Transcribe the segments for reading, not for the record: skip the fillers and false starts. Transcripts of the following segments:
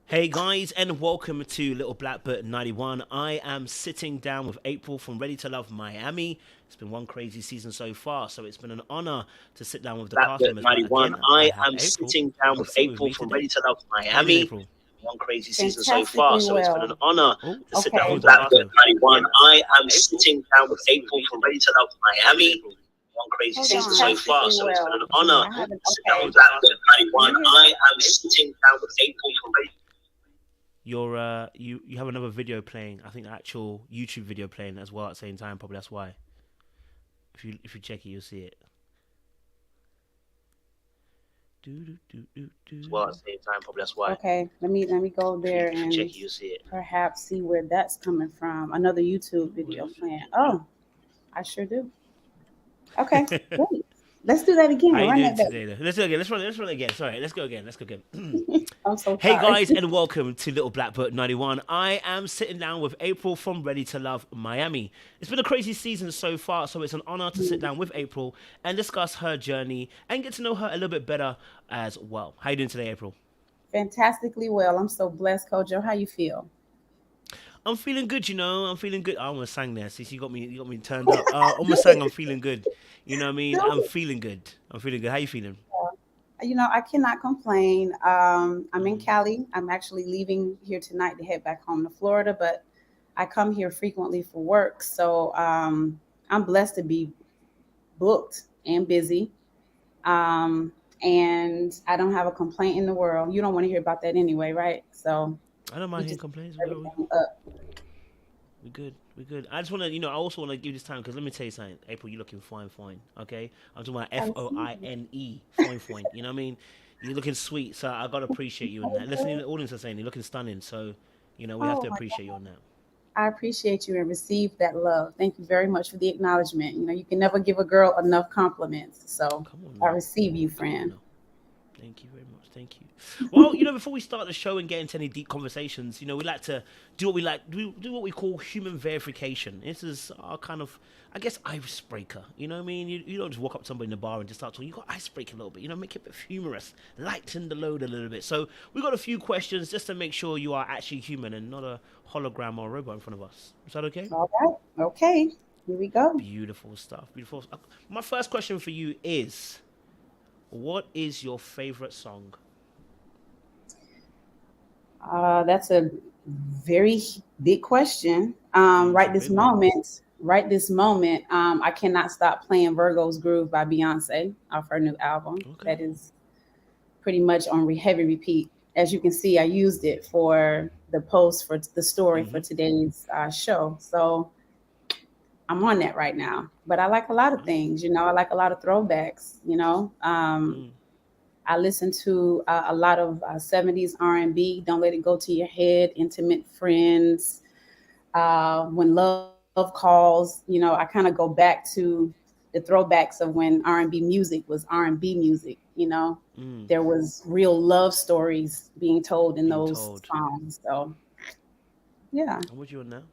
Hey guys, and welcome to Little Blackbook 91. I am sitting down with April from Ready to Love Miami. It's been one crazy season so far, so it's been an honor to sit down with the cast members. 91. I am sitting down with April from Ready to Love Miami. One crazy season so far, so it's been an honor to sit down with the cast members. 91. I am sitting down with April from Ready to Love Miami. One crazy season so far, so it's been an honor to sit down with Blackbook 91. I am sitting down with April from Ready. You have another video playing. I think the actual YouTube video playing as well at the same time. Probably that's why. If you check it, you'll see it. As well at the same time, probably that's why. Okay, let me go there and check it, you'll see it. Perhaps see where that's coming from. Another YouTube video playing. Oh, I sure do. Okay, great. Let's do that again. How you doing today? Let's do it again. Let's run it again. Sorry, let's go again. I'm so Hey tired. guys, and welcome to Little Blackbook 91. I am sitting down with April from Ready to Love Miami. It's been a crazy season so far, so it's an honor to sit down with April and discuss her journey and get to know her a little bit better as well. How you doing today, April? Fantastically well. I'm so blessed, Kojo. How you feel? I'm feeling good, you know. I'm feeling good. I almost sang there. See, you got me turned up. Almost sang. I'm feeling good. You know what I mean? I'm feeling good. How you feeling? You know, I cannot complain. I'm in Cali. I'm actually leaving here tonight to head back home to Florida, but I come here frequently for work. So I'm blessed to be booked and busy. And I don't have a complaint in the world. You don't want to hear about that anyway, right? So I don't mind hearing complaints. We're good. I just want to, I also want to give this time because let me tell you something. April, you're looking fine. Okay? I'm talking about FOINE, fine. You know what I mean? You're looking sweet, so I got to appreciate you in that. Listen to the audience are saying you're looking stunning, so, we have to appreciate you on that. I appreciate you and receive that love. Thank you very much for the acknowledgement. You can never give a girl enough compliments, so I receive you, friend. Thank you very much. Thank you. Well, before we start the show and get into any deep conversations, we like to do what we call human verification. This is our kind of, I guess, icebreaker. You know what I mean? You don't just walk up to somebody in the bar and just start talking. You got icebreaker a little bit. Make it a bit humorous, lighten the load a little bit. So we got a few questions just to make sure you are actually human and not a hologram or a robot in front of us. Is that okay? All right. Okay. Here we go. Beautiful stuff. Beautiful. My first question for you is, what is your favorite song? That's a very big question. Right this moment, I cannot stop playing Virgo's Groove by Beyonce off her new album. Okay. That is pretty much on heavy repeat. As you can see, I used it for the post for the story for today's show. So I'm on that right now. But I like a lot of things, I like a lot of throwbacks, I listen to a lot of 70s R&B. Don't Let It Go to Your Head, Intimate Friends, When Love Calls. I kind of go back to the throwbacks of when R&B music was R&B music. There was real love stories being told in those songs. So, yeah. I'm with you on that.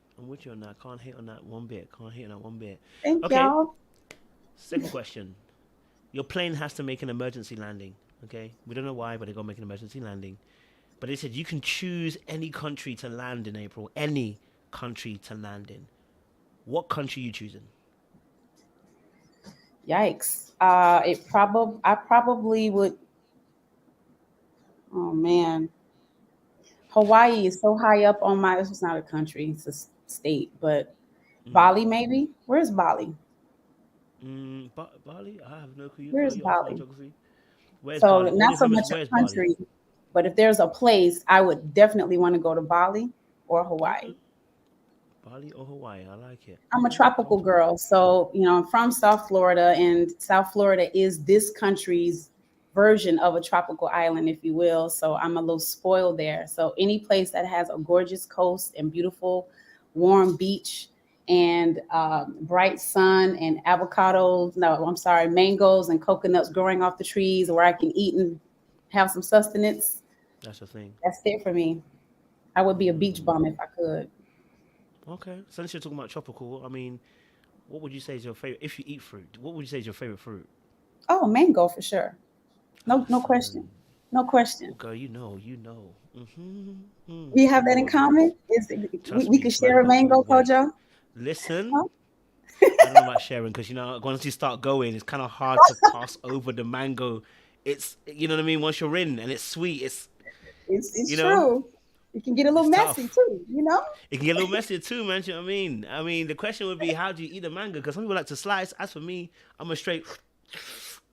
Can't hate on that one bit. Thank y'all. Second question. Your plane has to make an emergency landing. Okay, we don't know why, but they're going to make an emergency landing. But they said you can choose any country to land in, April. Any country to land in. What country are you choosing? Yikes. I probably would. Oh, man. Hawaii is so high up on my... It's not a country. It's a state. But Bali, maybe? Where's Bali? Bali? I have no clue. Where's Bali? Where's so Bali? Not so much a country, but if there's a place, I would definitely want to go to Bali or Hawaii. Bali or Hawaii, I like it. I'm a tropical girl, so I'm from South Florida, and South Florida is this country's version of a tropical island, if you will. So I'm a little spoiled there. So any place that has a gorgeous coast and beautiful, warm beach and bright sun and mangoes and coconuts growing off the trees where I can eat and have some sustenance. That's the thing. That's it for me. I would be a beach bum if I could. Okay. Since you're talking about tropical, I mean, what would you say is your favorite? If you eat fruit, what would you say is your favorite fruit? Oh, mango for sure. No question. No question. Oh, girl, you know. We have that in Lord have common. mercy. Is Trust we me, could man. share a mango, Wait. Kojo? Listen, Huh? I don't know about sharing because once you start going, it's kind of hard to pass over the mango. It's you know what I mean. Once you're in and it's sweet, It's you know true. It can get a little it's messy tough. too, you know? It can get a little messy too, man. You know what I mean? I mean, the question would be, how do you eat a mango? Because some people like to slice. As for me, I'm a straight.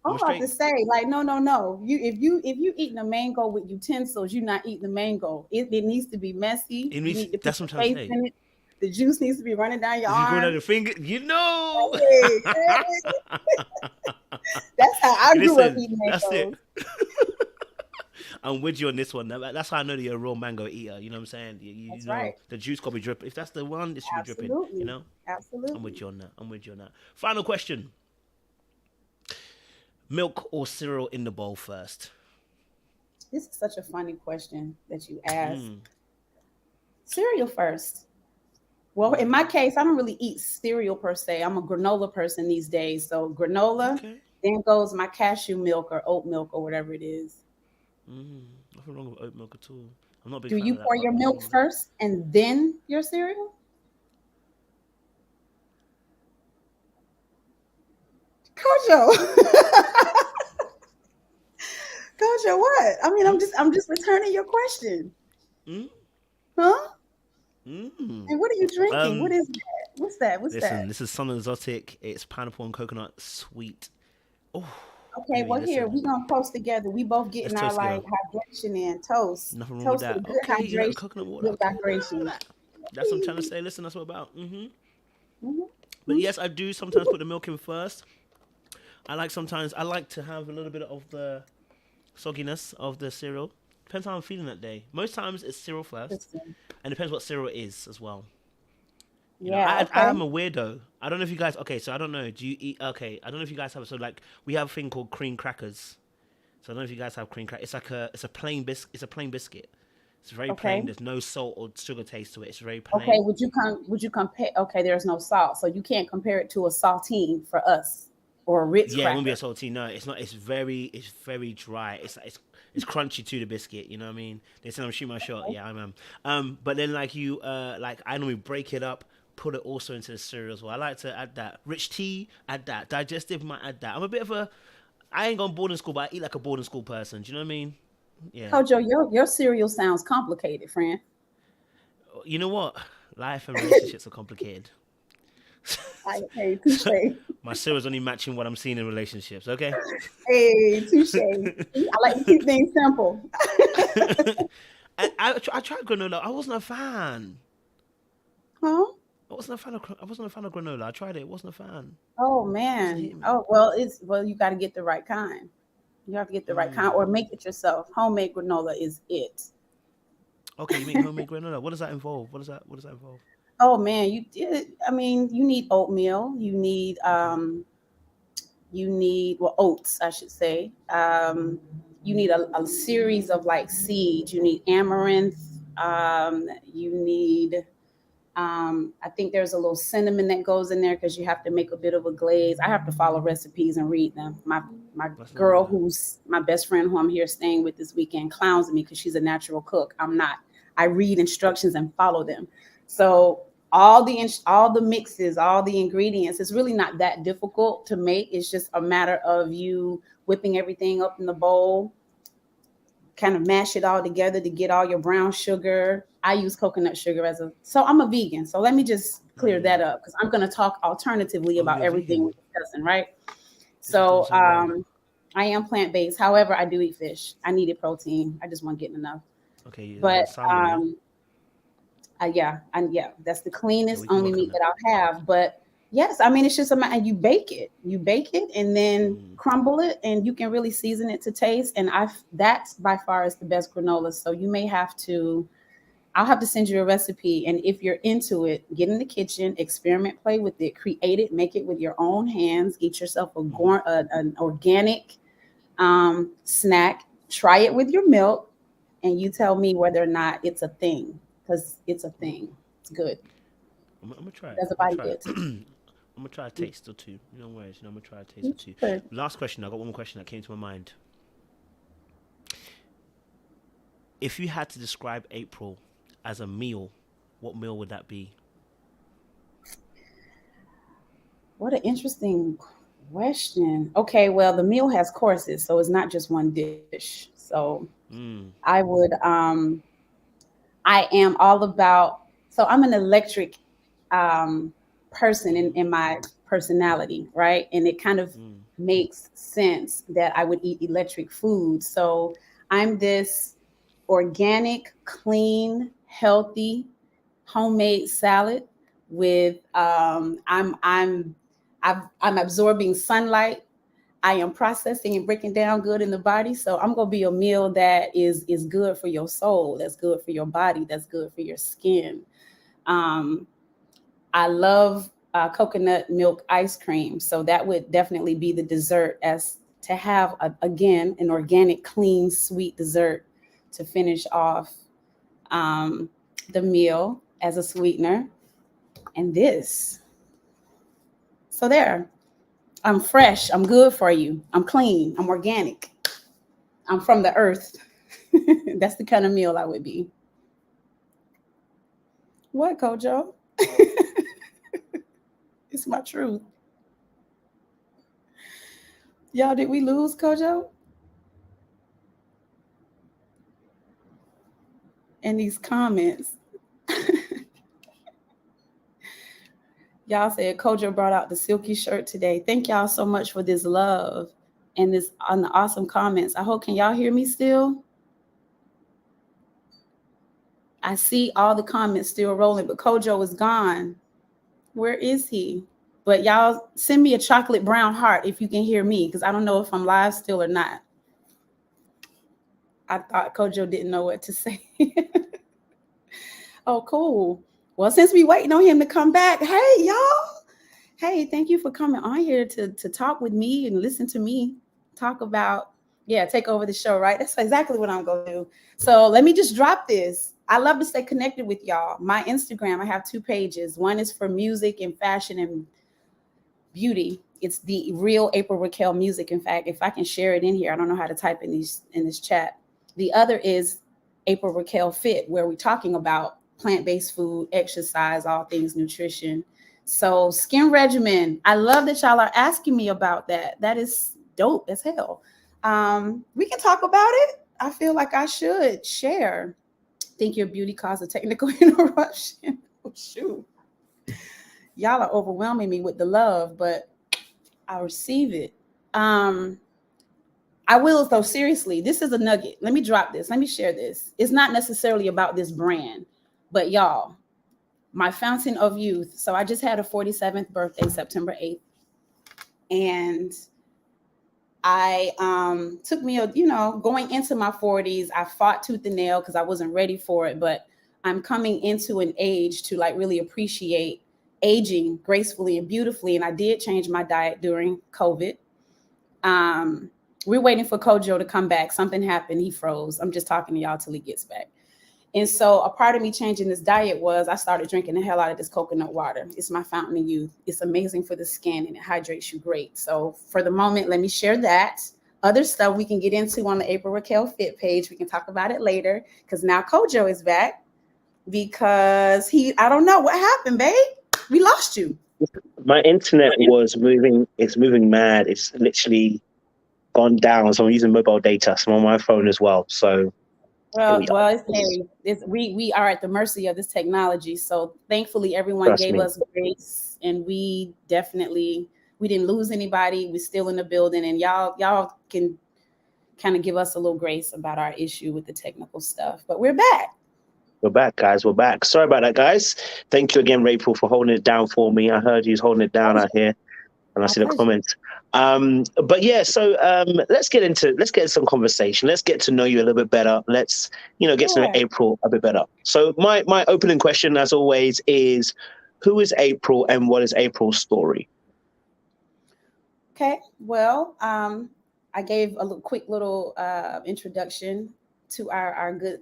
I'm I'm a about to straight. say, like, no. If you eating a mango with utensils, you're not eating the mango. It needs to be messy. It You means need to put that's your what I'm trying to face say. in it. The juice needs to be running down your If you go down arm. your finger, you know. Hey, that's how I grew up Listen, eating that's it. mangoes. I'm with you on this one. That's how I know that you're a real mango eater. You know what I'm saying? You That's know right. the juice got to be dripping. If that's the one, it should be dripping. You Absolutely. know? I'm Absolutely. with you on that. Final question: milk or cereal in the bowl first? This is such a funny question that you ask. Mm. Cereal first. Well, in my case, I don't really eat cereal per se. I'm a granola person these days. So granola, Okay. then goes my cashew milk or oat milk or whatever it is. Nothing wrong with oat milk at all. I'm not a big Do fan you of that, pour but your milk first and then your cereal? Kojo. Kojo, what? I mean, I'm just returning your question. mm? Huh? Mm. And what are you drinking? What Um, is that? What's that? What's listen, that? this is some exotic. It's pineapple and coconut sweet. Oh, Okay, baby, well here listen. we gonna toast together. We both Let's getting our toast like together. hydration in. Toast. Nothing wrong with Toast to the that. good Okay, you like the hydration, coconut water. good Okay, vibration. that's what I'm trying to say. Listen, that's what about. But Mm-hmm. yes, I do sometimes put the milk in first. I like to have a little bit of the sogginess of the cereal. Depends how I'm feeling that day. Most times it's cereal first, Interesting. and depends what cereal it is as well. Yeah, I okay. am a weirdo. I don't know if you guys. Okay, so I don't know. Do you eat? Okay, I don't know if you guys have. So like, we have a thing called cream crackers. So I don't know if you guys have cream crackers. It's a plain biscuit. It's a plain biscuit. It's very plain. Okay. There's no salt or sugar taste to it. It's very Okay. plain. Would you compare okay, there's no salt, so you can't compare it to a saltine for us or a Ritz Yeah, it won't be a cracker. salty. No, it's not. It's very dry. It's crunchy to the biscuit. You know what I mean? They said I'm shooting my shot. Yeah, I'm. But then like like I normally break it up, put it also into the cereal as well. I like to add that rich tea. Add that digestive. Might add that. I'm a bit of a. I ain't gone boarding school, but I eat like a boarding school person. Do you know what I mean? Yeah. Kojo, your cereal sounds complicated, friend. You know what? Life and relationships are complicated. Hey, touche. So my cereal's only matching what I'm seeing in relationships. Okay. Hey, touche. I like to keep things simple. I tried granola. I wasn't a fan. Huh? I wasn't a fan of granola. I tried it. Wasn't a fan. Oh It wasn't man. hitting me. Oh well, you got to get the right kind. You have to get the right kind, or make it yourself. Homemade granola is it. Okay, you make homemade granola. What does that involve? What does that involve? Oh man, you did. I mean, you need oatmeal. Okay. You need well oats, I should say. You need a series of like seeds. You need amaranth. You need I think there's a little cinnamon that goes in there because you have to make a bit of a glaze. I have to follow recipes and read them. My That's not girl, bad. who's my best friend, who I'm here staying with this weekend, clowns me because she's a natural cook. I'm not. I read instructions and follow them. So all the mixes, all the ingredients, it's really not that difficult to make. It's just a matter of you whipping everything up in the bowl, kind of mash it all together to get all your brown sugar. I use coconut sugar so I'm a vegan. So let me just clear that up because I'm going to talk alternatively Oh, about you're everything we're vegan. discussing, right? This is doing So so well. I am plant-based. However, I do eat fish. I needed protein. I just wasn't getting enough. Okay, you But got salmon, yeah. yeah, that's the Okay, cleanest we can only work on meat that. that I'll have. But yes, I mean it's just a matter. You bake it, and then crumble it, and you can really season it to taste. And that's by far is the best granola. So you may have to. I'll have to send you a recipe, and if you're into it, get in the kitchen, experiment, play with it, create it, make it with your own hands. Get yourself an organic snack. Try it with your milk, and you tell me whether or not it's a thing because it's a thing. It's good. I'm gonna try it. Does a I'm gonna body try it. good too. I'm gonna try a taste or two. You know, worries. I'm gonna try a taste or two. Good. Last question. I got one more question that came to my mind. if you had to describe April as a meal, what meal would that be? What an interesting question. Okay, well, the meal has courses, so it's not just one dish. So Mm. I would I am all about, so I'm an electric um person in my personality, right? And it kind of Mm. makes sense that I would eat electric food. So I'm this organic, clean, healthy, homemade salad with I'm absorbing sunlight. I am processing and breaking down good in the body. So I'm gonna be a meal that is good for your soul, that's good for your body, that's good for your skin. Um, I love coconut milk ice cream, so that would definitely be the dessert, as to have again an organic, clean, sweet dessert to finish off um, the meal as a sweetener. And this, so there. I'm fresh. I'm good for you. I'm clean. I'm organic. I'm from the earth. That's the kind of meal I would be. What, Kojo? It's my truth. Y'all, did we lose Kojo? In these comments. Y'all said Kojo brought out the silky shirt today. Thank y'all so much for this love and this on the awesome comments. I hope, can y'all hear me still? I see all the comments still rolling, but Kojo is gone. Where is he? But y'all send me a chocolate brown heart if you can hear me, because I don't know if I'm live still or not. I thought Kojo didn't know what to say. Oh, cool. Well, since we waiting on him to come back, hey, y'all. Hey, thank you for coming on here to talk with me and listen to me talk about, yeah, take over the show, right? That's exactly what I'm going to do. So let me just drop this. I love to stay connected with y'all. My Instagram, I have 2 pages. One is for music and fashion and beauty. It's the real April Raquel music. In fact, if I can share it in here, I don't know how to type in this chat. The other is April Raquel Fit, where we're talking about plant-based food, exercise, all things nutrition. So skin regimen, I love that y'all are asking me about that. That is dope as hell. We can talk about it. I feel like I should share. Think your beauty caused a technical interruption. Oh, shoot. Y'all are overwhelming me with the love, but I receive it. I will, though, seriously, this is a nugget. Let me drop this. Let me share this. It's not necessarily about this brand, but y'all, my fountain of youth. So I just had a 47th birthday, September 8th. And I took me, going into my 40s, I fought tooth and nail because I wasn't ready for it. But I'm coming into an age to like really appreciate aging gracefully and beautifully. And I did change my diet during COVID. We're waiting for Kojo to come back. Something happened. He froze. I'm just talking to y'all till he gets back. And so a part of me changing this diet was I started drinking the hell out of this coconut water. It's my fountain of youth. It's amazing for the skin and it hydrates you great. So for the moment, let me share that. Other stuff we can get into on the April Raquel Fit page. We can talk about it later because now Kojo is back because I don't know what happened, babe. We lost you. My internet was moving. It's moving mad. It's literally gone down. So I'm using mobile data. So I'm on my phone as well. So we are at the mercy of this technology. So thankfully, everyone gave us grace, and we didn't lose anybody. We're still in the building, and y'all can kind of give us a little grace about our issue with the technical stuff. But we're back. We're back, guys. We're back. Sorry about that, guys. Thank you again, Rachel, for holding it down for me. I heard you was holding it down out here, and I see the comments. But yeah, so let's get into some conversation. Let's get to know you a little bit better. Let's get to know April a bit better. So my opening question, as always, is who is April and what is April's story? Okay, well, I gave a quick little introduction to our good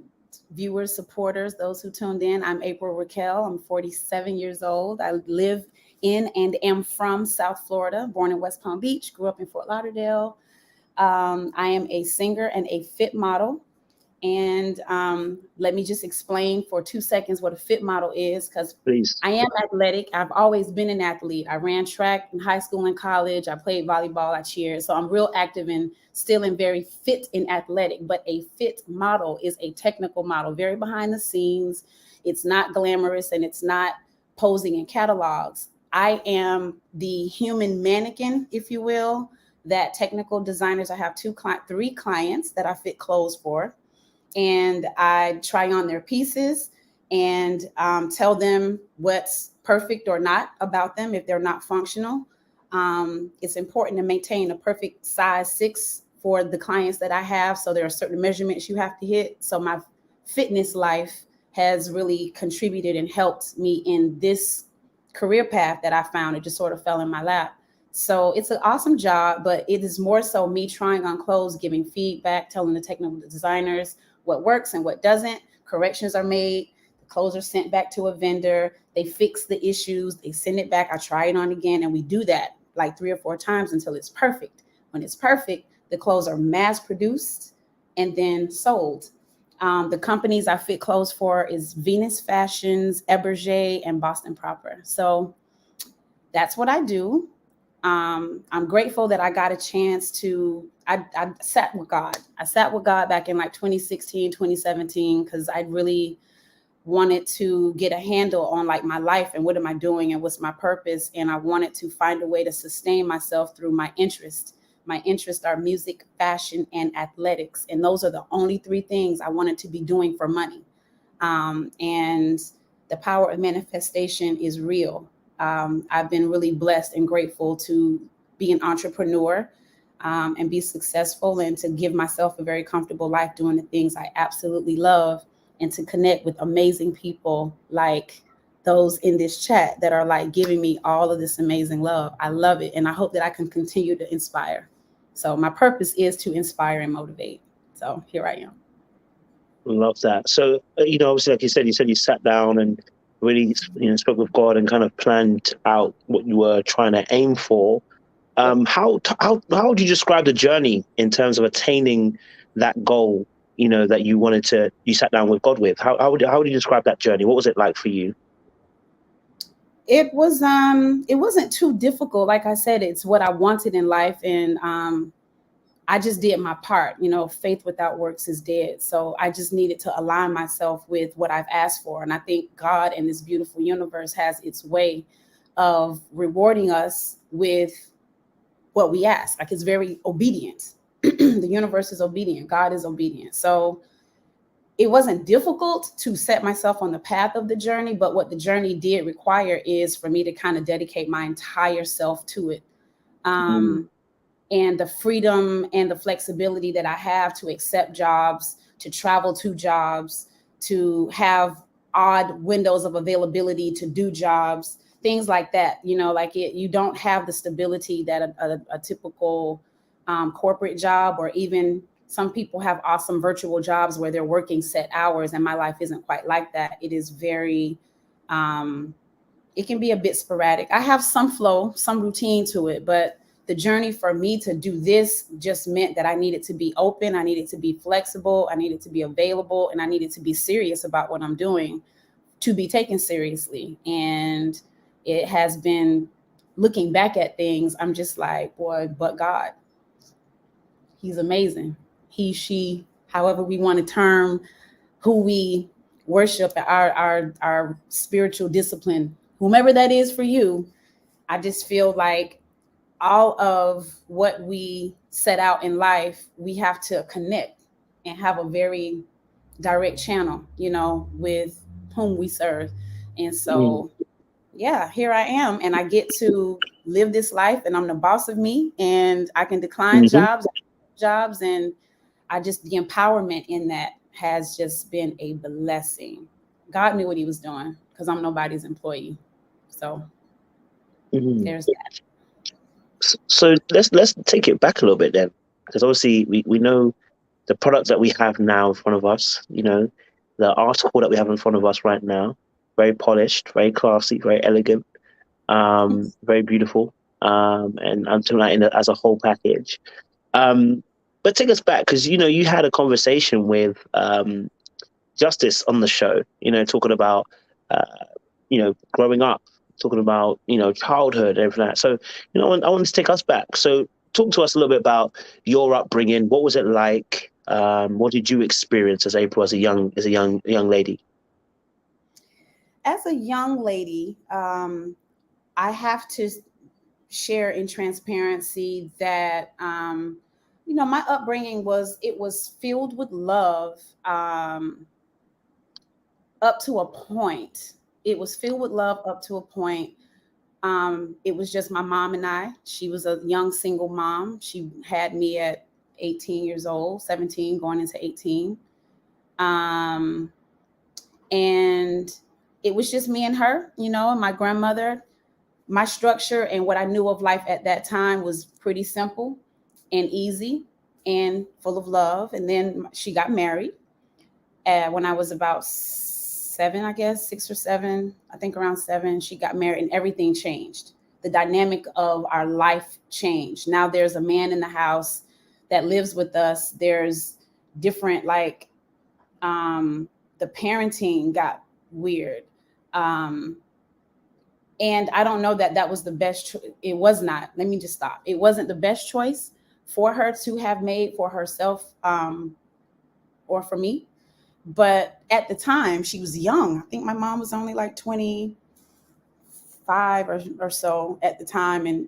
viewers, supporters, those who tuned in. I'm April Raquel. I'm 47 years old. I live in and am from South Florida, born in West Palm Beach, grew up in Fort Lauderdale. I am a singer and a fit model. And let me just explain for 2 seconds what a fit model is, because I am athletic. I've always been an athlete. I ran track in high school and college. I played volleyball. I cheered. So I'm real active and still in very fit and athletic. But a fit model is a technical model, very behind the scenes. It's not glamorous and it's not posing in catalogs. I am the human mannequin, if you will, that technical designers, I have 3 clients that I fit clothes for. And I try on their pieces and tell them what's perfect or not about them if they're not functional. It's important to maintain a perfect size 6 for the clients that I have. So there are certain measurements you have to hit. So my fitness life has really contributed and helped me in this career path that I found. It just sort of fell in my lap. So it's an awesome job, but it is more so me trying on clothes, giving feedback, telling the technical designers what works and what doesn't. Corrections are made. The clothes are sent back to a vendor. They fix the issues. They send it back. I try it on again. And we do that like 3 or 4 times until it's perfect. When it's perfect, the clothes are mass produced and then sold. The companies I fit clothes for is Venus Fashions, Eberge, and Boston Proper. So that's what I do. I'm grateful that I got a chance to, I sat with God. I sat with God back in like 2016, 2017, because I really wanted to get a handle on like my life and what am I doing and what's my purpose. And I wanted to find a way to sustain myself through my interests. My interests are music, fashion, and athletics. And those are the only 3 things I wanted to be doing for money. And the power of manifestation is real. I've been really blessed and grateful to be an entrepreneur and be successful and to give myself a very comfortable life doing the things I absolutely love and to connect with amazing people like those in this chat that are like giving me all of this amazing love. I love it. And I hope that I can continue to inspire. So my purpose is to inspire and motivate. So here I am. Love that. So, obviously, like you said you sat down and really, spoke with God and kind of planned out what you were trying to aim for. How would you describe the journey in terms of attaining that goal, that you sat down with God with? How would you describe that journey? What was it like for you? It wasn't too difficult. Like I said, it's what I wanted in life. And I just did my part. Faith without works is dead. So I just needed to align myself with what I've asked for. And I think God and this beautiful universe has its way of rewarding us with what we ask. Like, it's very obedient. The universe is obedient. God is obedient. So it wasn't difficult to set myself on the path of the journey, but what the journey did require is for me to kind of dedicate my entire self to it. And the freedom and the flexibility that I have to accept jobs, to travel to jobs, to have odd windows of availability to do jobs, things like that. You don't have the stability that a typical corporate job, or even some people have awesome virtual jobs where they're working set hours. And my life isn't quite like that. It is very, it can be a bit sporadic. I have some flow, some routine to it, but the journey for me to do this just meant that I needed to be open. I needed to be flexible. I needed to be available, and I needed to be serious about what I'm doing to be taken seriously. And it has been, looking back at things, I'm just like, boy, but God, he's amazing. He, she, however we want to term who we worship, our spiritual discipline, whomever that is for you. I just feel like all of what we set out in life, we have to connect and have a very direct channel, with whom we serve. And so, yeah, here I am, and I get to live this life, and I'm the boss of me, and I can decline jobs, and the empowerment in that has just been a blessing. God knew what he was doing, because I'm nobody's employee. So there's that. So let's take it back a little bit then, because obviously we know the product that we have now in front of us, the article that we have in front of us right now, very polished, very classy, very elegant, very beautiful, and I'm talking about as a whole package. But take us back, because you had a conversation with Justice on the show. Talking about growing up, talking about childhood and everything like that. So I want to take us back. So talk to us a little bit about your upbringing. What was it like? What did you experience as April as a young lady? As a young lady, I have to share in transparency that my upbringing was filled with love up to a point. It was filled with love up to a point. It was just my mom and I. She was a young single mom. She had me at 18 years old, 17 going into 18. And it was just me and her, and my grandmother. My structure and what I knew of life at that time was pretty simple and easy and full of love. And then she got married when I was about 7, I guess, 6 or 7, I think around 7, she got married and everything changed. The dynamic of our life changed. Now there's a man in the house that lives with us. There's different, the parenting got weird. And I don't know that was the best. It was not. Let me just stop. It wasn't the best choice for her to have made for herself or for me. But at the time, she was young. I think my mom was only like 25 or so at the time. And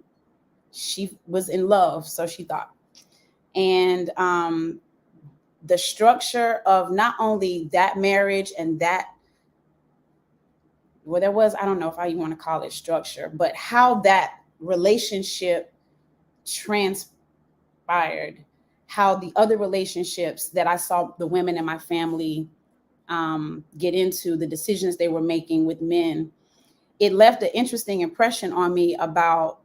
she was in love, so she thought. And the structure of not only that marriage and that, well, there was, I don't know if you want to call it structure, but how that relationship transpired, how the other relationships that I saw the women in my family get into, the decisions they were making with men, it left an interesting impression on me about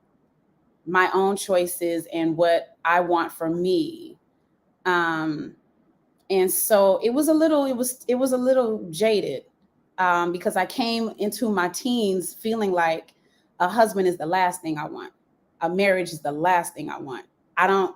my own choices and what I want for me. And so it was a little jaded. Because I came into my teens feeling like a husband is the last thing I want. A marriage is the last thing I want. I don't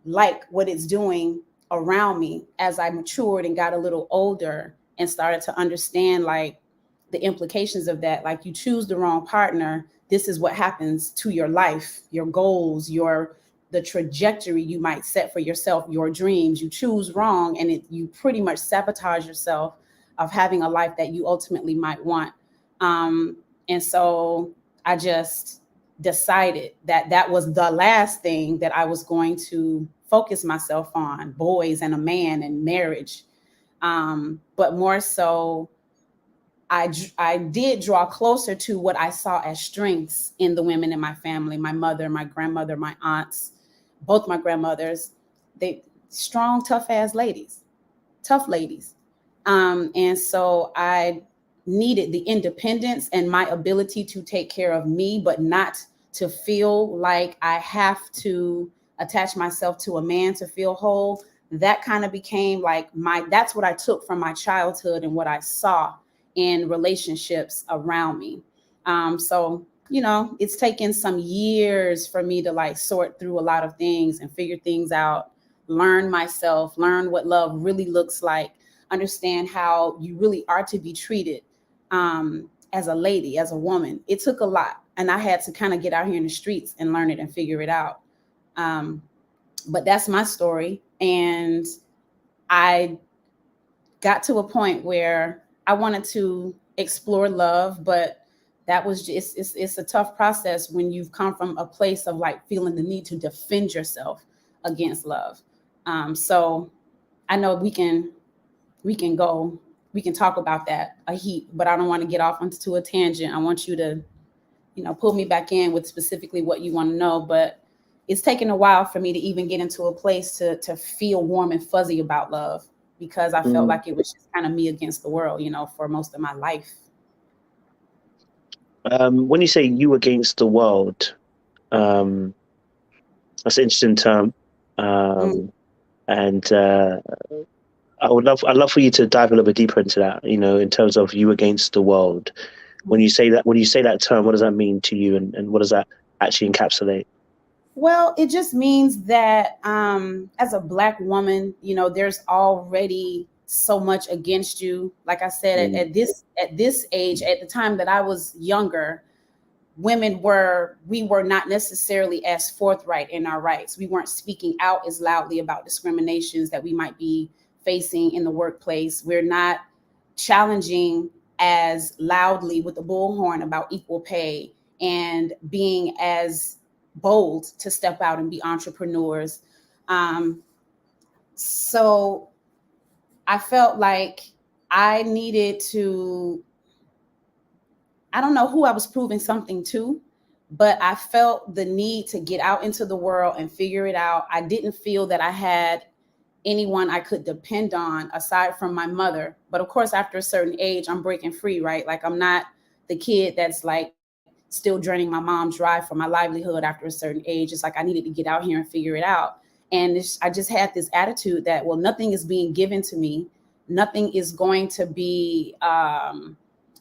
like what it's doing around me. As I matured and got a little older and started to understand the implications of that. Like, you choose the wrong partner, this is what happens to your life, your goals, the trajectory you might set for yourself, your dreams. You choose wrong and you pretty much sabotage yourself of having a life that you ultimately might want. And so I just decided that was the last thing that I was going to focus myself on, boys and a man and marriage. But more so, I did draw closer to what I saw as strengths in the women in my family, my mother, my grandmother, my aunts, both my grandmothers. They strong, tough ladies. And so I needed the independence and my ability to take care of me, but not to feel like I have to attach myself to a man to feel whole. That kind of became that's what I took from my childhood and what I saw in relationships around me. So, it's taken some years for me to sort through a lot of things and figure things out, learn myself, learn what love really looks like, understand how you really are to be treated as a lady, as a woman. It took a lot. And I had to kind of get out here in the streets and learn it and figure it out. But that's my story. And I got to a point where I wanted to explore love, but that was just, it's a tough process when you've come from a place of feeling the need to defend yourself against love. So I know we can talk about that a heap, but I don't want to get off onto a tangent. I want you to, pull me back in with specifically what you want to know. But it's taken a while for me to even get into a place to feel warm and fuzzy about love, because I felt like it was just kind of me against the world, for most of my life. When you say you against the world, that's an interesting term. And I'd love for you to dive a little bit deeper into that, in terms of you against the world. When you say that term, what does that mean to you, and what does that actually encapsulate? Well, it just means that as a Black woman, there's already so much against you. Like I said, at this age, at the time that I was younger, we were not necessarily as forthright in our rights. We weren't speaking out as loudly about discriminations that we might be facing in the workplace. We're not challenging as loudly with the bullhorn about equal pay and being as bold to step out and be entrepreneurs. So I felt like I needed to, I don't know who I was proving something to, but I felt the need to get out into the world and figure it out. I didn't feel that I had anyone I could depend on aside from my mother. But of course, after a certain age, I'm breaking free, right? Like I'm not the kid that's like still draining my mom's drive for my livelihood after a certain age. It's like I needed to get out here and figure it out. And I just had this attitude that, well, nothing is being given to me. Nothing is going to be,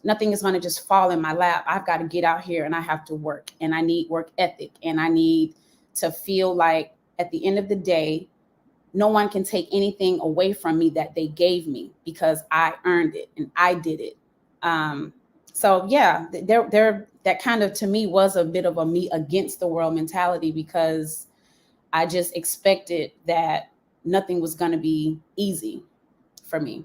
nothing is going to just fall in my lap. I've got to get out here and I have to work, and I need work ethic, and I need to feel like at the end of the day, no one can take anything away from me that they gave me because I earned it and I did it. So yeah, that kind of to me was a bit of a me against the world mentality, because I just expected that nothing was going to be easy for me.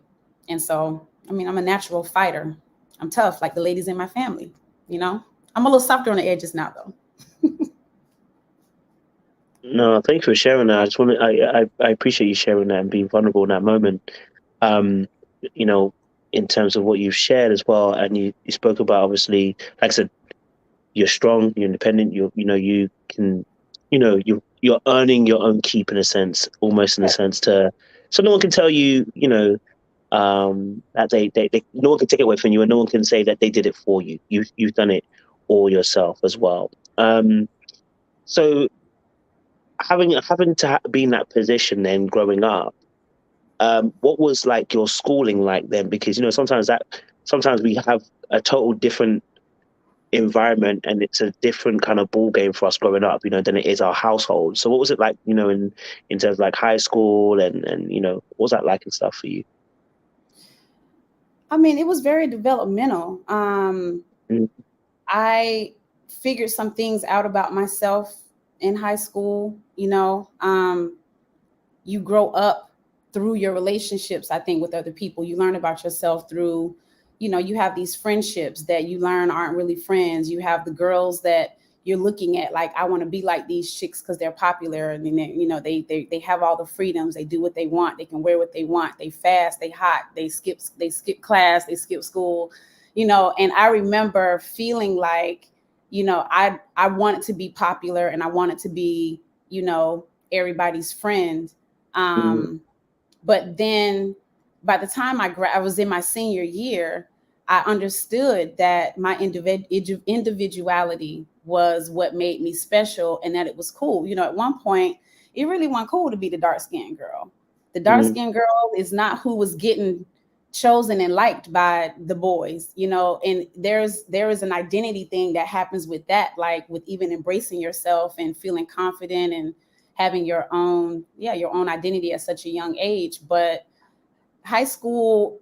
And so, I mean, I'm a natural fighter. I'm tough, like the ladies in my family, I'm a little softer on the edges now, though. No, thank you for sharing that. I appreciate you sharing that and being vulnerable in that moment. You know, in terms of what you've shared as well, and you spoke about, obviously, like I said, you're strong, you're independent, you can, you're earning your own keep in a sense, almost in a sense so no one can tell you, that they no one can take it away from you, and no one can say that they did it for you. You've done it all yourself as well. So having to be in that position then growing up, what was like your schooling like then? Because sometimes we have a total different environment, and it's a different kind of ball game for us growing up, than it is our household. So what was it like, in terms of like high school and what was that like and stuff for you? I mean, it was very developmental. I figured some things out about myself in high school. You grow up through your relationships, I think, with other people. You learn about yourself through, you have these friendships that you learn aren't really friends. You have the girls that you're looking at like, I want to be like these chicks because they're popular, and then they have all the freedoms. They do what they want. They can wear what they want. They fast. They hot. They skip class. They skip school. And I remember feeling like, I wanted to be popular, and I wanted to be, everybody's friend. But then by the time I was in my senior year, I understood that my individuality was what made me special, and that it was cool. At one point, it really wasn't cool to be the dark-skinned girl. The dark-skinned girl is not who was getting chosen and liked by the boys, and there is an identity thing that happens with that, like with even embracing yourself and feeling confident and having your own identity at such a young age. But high school,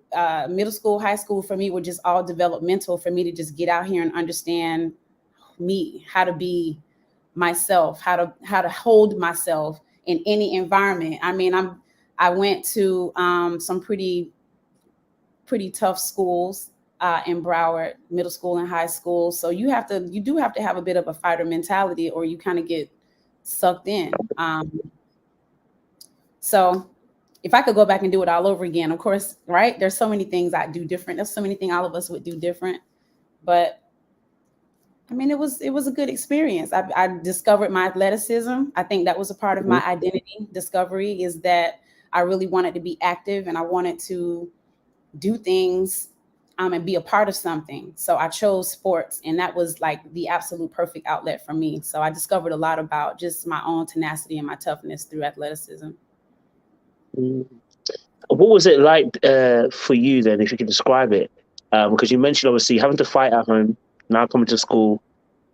middle school, high school for me were just all developmental for me to just get out here and understand me, how to be myself, how to hold myself in any environment. I mean, I went to some pretty tough schools in Broward, middle school and high school. So you do have to have a bit of a fighter mentality, or you kind of get sucked in. So if I could go back and do it all over again, of course, right? There's so many things I do different. There's so many things all of us would do different. But I mean, it was a good experience. I discovered my athleticism. I think that was a part of my identity discovery, is that I really wanted to be active, and I wanted to do things and be a part of something. So I chose sports, and that was like the absolute perfect outlet for me. So I discovered a lot about just my own tenacity and my toughness through athleticism. What was it like for you then, if you could describe it? Because you mentioned obviously having to fight at home, now coming to school,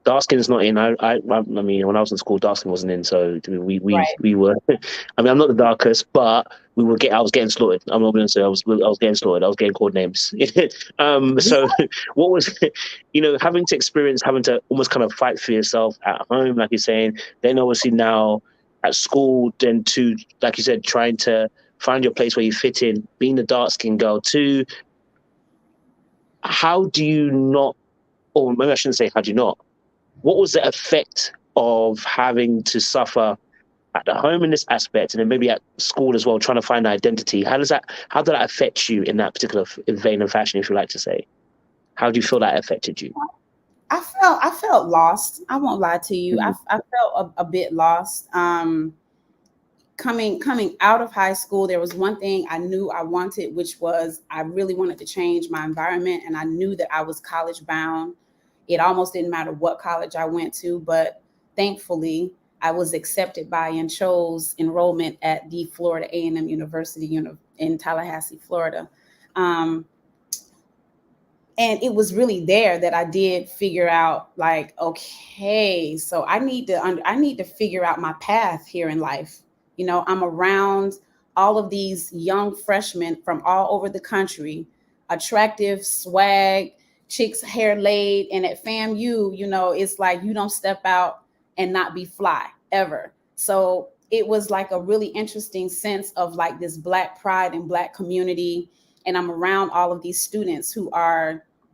dark skin is not in. I mean, when I was in school, dark skin wasn't in. So we Right. were. I mean, I'm not the darkest, but I was getting slaughtered. I'm not going to say I was getting slaughtered. I was getting called names. So what was, having to almost kind of fight for yourself at home, like you're saying. Then obviously now at school, then to, like you said, trying to find your place where you fit in, being the dark skinned girl too. How do you not, or maybe I shouldn't say how do you not, what was the effect of having to suffer at the home in this aspect, and then maybe at school as well, trying to find identity? How did that affect you in that particular vein and fashion, if you like to say? How do you feel that affected you? I felt lost. I won't lie to you. Mm. I felt a bit lost. Coming out of high school, there was one thing I knew I wanted, which was I really wanted to change my environment, and I knew that I was college bound. It almost didn't matter what college I went to, but thankfully I was accepted by and chose enrollment at the Florida A&M University in Tallahassee, Florida. And it was really there that I did figure out, like, okay, so I need to figure out my path here in life. I'm around all of these young freshmen from all over the country, attractive, swag, chicks, hair laid. And at FAMU, it's like you don't step out and not be fly ever. So it was like a really interesting sense of like this Black pride and Black community. And I'm around all of these students who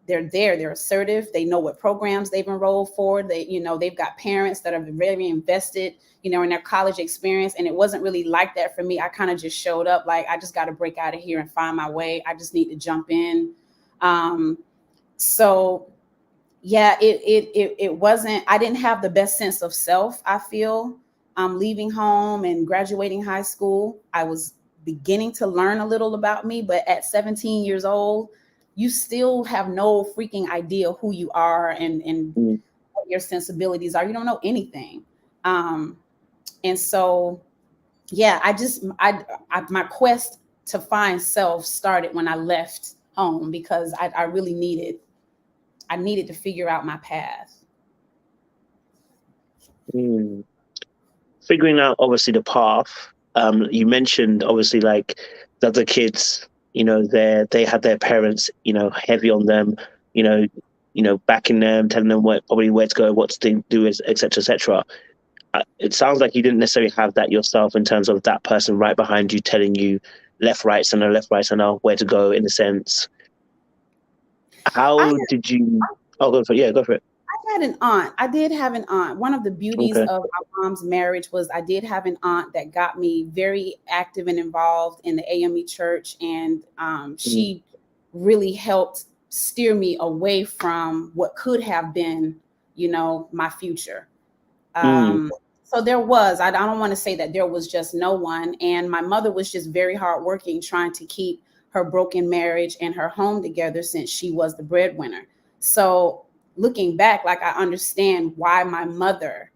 they're assertive. They know what programs they've enrolled for. They've got parents that are very invested, in their college experience. And it wasn't really like that for me. I kind of just showed up like, I just got to break out of here and find my way. I just need to jump in. So yeah, it wasn't, I didn't have the best sense of self, I feel, leaving home and graduating high school. I was beginning to learn a little about me, but at 17 years old, you still have no freaking idea who you are and what your sensibilities are. You don't know anything. And so, yeah, my quest to find self started when I left home, because I really needed to figure out my path. Figuring out, obviously, the path. You mentioned, obviously, like the other kids, they had their parents, heavy on them, backing them, telling them where to go, what to do, et cetera, et cetera. It sounds like you didn't necessarily have that yourself, in terms of that person right behind you telling you left, right, center, where to go, in a sense. How did you? Oh, go for it. Yeah, go for it. I had an aunt. I did have an aunt. One of the beauties of my mom's marriage was I did have an aunt that got me very active and involved in the AME church. And she really helped steer me away from what could have been, my future. So there was, I don't want to say that there was just no one. And my mother was just very hardworking, trying to keep her broken marriage and her home together, since she was the breadwinner. So looking back, like, I understand why my mother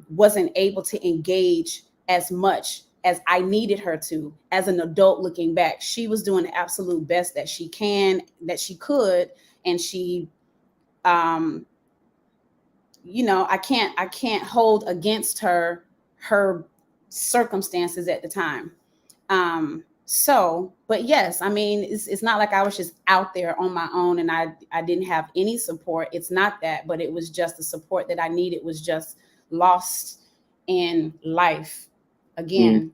wasn't able to engage as much as I needed her to as an adult. Looking back, she was doing the absolute best that she could. And she, I can't hold against her circumstances at the time. But yes, I mean, it's not like I was just out there on my own and I didn't have any support. It's not that, but it was just the support that I needed was just lost in life. Again,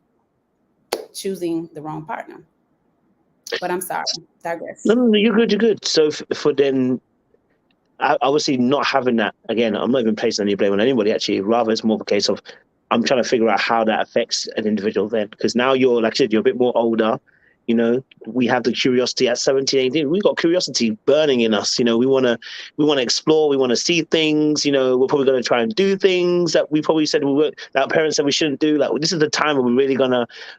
choosing the wrong partner. But I'm sorry, digress. No, you're good. So for then, obviously not having that, again, I'm not even placing any blame on anybody, actually. Rather, it's more of a case of I'm trying to figure out how that affects an individual then. Because now you're, like I said, you're a bit more older. We have the curiosity at 17, 18. We've got curiosity burning in us. We want to explore. We want to see things. We're probably going to try and do things that we probably said that our parents said we shouldn't do. Like, this is the time when we're really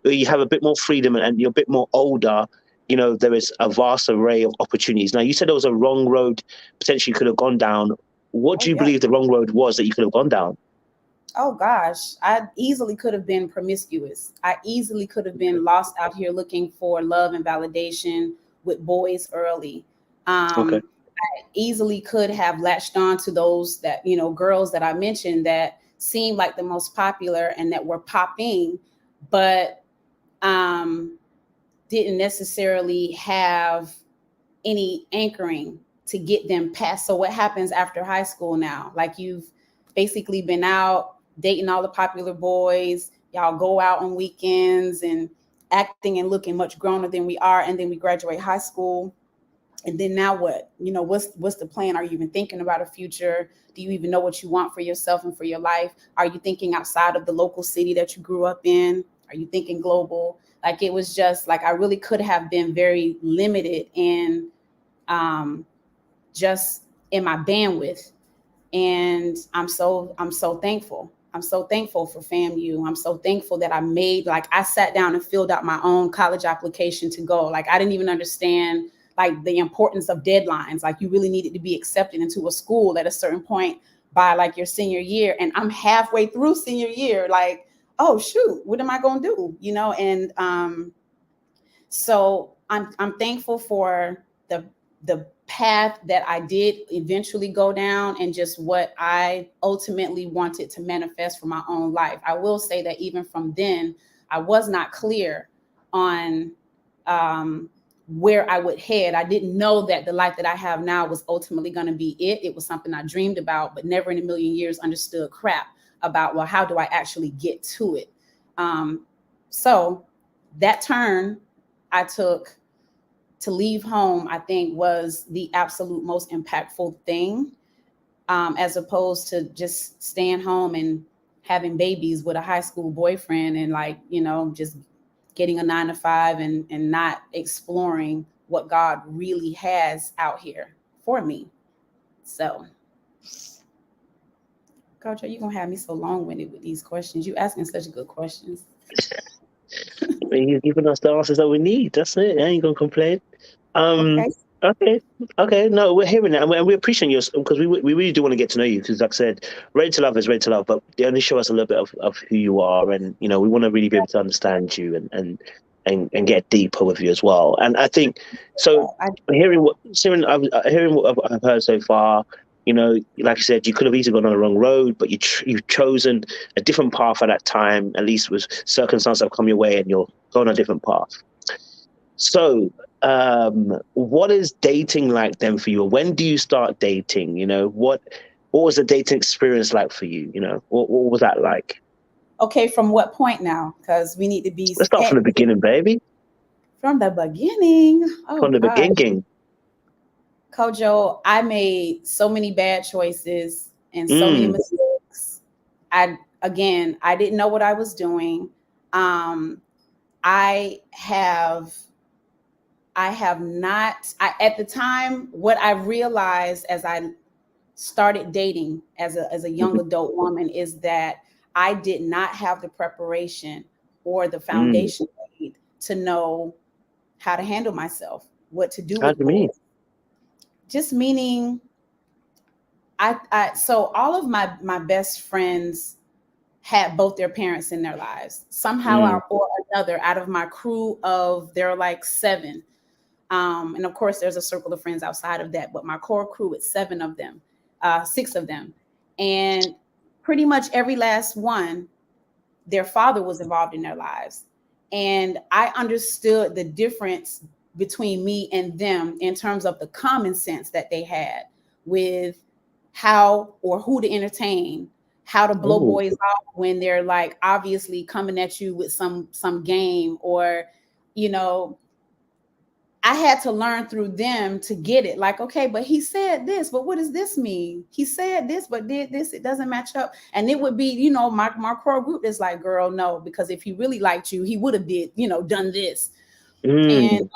you have a bit more freedom and you're a bit more older. There is a vast array of opportunities. Now, you said there was a wrong road potentially you could have gone down. What do you believe the wrong road was that you could have gone down? Oh gosh, I easily could have been promiscuous. I easily could have been lost out here looking for love and validation with boys early. easily could have latched on to those that, girls that I mentioned that seemed like the most popular and that were popping, but didn't necessarily have any anchoring to get them past. So what happens after high school now? Like, you've basically been out dating all the popular boys. Y'all go out on weekends and acting and looking much growner than we are. And then we graduate high school. And then now what? What's the plan? Are you even thinking about a future? Do you even know what you want for yourself and for your life? Are you thinking outside of the local city that you grew up in? Are you thinking global? Like, it was just like, I really could have been very limited in just in my bandwidth. And I'm so thankful. I'm so thankful for FAMU. I'm so thankful that I sat down and filled out my own college application to go. Like, I didn't even understand like the importance of deadlines. Like, you really needed to be accepted into a school at a certain point by like your senior year. And I'm halfway through senior year. Like, oh shoot, what am I going to do? And so I'm thankful for the path that I did eventually go down and just what I ultimately wanted to manifest for my own life. I will say that even from then, I was not clear on where I would head. I didn't know that the life that I have now was ultimately going to be it. It was something I dreamed about, but never in a million years understood crap about, well, how do I actually get to it? So that turn I took to leave home, I think, was the absolute most impactful thing, as opposed to just staying home and having babies with a high school boyfriend and like, just getting a 9-to-5 and not exploring what God really has out here for me. So, Coach, are you going to have me so long-winded with these questions? You asking such good questions. You've given us the answers that we need. That's it. I ain't going to complain. Okay. No, we're hearing that, and we appreciate yours because we really do want to get to know you. Because, like I said, ready to love is ready to love, but they only show us a little bit of who you are, and we want to really be able to understand you and get deeper with you as well. And I think so. Hearing what I've heard so far, like I said, you could have easily gone on the wrong road, but you've chosen a different path at that time. At least with circumstances have come your way, and you're going on a different path. So, what is dating like then for you? When do you start dating? What was the dating experience like for you? What was that like? Okay, from what point now? Because we need to be. Let's start from the beginning, baby. From the beginning. Oh, from the beginning. Kojo, I made so many bad choices and so many mistakes. I didn't know what I was doing. I have not, at the time, what I realized as I started dating as a young adult woman is that I did not have the preparation or the foundation to know how to handle myself, what to do. What do you mean? Just meaning, so all of my best friends had both their parents in their lives somehow or another. Out of my crew of, there are like 7. And of course, there's a circle of friends outside of that, but my core crew is 7 of them, 6 of them. And pretty much every last one, their father was involved in their lives. And I understood the difference between me and them in terms of the common sense that they had with how or who to entertain, how to blow boys off when they're like obviously coming at you with some game, or, I had to learn through them to get it. Like, okay, but he said this, but what does this mean? He said this, but did this, it doesn't match up. And it would be, my core group is like, girl, no, because if he really liked you, he would have done this. And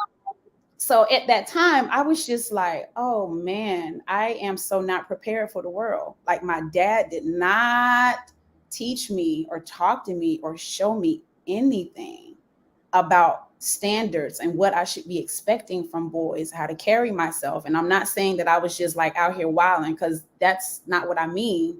so at that time, I was just like, oh man, I am so not prepared for the world. Like, my dad did not teach me or talk to me or show me anything about standards and what I should be expecting from boys, how to carry myself. And I'm not saying that I was just like out here wilding, because that's not what I mean.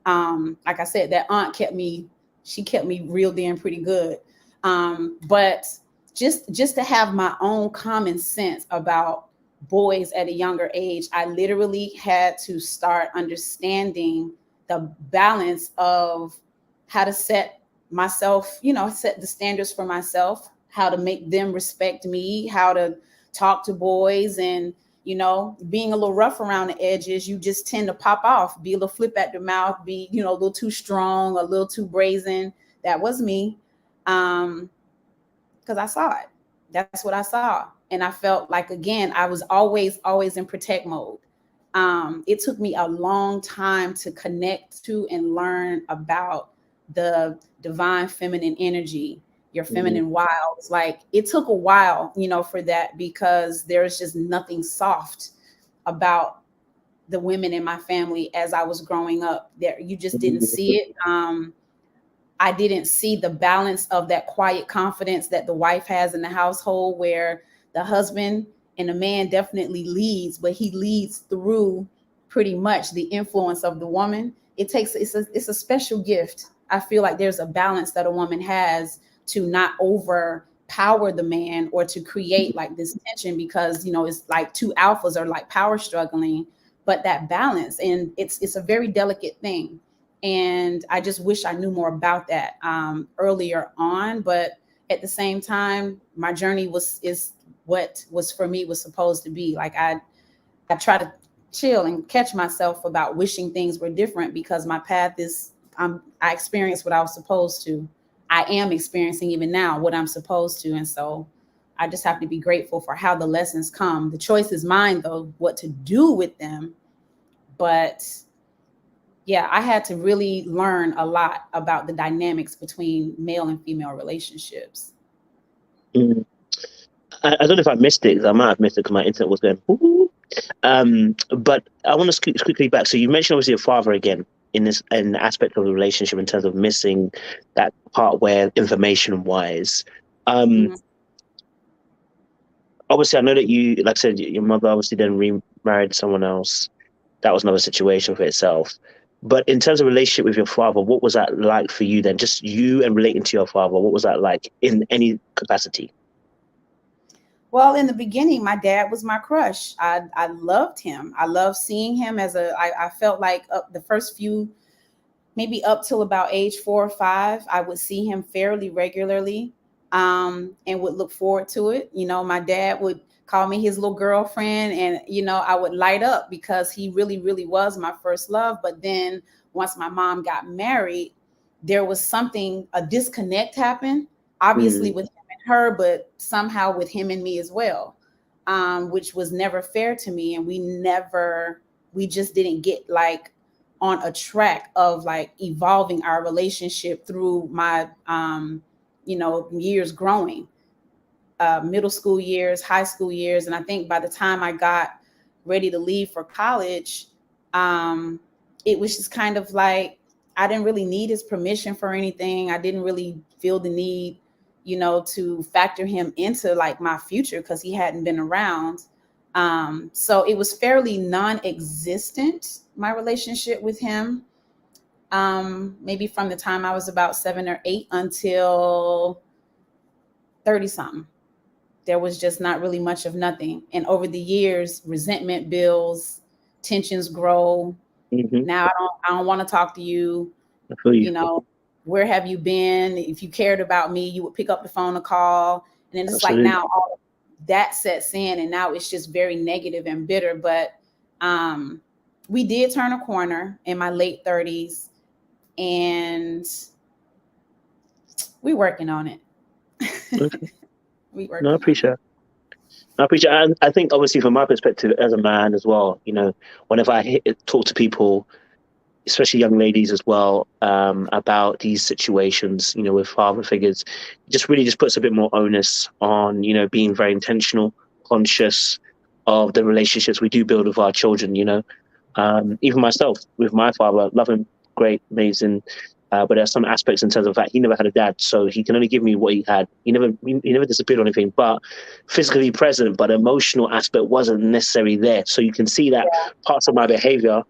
Like I said, that aunt kept me reeled in pretty good. But just to have my own common sense about boys at a younger age, I literally had to start understanding the balance of how to set myself, set the standards for myself, how to make them respect me, how to talk to boys, and being a little rough around the edges, you just tend to pop off, be a little flip at the mouth, be a little too strong, a little too brazen. That was me, because I saw it. That's what I saw, and I felt like, again, I was always in protect mode. It took me a long time to connect to and learn about the divine feminine energy, your feminine wilds. Like, it took a while, for that, because there's just nothing soft about the women in my family as I was growing up. There, you just didn't see it. I didn't see the balance of that quiet confidence that the wife has in the household, where the husband and the man definitely leads, but he leads through pretty much the influence of the woman. It's a special gift. I feel like there's a balance that a woman has to not overpower the man, or to create like this tension, because it's like two alphas are like power struggling, but that balance, and it's a very delicate thing. And I just wish I knew more about that earlier on. But at the same time, my journey is what was for me was supposed to be. Like, I try to chill and catch myself about wishing things were different, because my path is, I experienced what I was supposed to. I am experiencing even now what I'm supposed to. And so I just have to be grateful for how the lessons come. The choice is mine, though, what to do with them. But yeah, I had to really learn a lot about the dynamics between male and female relationships. I don't know if I missed it. I might have missed it because my internet was going. But I want to quickly back. So you mentioned obviously your father again in the aspect of the relationship, in terms of missing that part where information wise. Obviously, I know that you, like I said, your mother obviously then remarried someone else. That was another situation for itself. But in terms of relationship with your father, what was that like for you then? Just you and relating to your father, what was that like in any capacity? Well, in the beginning, my dad was my crush. I loved him. I loved seeing him I felt like the first few, maybe up till about age 4 or 5, I would see him fairly regularly, and would look forward to it. My dad would call me his little girlfriend, and, I would light up, because he really, really was my first love. But then once my mom got married, there was a disconnect happened, obviously with him and her, but somehow with him and me as well, which was never fair to me. And we just didn't get like on a track of like evolving our relationship through my, years growing. Middle school years, high school years. And I think by the time I got ready to leave for college, it was just kind of like, I didn't really need his permission for anything. I didn't really feel the need, to factor him into like my future, because he hadn't been around. So it was fairly non-existent, my relationship with him. Maybe from the time I was about 7 or 8 until 30 something. There was just not really much of nothing. And over the years, resentment builds, tensions grow. Now I don't want to talk to you. Where have you been? If you cared about me, you would pick up the phone and call. And then it's like now all that sets in, and now it's just very negative and bitter. But we did turn a corner in my late 30s, and we're working on it. No, I appreciate it. I think obviously from my perspective as a man as well, whenever I talk to people, especially young ladies as well, about these situations, with father figures, it just really just puts a bit more onus on, being very intentional, conscious of the relationships we do build with our children, even myself with my father, love him, great, amazing. But there are some aspects in terms of that he never had a dad, so he can only give me what he had. He never disappeared or anything, but physically present, but emotional aspect wasn't necessarily there. So you can see that parts of my behavior,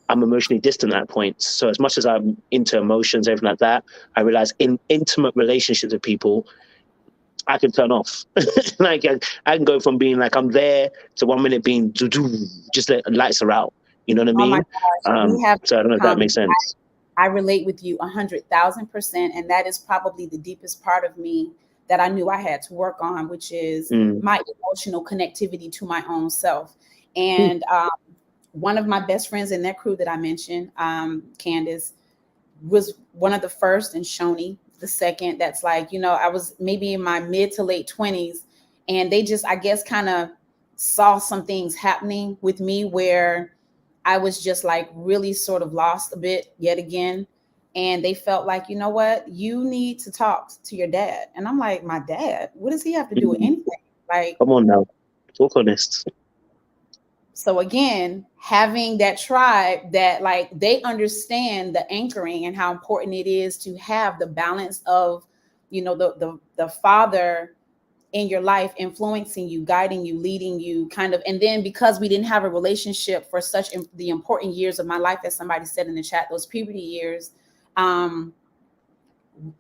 I'm emotionally distant at points. So as much as I'm into emotions, everything like that, I realize in intimate relationships with people, I can turn off. Like I can go from being like I'm there to 1 minute being just the lights are out. You know what I mean? Oh my gosh, we have. So I don't know if that makes sense. I relate with you 100,000%, and that is probably the deepest part of me that I knew I had to work on, which is my emotional connectivity to my own self. And one of my best friends in that crew that I mentioned, Candace, was one of the first, and Shoni the second. That's like, you know, I was maybe in my mid to late 20s, and they just, I guess, kind of saw some things happening with me where I was just like really sort of lost a bit yet again. And they felt like, you know what, you need to talk to your dad. And I'm like, my dad? What does he have to do with anything? Like, come on now, talk honest. So again, having that tribe that like they understand the anchoring and how important it is to have the balance of, you know, the father in your life influencing you, guiding you, leading you, kind of. And then because we didn't have a relationship for such the important years of my life, as somebody said in the chat, those puberty years,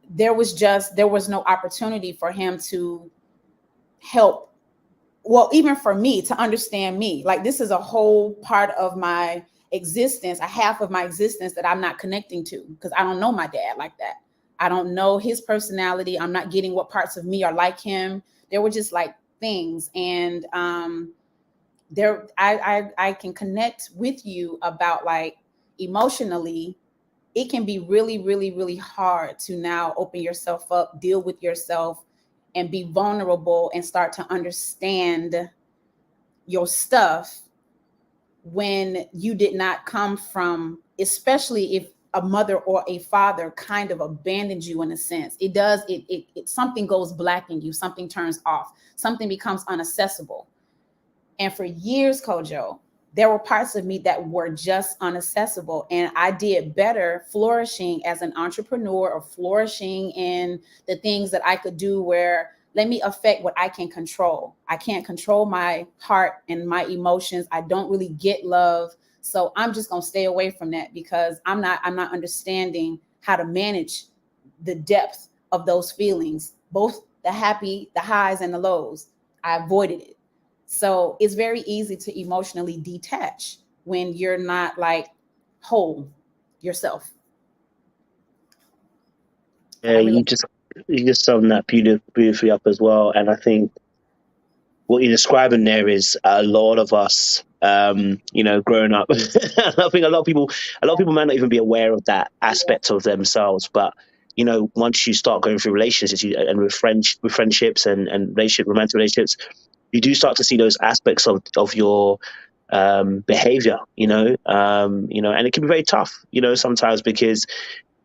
there was no opportunity for him to help. Well, even for me to understand me, like this is a whole part of my existence, a half of my existence that I'm not connecting to, because I don't know my dad like that. I don't know his personality. I'm not getting what parts of me are like him. There were just like things. And I can connect with you about like emotionally, it can be really, really, really hard to now open yourself up, deal with yourself, and be vulnerable and start to understand your stuff when you did not come from, especially if a mother or a father kind of abandoned you in a sense. It something goes black in you, something turns off, something becomes unaccessible. And for years, Kojo, there were parts of me that were just unaccessible. And I did better flourishing as an entrepreneur or flourishing in the things that I could do where let me affect what I can control. I can't control my heart and my emotions. I don't really get love. So I'm just going to stay away from that because I'm not understanding how to manage the depth of those feelings, both the happy, the highs and the lows. I avoided it. So it's very easy to emotionally detach when you're not like whole yourself. Yeah, you just summed that beautifully up as well. And I think what you're describing there is a lot of us, you know, growing up. I think a lot of people might not even be aware of that aspect of themselves. But you know, once you start going through relationships and with friendships and romantic relationships, you do start to see those aspects of your behavior. You know, and it can be very tough. You know, sometimes because.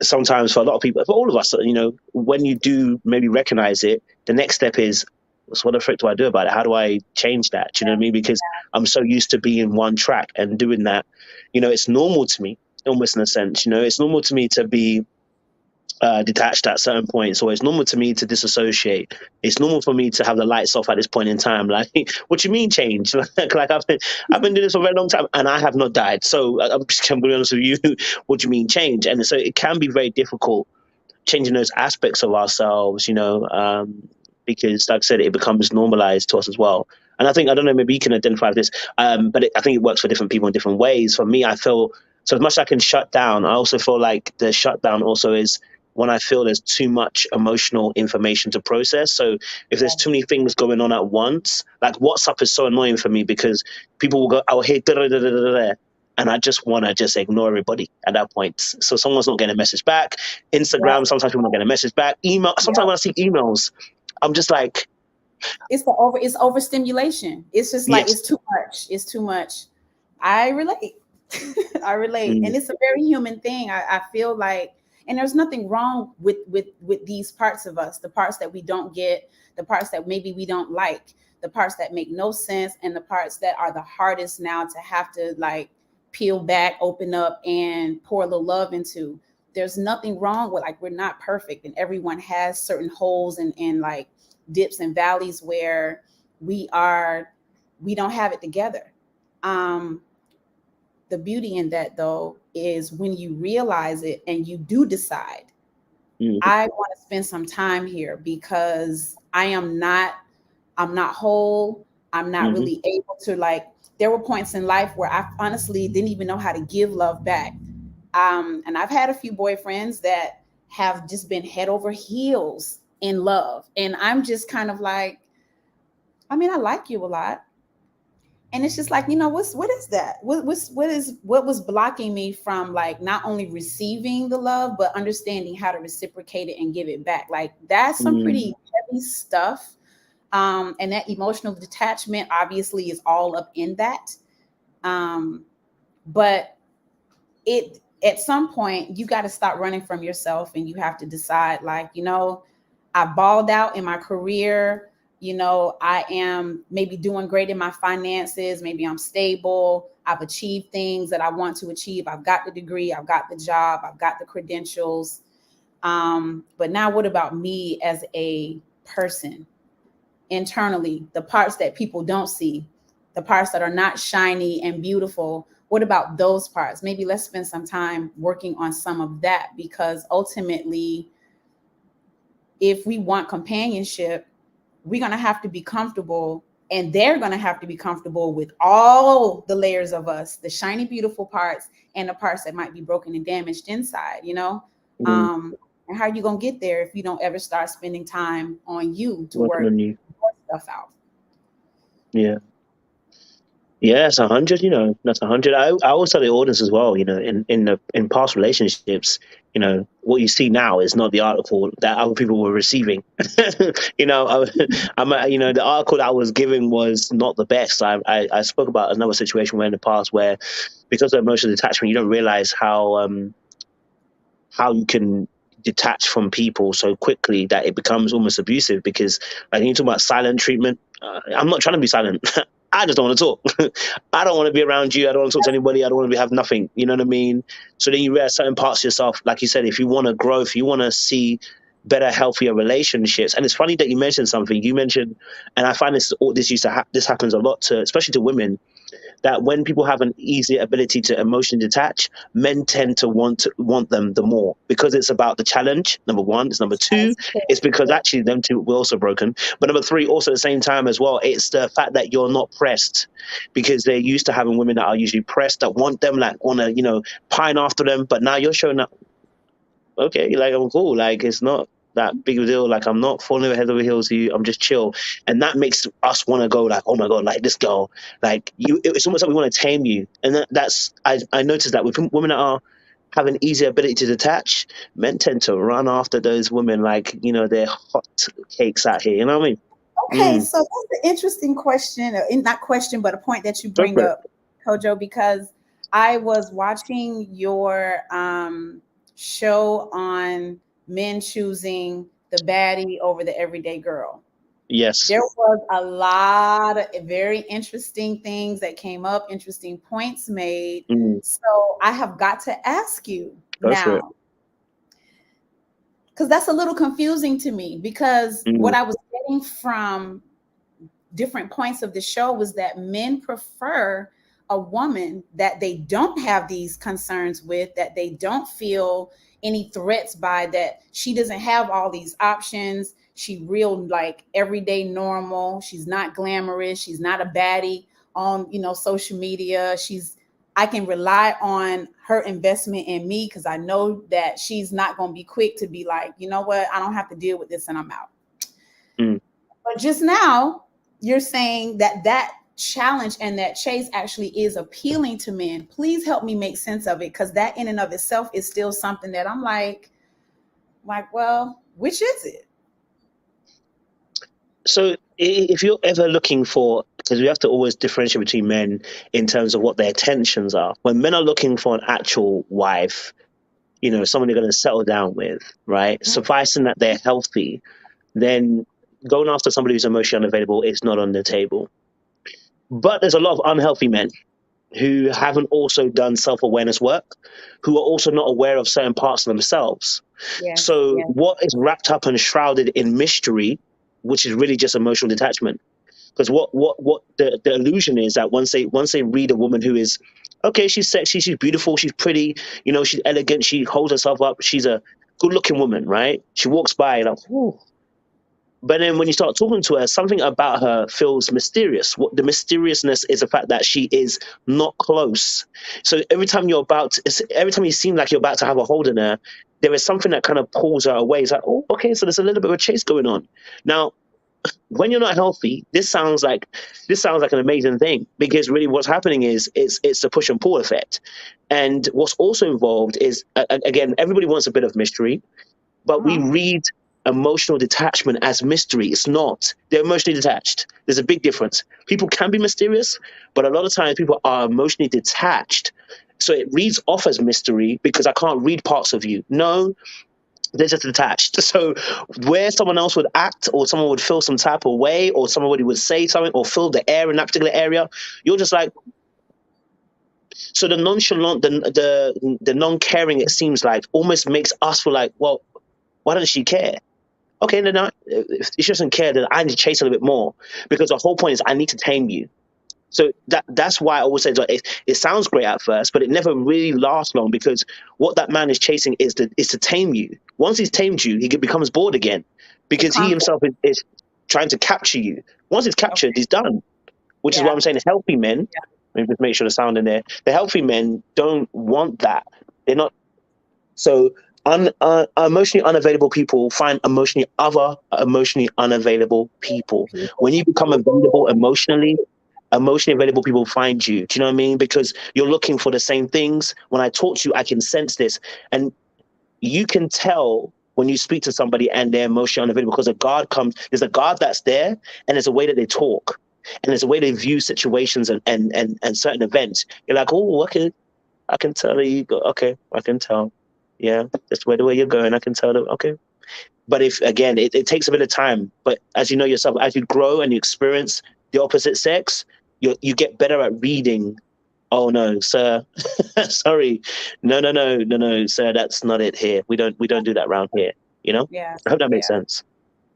Sometimes for a lot of people, for all of us, you know, when you do maybe recognize it, the next step is, so what the frick do I do about it? How do I change that? Do you know what I mean? Because I'm so used to being one track and doing that. You know, it's normal to me, almost in a sense. You know, it's normal to me to be detached at certain points, or it's normal to me to disassociate. It's normal for me to have the lights off at this point in time. Like, what do you mean change? Like I've been doing this for a very long time, and I have not died. So I'm going to be honest with you. What do you mean change? And so it can be very difficult changing those aspects of ourselves, you know, because, like I said, it becomes normalized to us as well. And I don't know, maybe you can identify with this, but I think it works for different people in different ways. For me, I feel so as much as I can shut down, I also feel like the shutdown also is when I feel there's too much emotional information to process. So if there's too many things going on at once, like WhatsApp is so annoying for me because people will go, I'll hear da-da-da-da-da-da, and I just want to just ignore everybody at that point. So someone's not getting a message back. Instagram, sometimes people not getting a message back. Email, sometimes when I see emails, I'm just like, it's overstimulation. It's just like it's too much. It's too much. I relate. I relate, and it's a very human thing. I feel like, and there's nothing wrong with these parts of us, the parts that we don't get, the parts that maybe we don't like, the parts that make no sense, and the parts that are the hardest now to have to like peel back, open up, and pour a little love into. There's nothing wrong with, like, we're not perfect, and everyone has certain holes and like dips and valleys where we don't have it together. The beauty in that, though, is when you realize it and you do decide, I want to spend some time here because I'm not whole. I'm not really able to, like, there were points in life where I honestly didn't even know how to give love back. And I've had a few boyfriends that have just been head over heels in love. And I'm just kind of like, I mean, I like you a lot. And it's just like, what is that? What was blocking me from, like, not only receiving the love, but understanding how to reciprocate it and give it back? Like, that's some pretty heavy stuff. And that emotional detachment obviously is all up in that. But at some point you got to stop running from yourself, and you have to decide, like, I balled out in my career. I am maybe doing great in my finances. Maybe I'm stable. I've achieved things that I want to achieve. I've got the degree. I've got the job. I've got the credentials. But now what about me as a person internally? The parts that people don't see, the parts that are not shiny and beautiful. What about those parts? Maybe let's spend some time working on some of that, because ultimately, if we want companionship, we're going to have to be comfortable, and they're going to have to be comfortable with all the layers of us, the shiny, beautiful parts and the parts that might be broken and damaged inside, And how are you going to get there if you don't ever start spending time on you to work stuff out? Yeah. Yeah, that's 100. That's 100. I always tell the audience as well. In past relationships, what you see now is not the article that other people were receiving. The article that I was given was not the best. I spoke about another situation where in the past where, because of emotional detachment, you don't realize how you can detach from people so quickly that it becomes almost abusive. Because, like, you talk about silent treatment. I'm not trying to be silent. I just don't want to talk. I don't want to be around you. I don't want to talk to anybody. I don't want to have nothing. You know what I mean? So then you realize certain parts of yourself, like you said, if you want to grow, if you want to see better, healthier relationships. And it's funny that you mentioned something. You mentioned, and I find this happens a lot especially to women, that when people have an easier ability to emotionally detach, men tend to want them the more, because it's about the challenge. Number one. It's number two. It's because actually them two were also broken. But number three, also at the same time as well, it's the fact that you're not pressed, because they're used to having women that are usually pressed, that want them, like, want to, pine after them. But now you're showing up. Okay, like, I'm cool. Like, it's not that big of a deal. Like, I'm not falling head over heels to you. I'm just chill. And that makes us want to go, like, oh my God, like, this girl, like, it's almost like we want to tame you. And I noticed that with women that have an easier ability to detach, men tend to run after those women like, they're hot cakes out here. You know what I mean? Okay, so that's an interesting question. Not question, but a point that you bring up, Kojo, because I was watching your show on men choosing the baddie over the everyday girl. Yes. There was a lot of very interesting things that came up, interesting points made. So I have got to ask you now, because that's a little confusing to me, because what I was getting from different points of the show was that men prefer a woman that they don't have these concerns with, that they don't feel any threats by, that she doesn't have all these options. She real, like, everyday normal. She's not glamorous. She's not a baddie on, social media. I can rely on her investment in me, because I know that she's not going to be quick to be like, you know what, I don't have to deal with this and I'm out. But just now, you're saying that challenge and that chase actually is appealing to men. Please help me make sense of it, because that in and of itself is still something that I'm like, well, which is it? So if you're ever looking for, because we have to always differentiate between men in terms of what their intentions are. When men are looking for an actual wife, someone they're going to settle down with, right? Sufficing that they're healthy, then going after somebody who's emotionally unavailable is not on the table. But there's a lot of unhealthy men who haven't also done self-awareness work, who are also not aware of certain parts of themselves. What is wrapped up and shrouded in mystery, which is really just emotional detachment. Because what the illusion is that once they read a woman who is, okay, she's sexy, she's beautiful, she's pretty, she's elegant, she holds herself up, she's a good-looking woman, right? She walks by like, ooh, But then when you start talking to her, something about her feels mysterious. What the mysteriousness is the fact that she is not close. So every time every time you seem like you're about to have a hold on her, there is something that kind of pulls her away. It's like, oh, okay, so there's a little bit of a chase going on. Now, when you're not healthy, this sounds like an amazing thing, because really what's happening is it's the push and pull effect. And what's also involved is, again, everybody wants a bit of mystery, but we read emotional detachment as mystery. It's not. They're emotionally detached. There's a big difference. People can be mysterious, but a lot of times people are emotionally detached. So it reads off as mystery because I can't read parts of you. No, they're just detached. So where someone else would act, or someone would feel some type of way, or somebody would say something or feel the air in that particular area, you're just like, so the nonchalant, the non-caring, it seems like, almost makes us feel like, well, why doesn't she care? Okay, then if she doesn't care, then I need to chase a little bit more, because the whole point is I need to tame you. So that's why I always say that it sounds great at first, but it never really lasts long, because what that man is chasing is to tame you. Once he's tamed you, he becomes bored again, because he himself is trying to capture you. Once he's captured, he's done. Which is why I'm saying healthy men. Let me just make sure the sound in there. The healthy men don't want that. They're not. So emotionally unavailable people find emotionally unavailable people. When you become available emotionally available people find you. Do you know what I mean? Because you're looking for the same things. When I talk to you, I can sense this. And you can tell when you speak to somebody and they're emotionally unavailable, because there's a guard that's there, and there's a way that they talk, and there's a way they view situations and certain events. You're like, oh, okay, I can tell that you go, okay, I can tell. Yeah, that's the way you're going. I can tell that, okay. But if, again, it takes a bit of time. But as you know yourself, as you grow and you experience the opposite sex, you get better at reading. Oh no, sir. Sorry. No, sir, that's not it here. We don't do that around here. You know? Yeah. I hope that makes sense.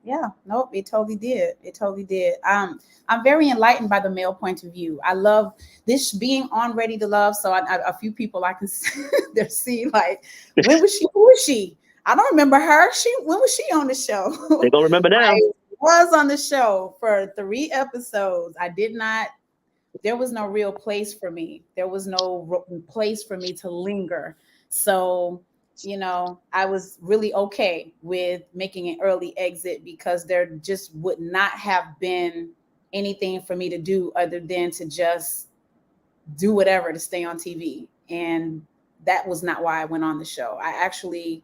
Yeah, nope, it totally did. It totally did. I'm very enlightened by the male point of view. I love this being on Ready to Love. So a few people I can see like, when was she? Who was she? I don't remember her. When was she on the show? They're gonna remember now. I was on the show for 3 episodes. There was no real place for me. There was no place for me to linger. So, I was really okay with making an early exit, because there just would not have been anything for me to do other than to just do whatever to stay on TV. And that was not why I went on the show. I actually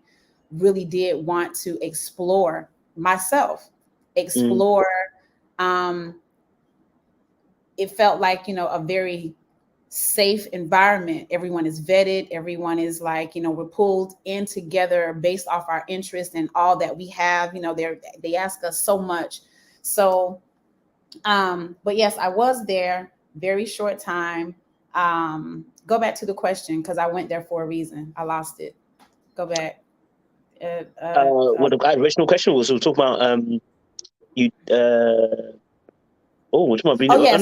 really did want to explore myself, it felt like, a very safe environment. Everyone is vetted. Everyone is like, we're pulled in together based off our interests and all that we have. They ask us so much. So, but yes, I was there, very short time. Go back to the question, because I went there for a reason. I lost it. Go back. What the original question was, we were talking about you. Which one? Oh yes,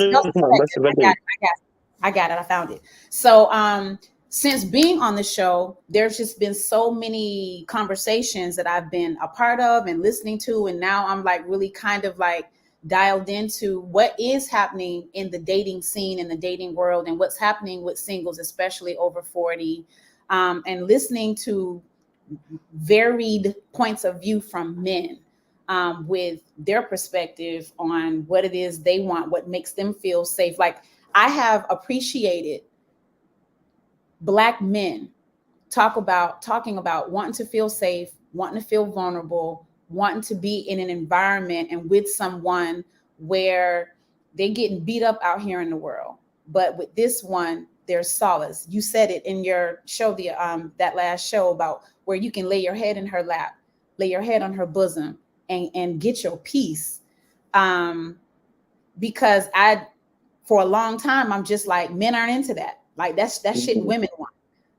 I got it. I found it. So, since being on the show, there's just been so many conversations that I've been a part of and listening to, and now I'm like really kind of like dialed into what is happening in the dating scene, in the dating world, and what's happening with singles, especially over 40, and listening to varied points of view from men. With their perspective on what it is they want, what makes them feel safe. Like, I have appreciated Black men talking about wanting to feel safe, wanting to feel vulnerable, wanting to be in an environment and with someone where they're getting beat up out here in the world. But with this one, there's solace. You said it in your show, that last show, about where you can lay your head in her lap, lay your head on her bosom, and get your peace. Because for a long time, I'm just like, men aren't into that. Like, that's shit women want.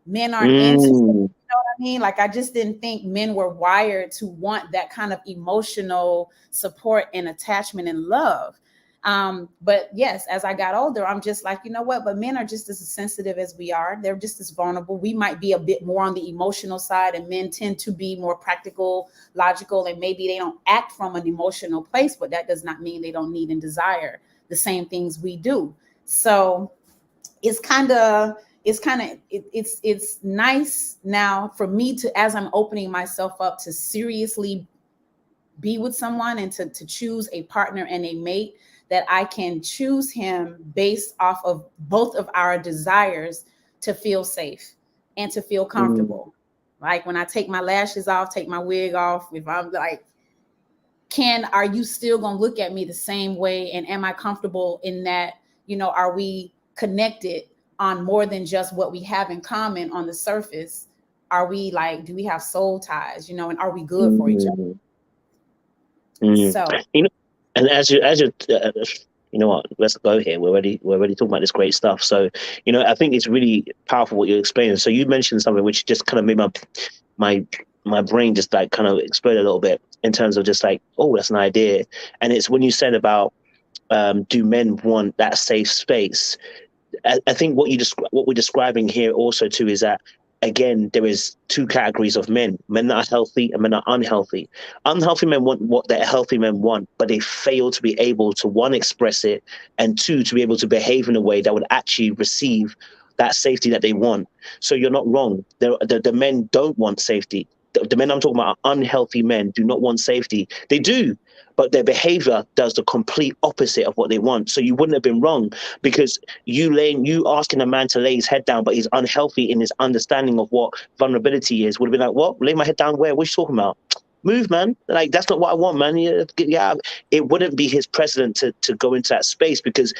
Men aren't into, you know what I mean? Like, I just didn't think men were wired to want that kind of emotional support and attachment and love. But yes, as I got older, I'm just like, you know what, but men are just as sensitive as we are. They're just as vulnerable. We might be a bit more on the emotional side, and men tend to be more practical, logical, and maybe they don't act from an emotional place, but that does not mean they don't need and desire the same things we do. So it's nice now for me to, as I'm opening myself up to seriously be with someone and to choose a partner and a mate, that I can choose him based off of both of our desires to feel safe and to feel comfortable. Like when I take my lashes off, take my wig off, if I'm like, are you still going to look at me the same way? And am I comfortable in that? You know, are we connected on more than just what we have in common on the surface? Are we like, do we have soul ties, you know, and are we good for each other? So, you know, and as you you know what, let's go here. We're already talking about this great stuff. So, you know, I think it's really powerful what you're explaining. So you mentioned something which just kind of made my brain just like kind of explode a little bit in terms of just like, oh, that's an idea. And it's when you said about do men want that safe space? I think what we're describing here also too is that, again, there is two categories of men that are healthy and men that are unhealthy. Unhealthy men want what their healthy men want, but they fail to be able to, one, express it, and two, to be able to behave in a way that would actually receive that safety that they want. So you're not wrong. The men don't want safety. The men I'm talking about are unhealthy men, do not want safety. They do, but their behavior does the complete opposite of what they want. So you wouldn't have been wrong, because you asking a man to lay his head down, but he's unhealthy in his understanding of what vulnerability is, would have been like, what? Lay my head down where? What are you talking about? Move, man. Like, that's not what I want, man. Yeah, it wouldn't be his precedent to go into that space, because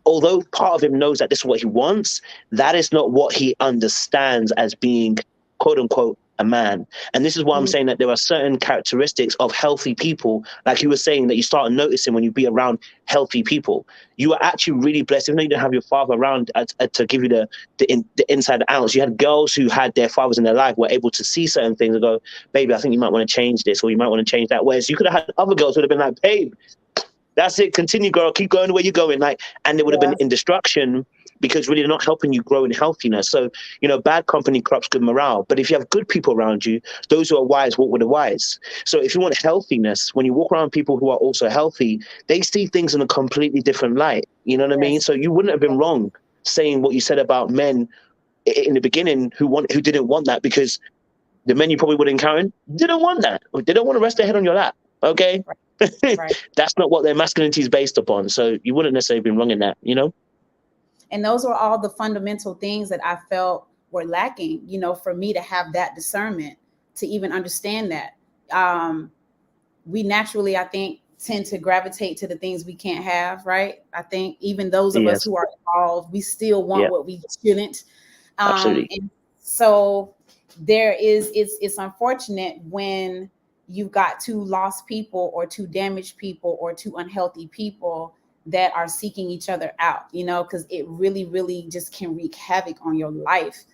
although part of him knows that this is what he wants, that is not what he understands as being, quote unquote, a man. And this is why I'm saying that there are certain characteristics of healthy people, like you were saying, that you start noticing when you be around healthy people. You are actually really blessed, even though you don't have your father around to give you the inside outs. You had girls who had their fathers in their life, were able to see certain things and go, baby, I think you might want to change this, or you might want to change that. Whereas you could have had other girls who would have been like, babe, that's it, continue, girl, keep going the way you're going. Like, and they would have been in destruction, because really they're not helping you grow in healthiness. So, you know, bad company corrupts good morale. But if you have good people around you, those who are wise walk with the wise. So if you want healthiness, when you walk around people who are also healthy, they see things in a completely different light. You know what I mean? So you wouldn't have been wrong saying what you said about men in the beginning who didn't want that, because the men you probably would encounter didn't want that. They don't want to rest their head on your lap. Okay? Right. That's not what their masculinity is based upon. So you wouldn't necessarily be wrong in that, you know? And those were all the fundamental things that I felt were lacking, you know, for me to have that discernment, to even understand that. We naturally, I think, tend to gravitate to the things we can't have, right? I think even those of us who are involved, we still want what we shouldn't. And so it's unfortunate when you've got two lost people or two damaged people or two unhealthy people that are seeking each other out, you know, because it really, really just can wreak havoc on your life.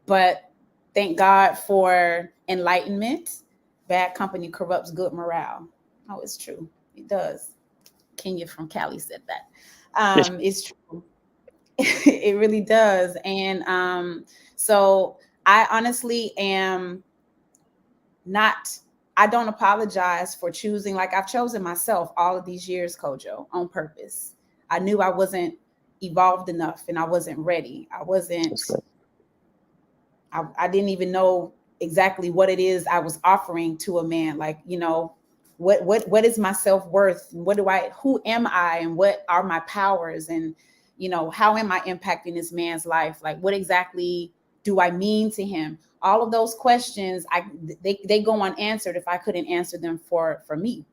But thank God for enlightenment. Bad company corrupts good morale. Oh, it's true. It does. Kenya from Cali said that. It's true. It really does. And so I honestly am I don't apologize for choosing, like I've chosen myself all of these years, Kojo, on purpose. I knew I wasn't evolved enough and I wasn't ready. I didn't even know exactly what it is I was offering to a man. Like, you know, what is my self-worth? Who am I? And what are my powers? And, you know, how am I impacting this man's life? Like, what exactly do I mean to him? All of those questions, they go unanswered if I couldn't answer them for me.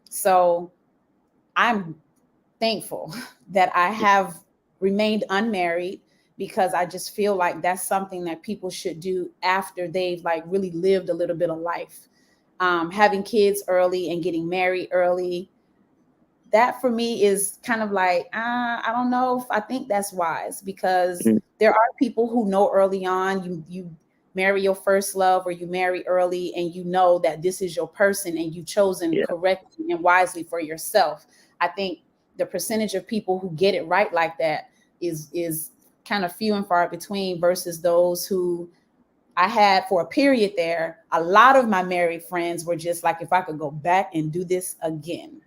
So I'm thankful that I have remained unmarried, because I just feel like that's something that people should do after they've like really lived a little bit of life. Having kids early and getting married early, that for me is kind of like, I don't know if I think that's wise, because there are people who know early on, marry your first love or you marry early and you know that this is your person and you've chosen correctly and wisely for yourself. I think the percentage of people who get it right like that is kind of few and far between versus those who I had for a period there. A lot of my married friends were just like, if I could go back and do this again,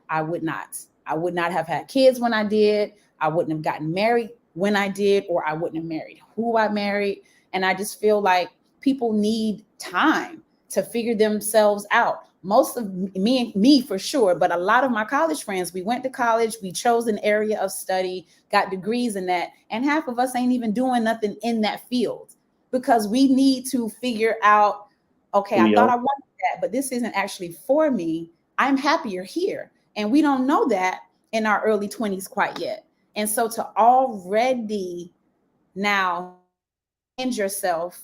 I would not. I would not have had kids when I did. I wouldn't have gotten married when I did, or I wouldn't have married who I married. And I just feel like people need time to figure themselves out. Most of me for sure, but a lot of my college friends, we went to college, we chose an area of study, got degrees in that, and half of us ain't even doing nothing in that field because we need to figure out, okay, I thought I wanted that, but this isn't actually for me. I'm happier here. And we don't know that in our early 20s quite yet. And so to already now end yourself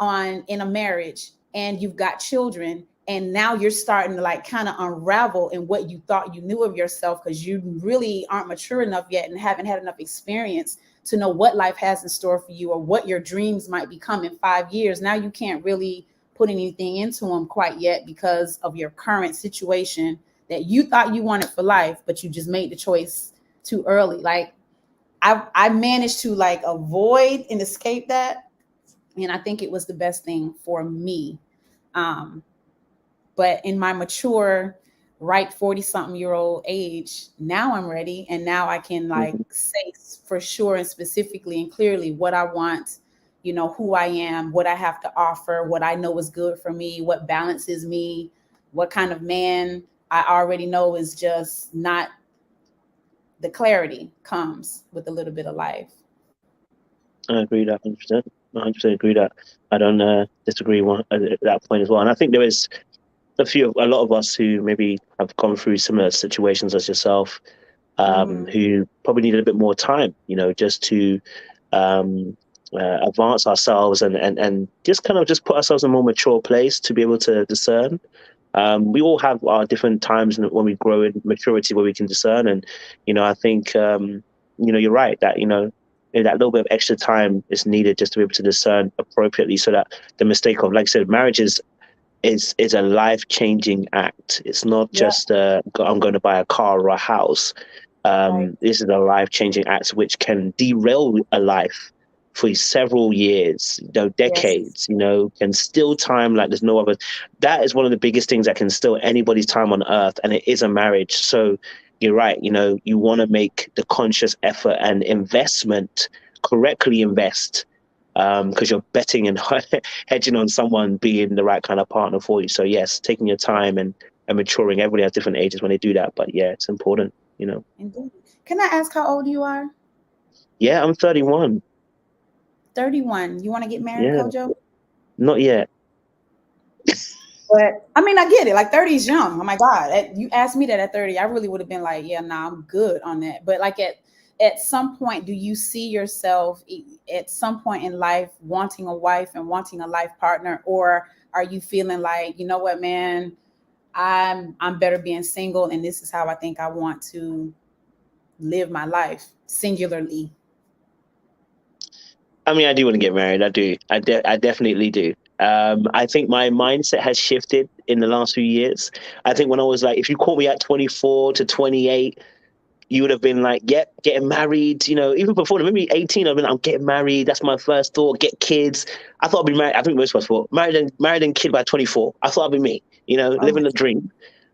in a marriage and you've got children, and now you're starting to like kind of unravel in what you thought you knew of yourself because you really aren't mature enough yet and haven't had enough experience to know what life has in store for you or what your dreams might become in 5 years. Now you can't really put anything into them quite yet because of your current situation that you thought you wanted for life, but you just made the choice too early. Like I managed to like avoid and escape that. And I think it was the best thing for me. But in my mature, right 40-something-year-old age, now I'm ready. And now I can like say for sure and specifically and clearly what I want, you know, who I am, what I have to offer, what I know is good for me, what balances me, what kind of man I already know is just not. The clarity comes with a little bit of life. I agree that 100%. 100% agree that. I don't disagree at that point as well. And I think there is a lot of us who maybe have gone through similar situations as yourself, who probably need a bit more time, you know, just to advance ourselves and just kind of just put ourselves in a more mature place to be able to discern. We all have our different times when we grow in maturity where we can discern. And, you know, I think, you know, you're right that, you know, that little bit of extra time is needed just to be able to discern appropriately so that the mistake of, like I said, marriage is a life-changing act. It's not just, I'm going to buy a car or a house. This is a life-changing act which can derail a life for several years, you know, decades, you know, can steal time like there's no other. That is one of the biggest things that can steal anybody's time on earth, and it is a marriage. So you're right, you know, you want to make the conscious effort and investment, correctly invest, because you're betting and hedging on someone being the right kind of partner for you. So yes, taking your time and maturing. Everybody has different ages when they do that, but yeah, it's important, you know. Indeed. Can I ask how old you are? Yeah, I'm 31. 31. You want to get married, Kojo? Not yet. But I mean, I get it. Like 30 is young. Oh my God. You asked me that at 30, I really would have been like, yeah, nah, I'm good on that. But like at some point, do you see yourself at some point in life wanting a wife and wanting a life partner? Or are you feeling like, you know what, man, I'm better being single, and this is how I think I want to live my life singularly? I mean, I do want to get married. I do. I definitely do. I think my mindset has shifted in the last few years. I think when I was like, if you caught me at 24 to 28, you would have been like, yep, getting married. You know, even before, maybe 18, I've been, I'm getting married. That's my first thought. Get kids. I thought I'd be married. I think most of us thought married and kid by 24. I thought I'd be me. You know, living the dream.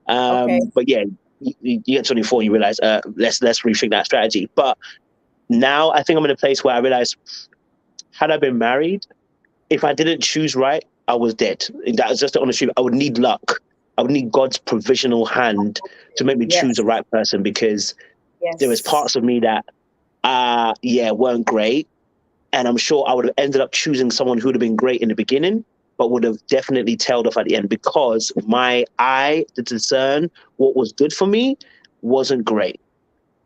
But yeah, you get 24, and you realize, let's rethink that strategy. But now I think I'm in a place where I realize, had I been married, if I didn't choose right, I was dead. That was just the honest truth. I would need luck. I would need God's provisional hand to make me choose the right person, because there was parts of me that, weren't great. And I'm sure I would have ended up choosing someone who would have been great in the beginning, but would have definitely tailed off at the end because my eye to discern what was good for me wasn't great,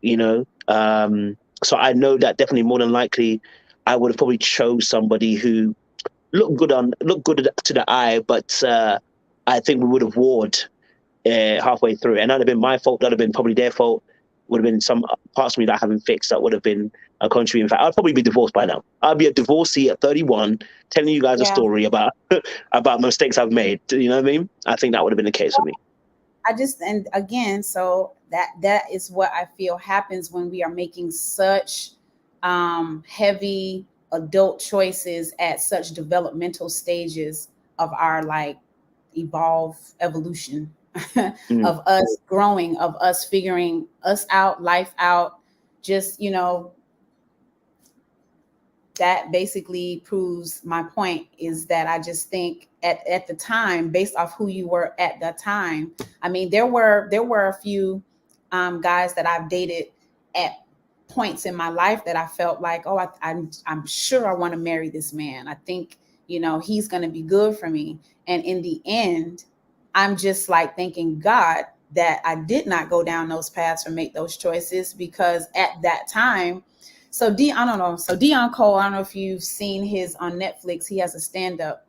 you know? So I know that definitely more than likely I would have probably chose somebody who looked good to the eye, but I think we would have warred halfway through, and that'd have been my fault. That'd have been probably their fault. would have been some parts of me that I haven't fixed that would have been a contributing factor. I'd probably be divorced by now. I'd be a divorcee at 31, telling you guys a story about mistakes I've made. You know what I mean? I think that would have been the case for me. And again, so that is what I feel happens when we are making such heavy adult choices at such developmental stages of our evolution of us growing, of us figuring us out, life out. Just, that basically proves my point, is that I just think at the time, based off who you were at that time. I mean, there were a few guys that I've dated at points in my life that I felt like, oh, I'm sure I want to marry this man. I think, he's going to be good for me. And in the end, I'm just like thanking God that I did not go down those paths or make those choices, because at that time, So Dion Cole, I don't know if you've seen his on Netflix. He has a stand-up,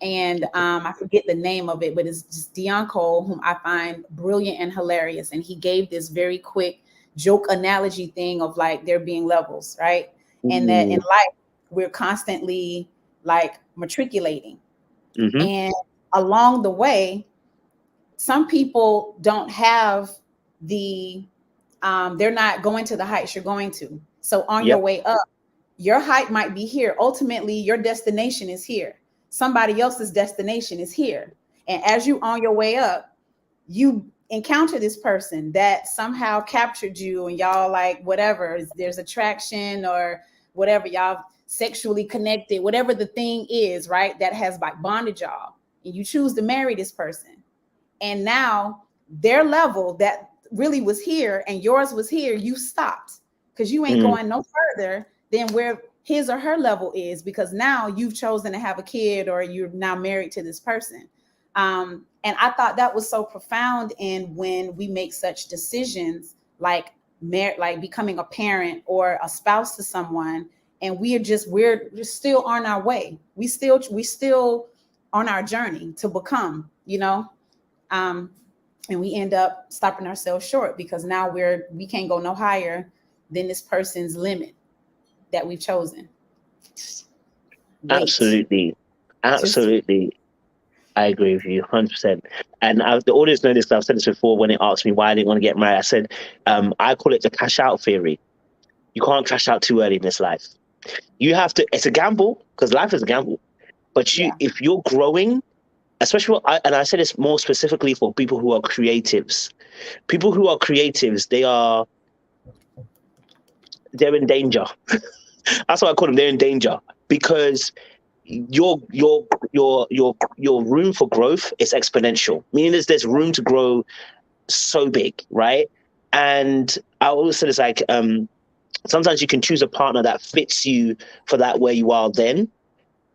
and I forget the name of it, but it's just Dion Cole, whom I find brilliant and hilarious. And he gave this very quick joke analogy thing of like there being levels, right? Mm-hmm. And that in life, we're constantly like matriculating. Mm-hmm. And along the way, some people don't have they're not going to the heights you're going to. So on your way up, your height might be here. Ultimately, your destination is here. Somebody else's destination is here. And as you on your way up, you encounter this person that somehow captured you, and y'all like whatever, there's attraction or whatever, y'all sexually connected, whatever the thing is, right? That has like bonded y'all, and you choose to marry this person. And now their level that really was here and yours was here, you stopped because you ain't going no further than where his or her level is, because now you've chosen to have a kid or you're now married to this person. And I thought that was so profound. And when we make such decisions like becoming a parent or a spouse to someone, and we're still on our way. We still on our journey to become, and we end up stopping ourselves short because now we can't go no higher than this person's limit that we've chosen. Absolutely. I agree with you 100%. And the audience know this because I've said this before when they asked me why I didn't want to get married. I said, I call it the cash out theory. You can't cash out too early in this life. You have to, it's a gamble because life is a gamble. But if you're growing, especially, and I say this more specifically for people who are creatives. People who are creatives, they're in danger. That's what I call them. They're in danger because your room for growth is exponential. Meaning there's room to grow so big, right? And I always say it's like sometimes you can choose a partner that fits you for that where you are then,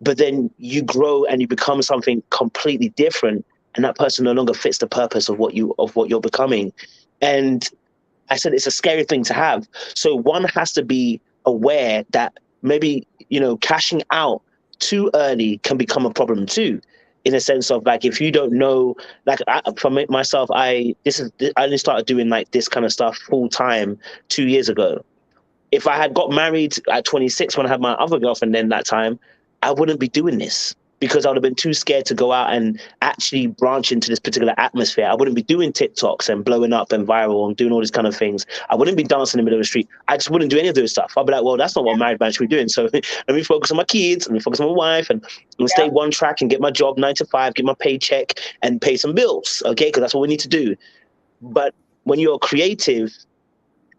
but then you grow and you become something completely different, and that person no longer fits the purpose of what you're becoming. And I said it's a scary thing to have. So one has to be aware that maybe, cashing out too early can become a problem too, in a sense of like, if you don't know, like for myself, I only started doing like this kind of stuff full time 2 years ago. If I had got married at 26 when I had my other girlfriend then that time, I wouldn't be doing this because I would have been too scared to go out and actually branch into this particular atmosphere. I wouldn't be doing TikToks and blowing up and viral and doing all these kind of things. I wouldn't be dancing in the middle of the street. I just wouldn't do any of those stuff. I'd be like, well, that's not what a married man should be doing. So let me focus on my kids, let me focus on my wife, and stay one track and get my job 9 to 5, get my paycheck and pay some bills, okay? Because that's what we need to do. But when you're creative,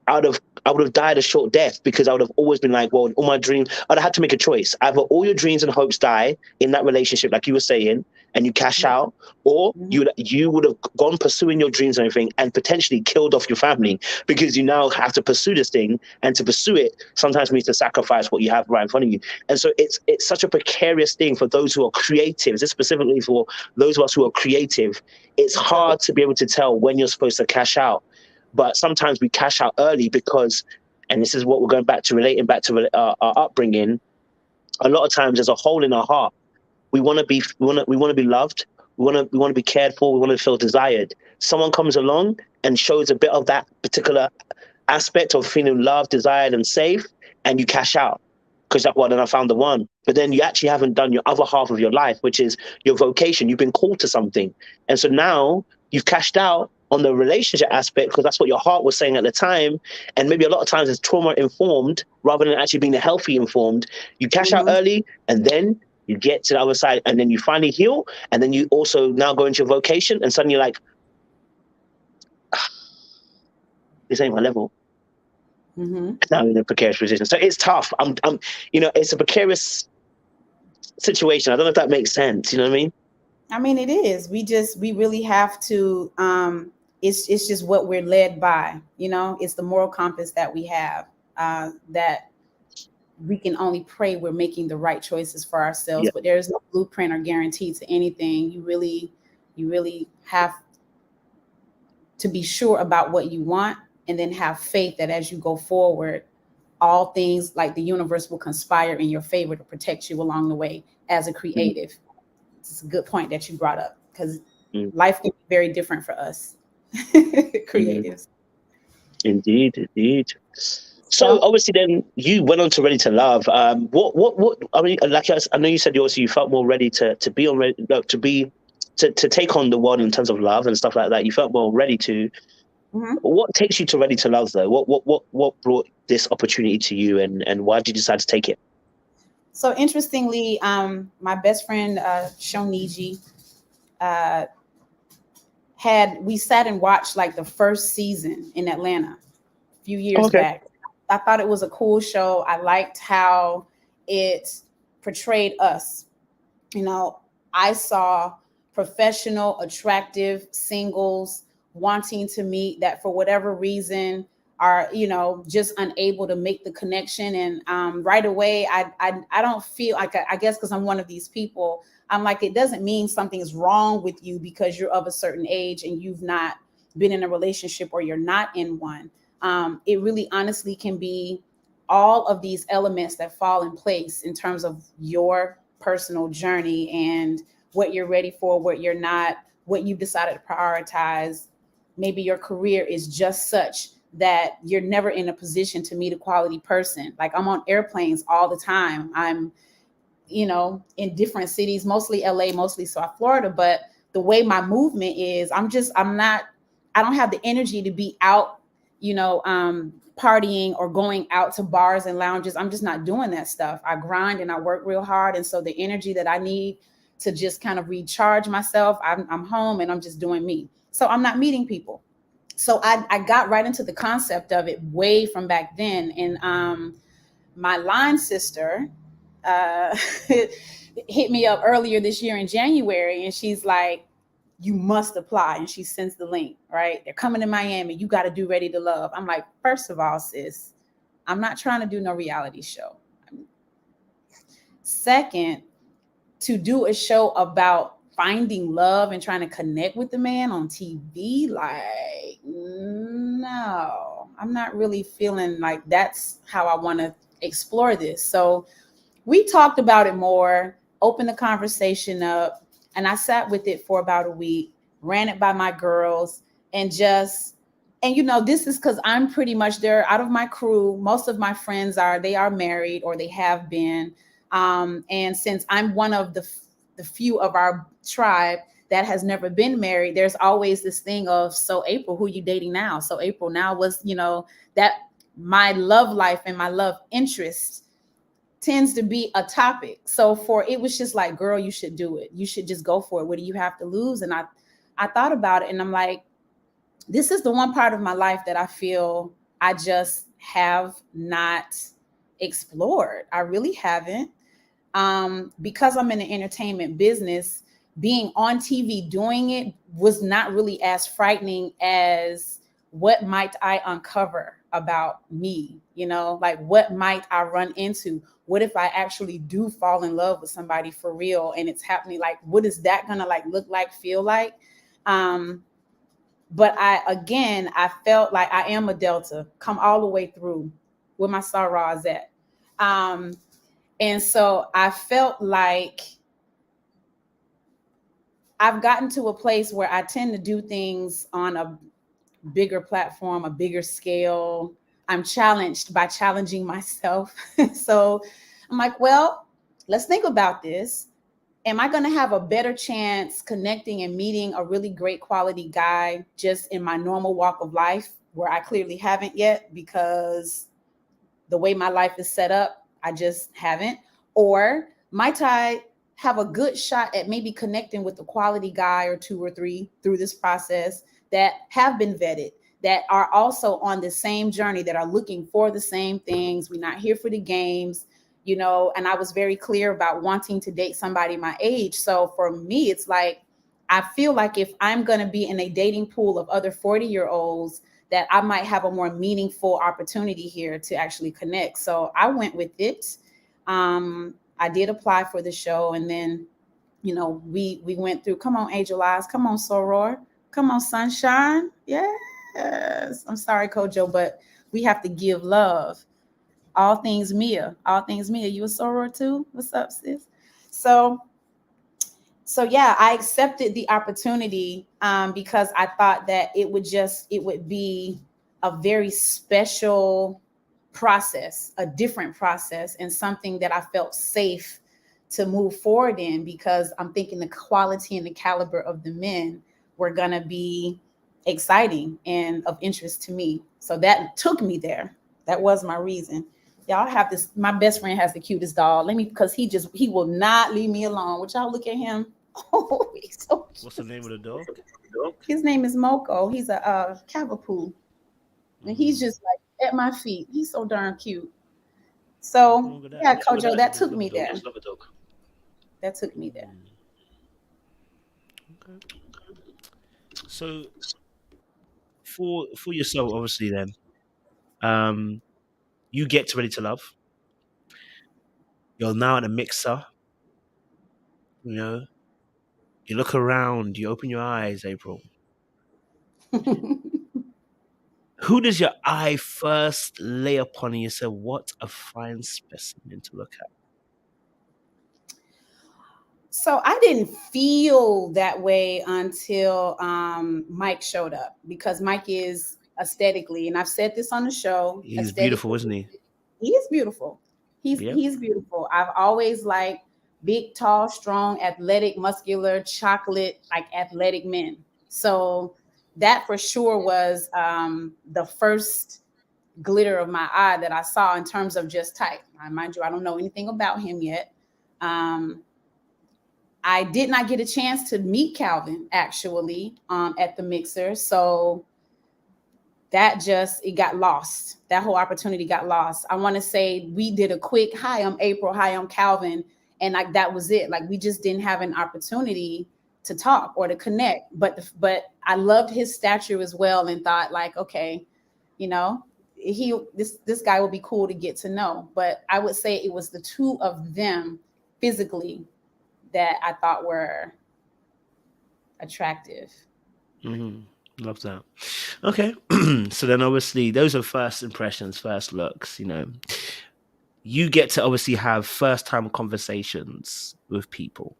I would have died a short death because I would have always been like, well, all my dreams, I'd have had to make a choice. Either all your dreams and hopes die in that relationship, like you were saying, and you cash out, or you would have gone pursuing your dreams and everything and potentially killed off your family because you now have to pursue this thing, and to pursue it sometimes means to sacrifice what you have right in front of you. And so it's such a precarious thing for those who are creative. This specifically for those of us who are creative. It's hard to be able to tell when you're supposed to cash out. But sometimes we cash out early because, and this is what we're relating back to our upbringing. A lot of times there's a hole in our heart. We want to be loved. we want to be cared for, we want to feel desired. Someone comes along and shows a bit of that particular aspect of feeling loved, desired, and safe, and you cash out because like, well, then I found the one. But then you actually haven't done your other half of your life, which is your vocation. You've been called to something, and so now you've cashed out on the relationship aspect because that's what your heart was saying at the time, and maybe a lot of times it's trauma informed rather than actually being healthy informed. You cash out early, and then you get to the other side, and then you finally heal, and then you also now go into your vocation, and suddenly you're like, this ain't my level. Now I'm in a precarious position. So it's tough. I'm, it's a precarious situation. I don't know if that makes sense. You know what I mean? I mean, it is. We really have to, it's just what we're led by, it's the moral compass that we have, that we can only pray we're making the right choices for ourselves, but there's no blueprint or guarantee to anything. You really have to be sure about what you want, and then have faith that as you go forward, all things like the universe will conspire in your favor to protect you along the way as a creative. It's a good point that you brought up, because life can be very different for us creatives. Indeed. So obviously, then you went on to Ready to Love. What? I mean, like I know you said you felt more ready to take on the world in terms of love and stuff like that. You felt more ready to. What takes you to Ready to Love, though? What brought this opportunity to you, and why did you decide to take it? So interestingly, my best friend Shoniji we sat and watched like the first season in Atlanta a few years back. I thought it was a cool show. I liked how it portrayed us. I saw professional, attractive singles wanting to meet that for whatever reason are, just unable to make the connection. And right away, I don't feel like, I guess because I'm one of these people, I'm like, it doesn't mean something is wrong with you because you're of a certain age and you've not been in a relationship or you're not in one. It really honestly can be all of these elements that fall in place in terms of your personal journey and what you're ready for, what you're not, what you've decided to prioritize. Maybe your career is just such that you're never in a position to meet a quality person. Like I'm on airplanes all the time. I'm, in different cities, mostly LA, mostly South Florida. But the way my movement is, I don't have the energy to be out, partying or going out to bars and lounges. I'm just not doing that stuff. I grind and I work real hard. And so the energy that I need to just kind of recharge myself, I'm home and I'm just doing me. So I'm not meeting people. So I got right into the concept of it way from back then. And my line sister hit me up earlier this year in January, and she's like, you must apply. And she sends the link, right? They're coming to Miami. You got to do Ready to Love. I'm like, first of all, sis, I'm not trying to do no reality show. Second, to do a show about finding love and trying to connect with the man on TV, like, no, I'm not really feeling like that's how I want to explore this. So we talked about it more, opened the conversation up, and I sat with it for about a week, ran it by my girls, and this is because I'm pretty much there out of my crew. Most of my friends are married or they have been. And since I'm one of the few of our tribe that has never been married, there's always this thing of, so April, who you dating now? So April now was, that my love life and my love interest tends to be a topic. So it was just like, girl, you should do it. You should just go for it. What do you have to lose? And I thought about it and I'm like, this is the one part of my life that I feel I just have not explored. I really haven't. Because I'm in the entertainment business, being on TV doing it was not really as frightening as what might I uncover about me, like what might I run into? What if I actually do fall in love with somebody for real and it's happening? Like, what is that gonna look like, feel like? But I felt like I am a Delta, come all the way through where my sorrow is at. And so I felt like I've gotten to a place where I tend to do things on a bigger platform, a bigger scale. I'm challenged by challenging myself. So I'm like, well, let's think about this. Am I going to have a better chance connecting and meeting a really great quality guy just in my normal walk of life, where I clearly haven't yet because the way my life is set up, I just haven't? Or might I have a good shot at maybe connecting with a quality guy or two or three through this process that have been vetted, that are also on the same journey, that are looking for the same things? We're not here for the games, you know. And I was very clear about wanting to date somebody my age. So for me, it's like, I feel like if I'm going to be in a dating pool of other 40-year-olds, that I might have a more meaningful opportunity here to actually connect. So I went with it. I did apply for the show, and then, you know, we went through. Come on, Angel Eyes. Come on, Soror. Come on, Sunshine. Yes. I'm sorry, Kojo, but we have to give love. All things Mia. All things Mia. You a Soror too? What's up, sis? So yeah, I accepted the opportunity because I thought that it would be a very special process, a different process, and something that I felt safe to move forward in, because I'm thinking the quality and the caliber of the men were going to be exciting and of interest to me. So that took me there. That was my reason. Y'all have this. My best friend has the cutest dog. Because he will not leave me alone. Would y'all look at him? Oh, he's so cute. What's the name of the dog? His name is Moko. He's a Cavapoo. And he's just like at my feet. He's so darn cute. So yeah, Kojo, that took me there. That took me there. Okay. So for yourself, obviously, then, you get to Ready to Love. You're now in a mixer. You know, you look around, you open your eyes, April. Who does your eye first lay upon, and you say, what a fine specimen to look at? So I didn't feel that way until Mike showed up, because Mike is aesthetically, and I've said this on the show. He's beautiful, isn't he? He is beautiful. He's beautiful. I've always liked big, tall, strong, athletic, muscular, chocolate, like athletic men. So that for sure was the first glitter of my eye that I saw in terms of just type. Mind you, I don't know anything about him yet. I did not get a chance to meet Calvin actually at the mixer. So it got lost. That whole opportunity got lost. I want to say we did a quick, hi, I'm April, hi, I'm Calvin. And like, that was it. Like, we just didn't have an opportunity to talk or to connect. But I loved his stature as well, and thought like, okay, you know, this guy would be cool to get to know. But I would say it was the two of them physically that I thought were attractive. Mm-hmm. Love that. Okay. So then obviously those are first impressions, first looks, you know. You get to obviously have first time conversations with people.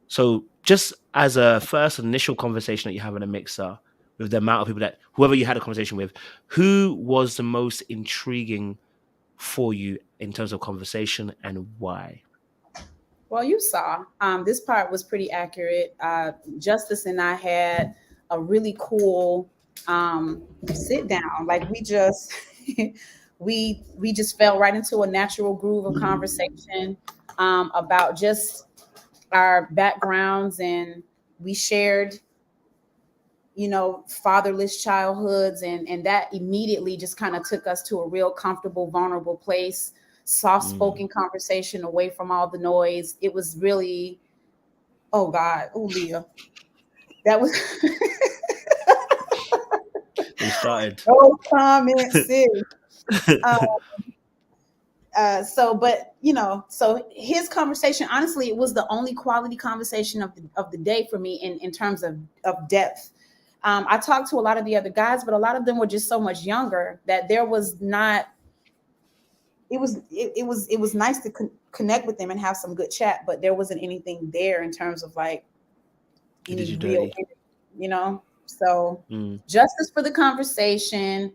So just as a first initial conversation that you have in a mixer, with the amount of people that, whoever you had a conversation with, who was the most intriguing for you in terms of conversation, and why? Well, you saw, this part was pretty accurate. Justice and I had a really cool sit down. Like, we just we just fell right into a natural groove of conversation about just our backgrounds, and we shared, you know, fatherless childhoods, and that immediately just kind of took us to a real comfortable, vulnerable place. Soft-spoken conversation away from all the noise. It was really, oh God, oh Leah, that was. We started. No comments. But you know, so his conversation, honestly, it was the only quality conversation of the day for me in terms of depth. I talked to a lot of the other guys, but a lot of them were just so much younger that there was not. It was nice to connect with them and have some good chat, but there wasn't anything there in terms of like You need real energy, you know? So Justice for the conversation.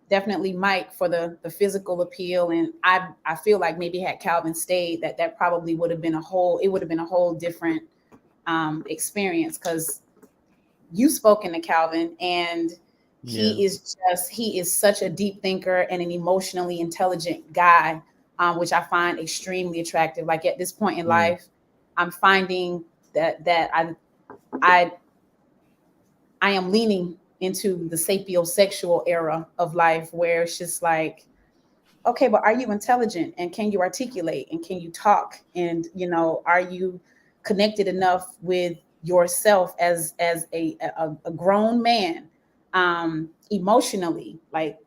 Definitely Mike for the physical appeal. And I feel like maybe had Calvin stayed, that probably would have been a whole different experience, because you've spoken to Calvin, and he is such a deep thinker and an emotionally intelligent guy, which I find extremely attractive. Like at this point in life, I'm finding that I am leaning into the sapiosexual era of life, where it's just like, okay, but are you intelligent, and can you articulate, and can you talk, and are you connected enough with yourself as a grown man, emotionally? Like,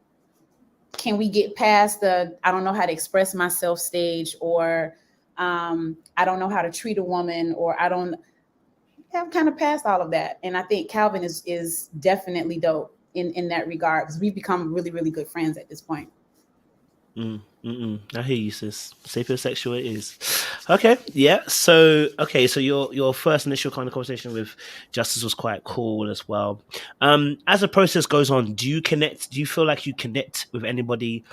can we get past the I don't know how to express myself stage, or I don't know how to treat a woman, or I'm kind of past all of that. And I think Calvin is definitely dope in that regard, because we've become really, really good friends at this point. I hear you, sis. Sapiosexual it is. Okay, yeah. So your first initial kind of conversation with Justice was quite cool as well. As the process goes on, do you feel like you connect with anybody?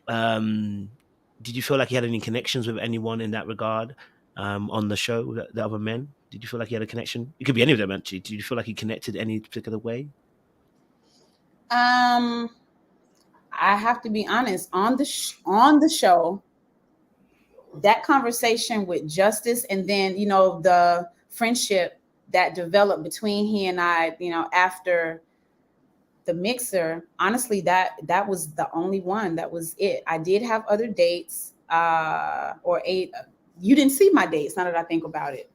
Did you feel like you had any connections with anyone in that regard on the show with the other men? Did you feel like you had a connection? It could be any of them, actually. Did you feel like you connected any particular way? I have to be honest, on the show, that conversation with Justice, and then the friendship that developed between he and I, after the mixer, honestly, that was the only one. That was it. I did have other dates, you didn't see my dates, now that I think about it.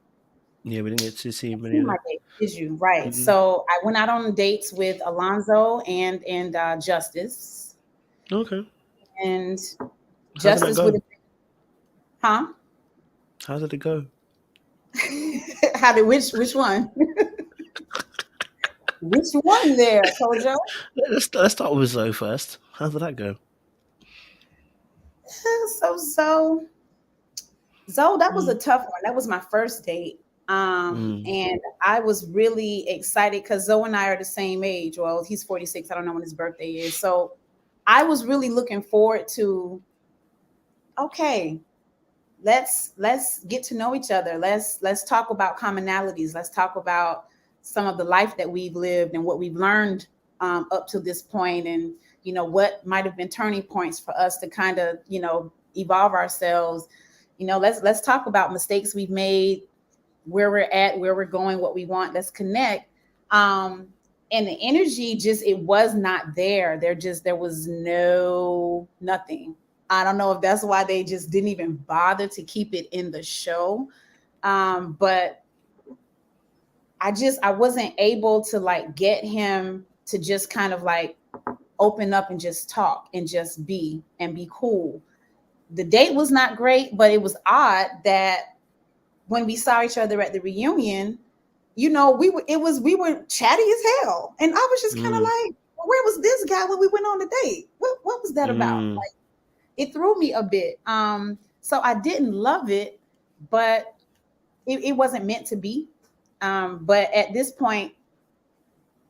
Yeah, we didn't get to see many of them. Did you? Right. Mm-hmm. So I went out on dates with Alonzo and Justice. Okay. And Justice would have been, huh? How did it go? Which one? Which one there, Kojo? Let's start with Zoe first. How did that go? So Zoe, that was a tough one. That was my first date. And I was really excited because Zoe and I are the same age. Well, he's 46. I don't know when his birthday is. So I was really looking forward to, okay, let's get to know each other. Let's talk about commonalities. Let's talk about some of the life that we've lived and what we've learned up to this point, and what might have been turning points for us to kind of evolve ourselves. Let's talk about mistakes we've made, where we're at, where we're going, what we want. Let's connect. And the energy it was not there. There was nothing. I don't know if that's why they just didn't even bother to keep it in the show. But I wasn't able to get him to just kind of open up and just talk and just be cool. The date was not great, but it was odd that when we saw each other at the reunion, we were chatty as hell. And I was just kind of like, well, where was this guy when we went on the date? What was that about? It threw me a bit. So I didn't love it, but it wasn't meant to be. But at this point,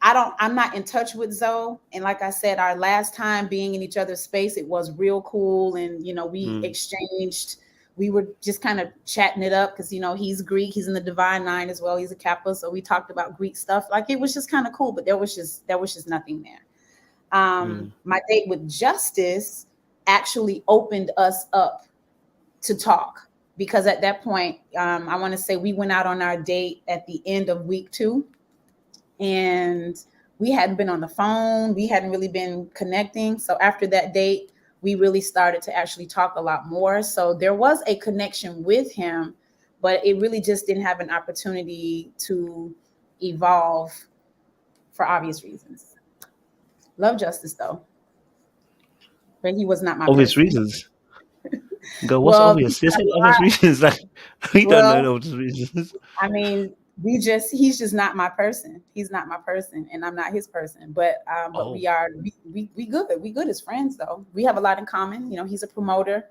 I'm not in touch with Zoe. And like I said, our last time being in each other's space, it was real cool. And, we exchanged, we were just kind of chatting it up because, he's Greek, he's in the Divine Nine as well. He's a Kappa. So we talked about Greek stuff. It was just kind of cool, but there was just nothing there. My date with Justice actually opened us up to talk, because at that point, I want to say we went out on our date at the end of week 2, and we hadn't been on the phone. We hadn't really been connecting. So after that date, we really started to actually talk a lot more. So there was a connection with him, but it really just didn't have an opportunity to evolve for obvious reasons. Love Justice though, but he was not my obvious person. Reasons. Go, what's obvious? There's obvious reasons. We don't know obvious reasons. I mean, he's just not my person. He's not my person, and I'm not his person. But we good. We good as friends though. We have a lot in common. He's a promoter,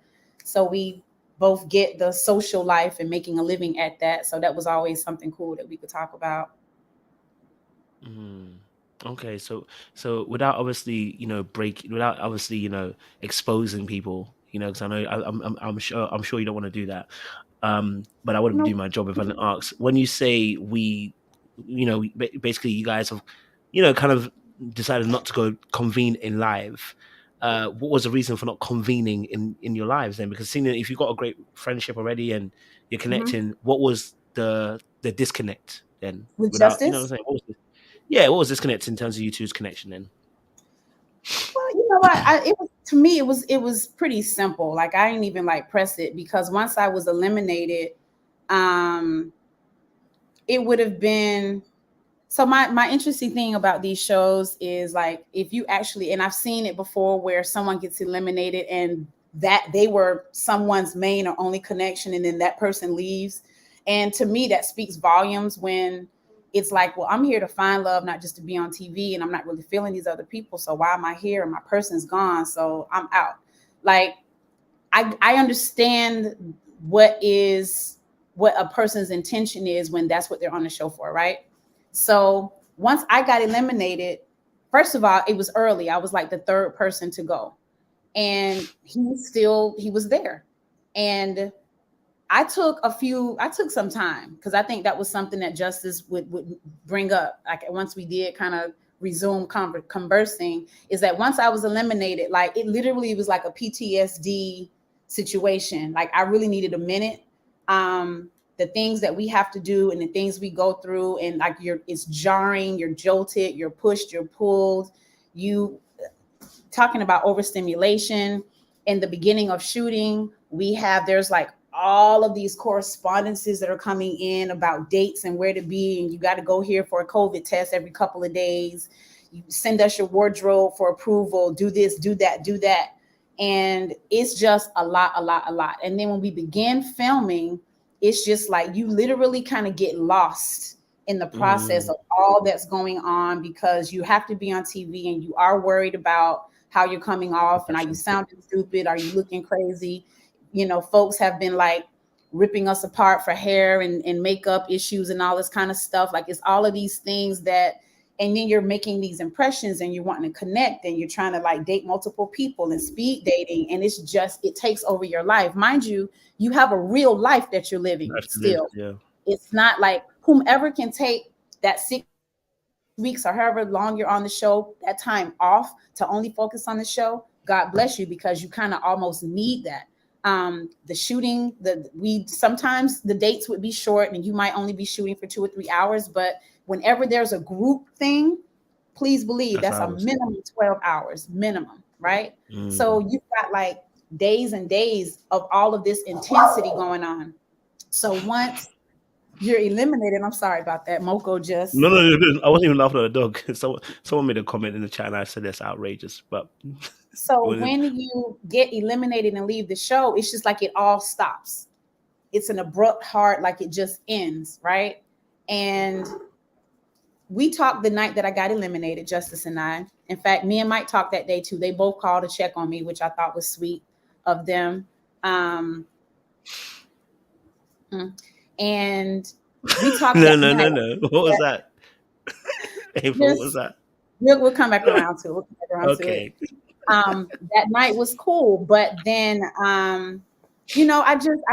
so we both get the social life and making a living at that. So that was always something cool that we could talk about. Okay, so without obviously without obviously exposing people, because I know I'm sure you don't want to do that, but I wouldn't do my job if I didn't ask. When you say we, basically you guys have, kind of decided not to go convene in live. What was the reason for not convening in your lives then? Because seeing that if you've got a great friendship already and you're connecting, what was the disconnect then? With Without, Justice? what I'm saying? What was disconnect in terms of you two's connection then? Well, you know what? To me, it was pretty simple. Like I didn't even like press it, because once I was eliminated, it would have been. So my interesting thing about these shows is, like, if you actually, and I've seen it before where someone gets eliminated and that they were someone's main or only connection, and then that person leaves. And to me, that speaks volumes when it's like, well, I'm here to find love, not just to be on TV, and I'm not really feeling these other people. So why am I here? And my person's gone, so I'm out. Like, I understand what a person's intention is when that's what they're on the show for, right? So once I got eliminated, first of all, it was early. I was like the third person to go, and he was there. And I took some time, because I think that was something that Justice would bring up. Like once we did kind of resume conversing, is that once I was eliminated, like it literally was like a PTSD situation. Like I really needed a minute. The things that we have to do and the things we go through, and like it's jarring, you're jolted, you're pushed, you're pulled, you talking about overstimulation. In the beginning of shooting, there's like all of these correspondences that are coming in about dates and where to be, and you got to go here for a COVID test every couple of days. You send us your wardrobe for approval, do this, do that, do that. And it's just a lot. And then when we begin filming, it's just like you literally kind of get lost in the process of all that's going on, because you have to be on TV and you are worried about how you're coming off, and are you sounding stupid? Are you looking crazy? Folks have been like ripping us apart for hair and makeup issues and all this kind of stuff. Like it's all of these things that, and then you're making these impressions and you're wanting to connect and you're trying to like date multiple people and speed dating. And it takes over your life. Mind you, you have a real life that you're living still. Yeah. It's not like whomever can take that 6 weeks or however long you're on the show, that time off to only focus on the show. God bless you, because you kind of almost need that. The shooting, sometimes the dates would be short and you might only be shooting for 2 or 3 hours, but whenever there's a group thing, please believe that's a minimum 12 hours minimum, right? So you've got like days and days of all of this intensity going on. So once you're eliminated, I'm sorry about that, Moko. Just no, I wasn't even laughing at the dog. Someone made a comment in the chat and I said that's outrageous, but so when you get eliminated and leave the show, it's just like it all stops. It's an abrupt hard, like it just ends, right? And we talked the night that I got eliminated, Justice and I. In fact, me and Mike talked that day too. They both called to check on me, which I thought was sweet of them. And we talked. No. What was that? April, what was that? We'll come back around to it. Okay. That night was cool, but then I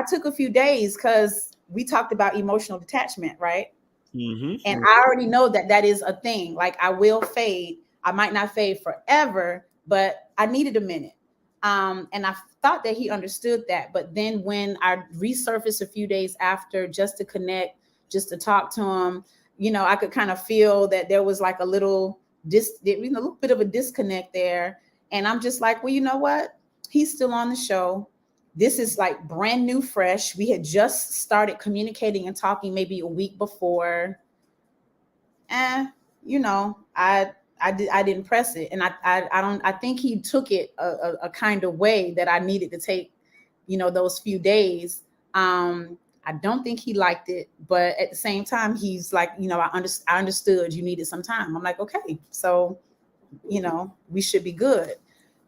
took a few days because we talked about emotional detachment, right? And I already know that is a thing. Like I will fade. I might not fade forever, but I needed a minute. And I thought that he understood that. But then when I resurfaced a few days after, just to connect, just to talk to him, I could kind of feel that there was like a little bit of a disconnect there. And I'm just like, well, you know what? He's still on the show. This is like brand new, fresh. We had just started communicating and talking maybe a week before. I didn't press it. And I think he took it a kind of way that I needed to take, those few days. I don't think he liked it, but at the same time, he's like, I understood you needed some time. I'm like, okay, so, we should be good.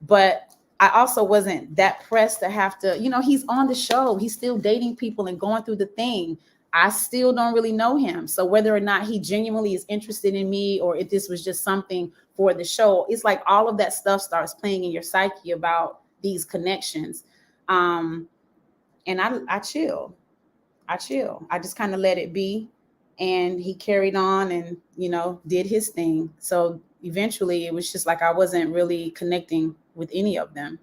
But I also wasn't that pressed to have to, he's on the show. He's still dating people and going through the thing. I still don't really know him. So whether or not he genuinely is interested in me or if this was just something for the show, it's like all of that stuff starts playing in your psyche about these connections. And I chill. I just kind of let it be. And he carried on and, did his thing. So eventually it was just like I wasn't really connecting with any of them.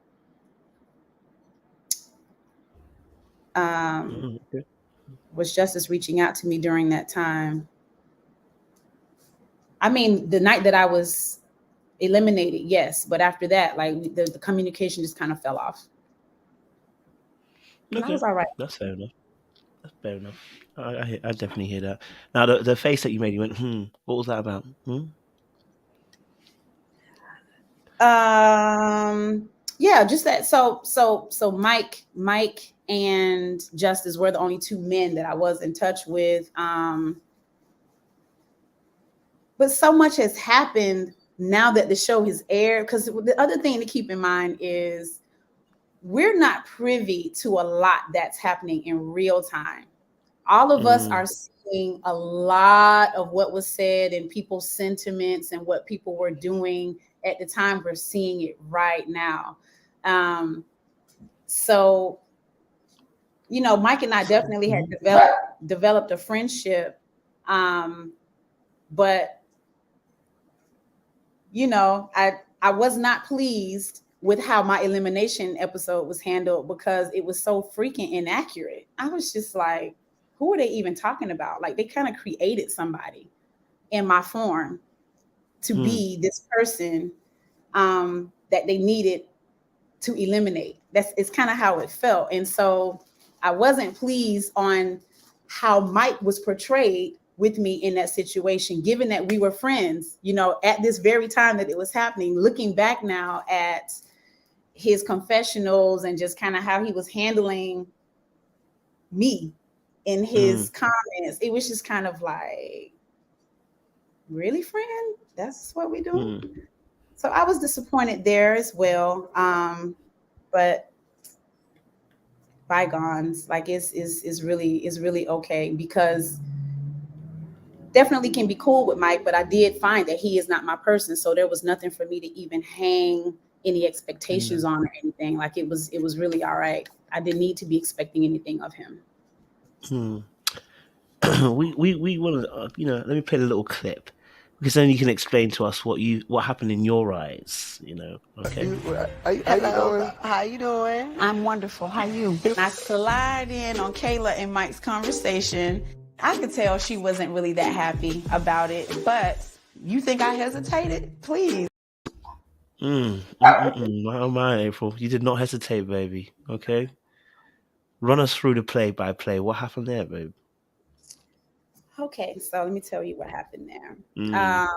Was Justice reaching out to me during that time? I mean, the night that I was eliminated, yes. But after that, like the communication just kind of fell off. Okay. I was all right. That's fair enough. I definitely hear that. Now, the face that you made, you went, what was that about? Yeah, just that. So Mike and Justice were the only two men that I was in touch with. But so much has happened now that the show has aired. Because the other thing to keep in mind is we're not privy to a lot that's happening in real time. All of us are seeing a lot of what was said and people's sentiments and what people were doing at the time. We're seeing it right now. So, Mike and I definitely had developed a friendship. But, I was not pleased with how my elimination episode was handled because it was so freaking inaccurate. I was just like, who are they even talking about? Like they kind of created somebody in my form to be this person that they needed to eliminate. It's kind of how it felt. And so I wasn't pleased on how Mike was portrayed with me in that situation, given that we were friends, at this very time that it was happening. Looking back now at his confessionals and just kind of how he was handling me in his comments, it was just kind of like, really, friend? That's what we do? So I was disappointed there as well. But bygones, like is really okay, because definitely can be cool with Mike, but I did find that he is not my person. So there was nothing for me to even hang any expectations on or anything. Like it was really all right. I didn't need to be expecting anything of him. We want to, let me play a little clip because then you can explain to us what happened in your eyes, Okay. Hello. How you doing? I'm wonderful. How you? I slide in on Kayla and Mike's conversation. I could tell she wasn't really that happy about it, but you think I hesitated? Please. My April, you did not hesitate, baby. Okay. Run us through the play-by-play. What happened there, babe? Okay, so let me tell you what happened there.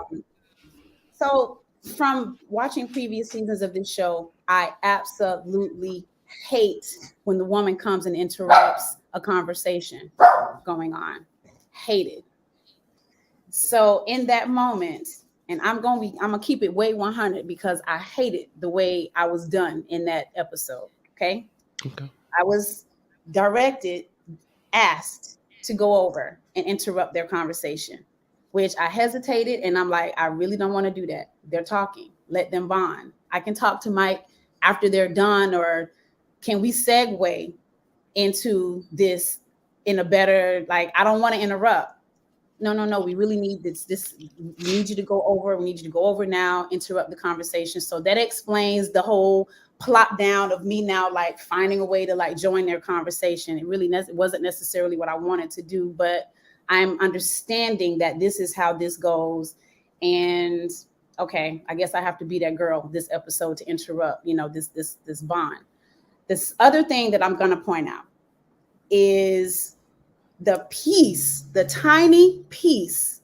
So from watching previous seasons of this show, I absolutely hate when the woman comes and interrupts a conversation going on. Hate it. So in that moment, and I'm gonna keep it way 100 because I hated the way I was done in that episode. Okay. I was asked to go over and interrupt their conversation, which I hesitated, and I'm like, I really don't want to do that. They're talking. Let them bond. I can talk to Mike after they're done, or can we segue into this in a better, like, I don't want to interrupt. No. We really need this. We need you to go over. We need you to go over now, interrupt the conversation. So that explains the whole plot down of me now, like finding a way to like join their conversation. It really wasn't necessarily what I wanted to do, but I'm understanding that this is how this goes. And okay, I guess I have to be that girl this episode to interrupt, this bond. This other thing that I'm going to point out is the tiny piece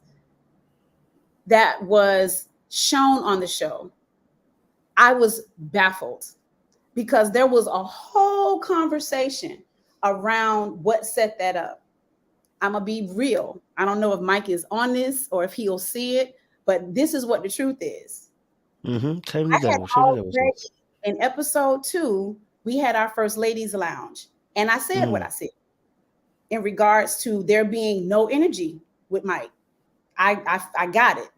that was shown on the show. I was baffled because there was a whole conversation around what set that up. I'm going to be real. I don't know if Mike is on this or if he'll see it, but this is what the truth is. Shame the devil. in episode 2, we had our first ladies lounge. And I said what I said in regards to there being no energy with Mike. I got it.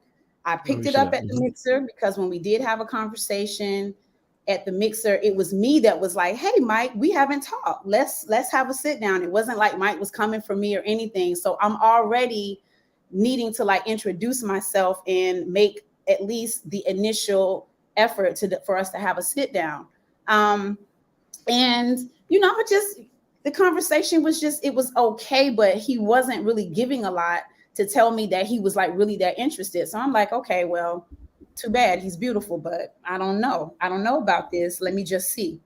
I picked it up at the mixer because when we did have a conversation at the mixer, it was me that was like, hey, Mike, we haven't talked. Let's have a sit down. It wasn't like Mike was coming for me or anything. So I'm already needing to like introduce myself and make at least the initial effort for us to have a sit down. And, you know, the conversation was it was okay, but he wasn't really giving a lot to tell me that he was like really that interested. So I'm like, okay, well, too bad. He's beautiful, but I don't know. I don't know about this. Let me just see.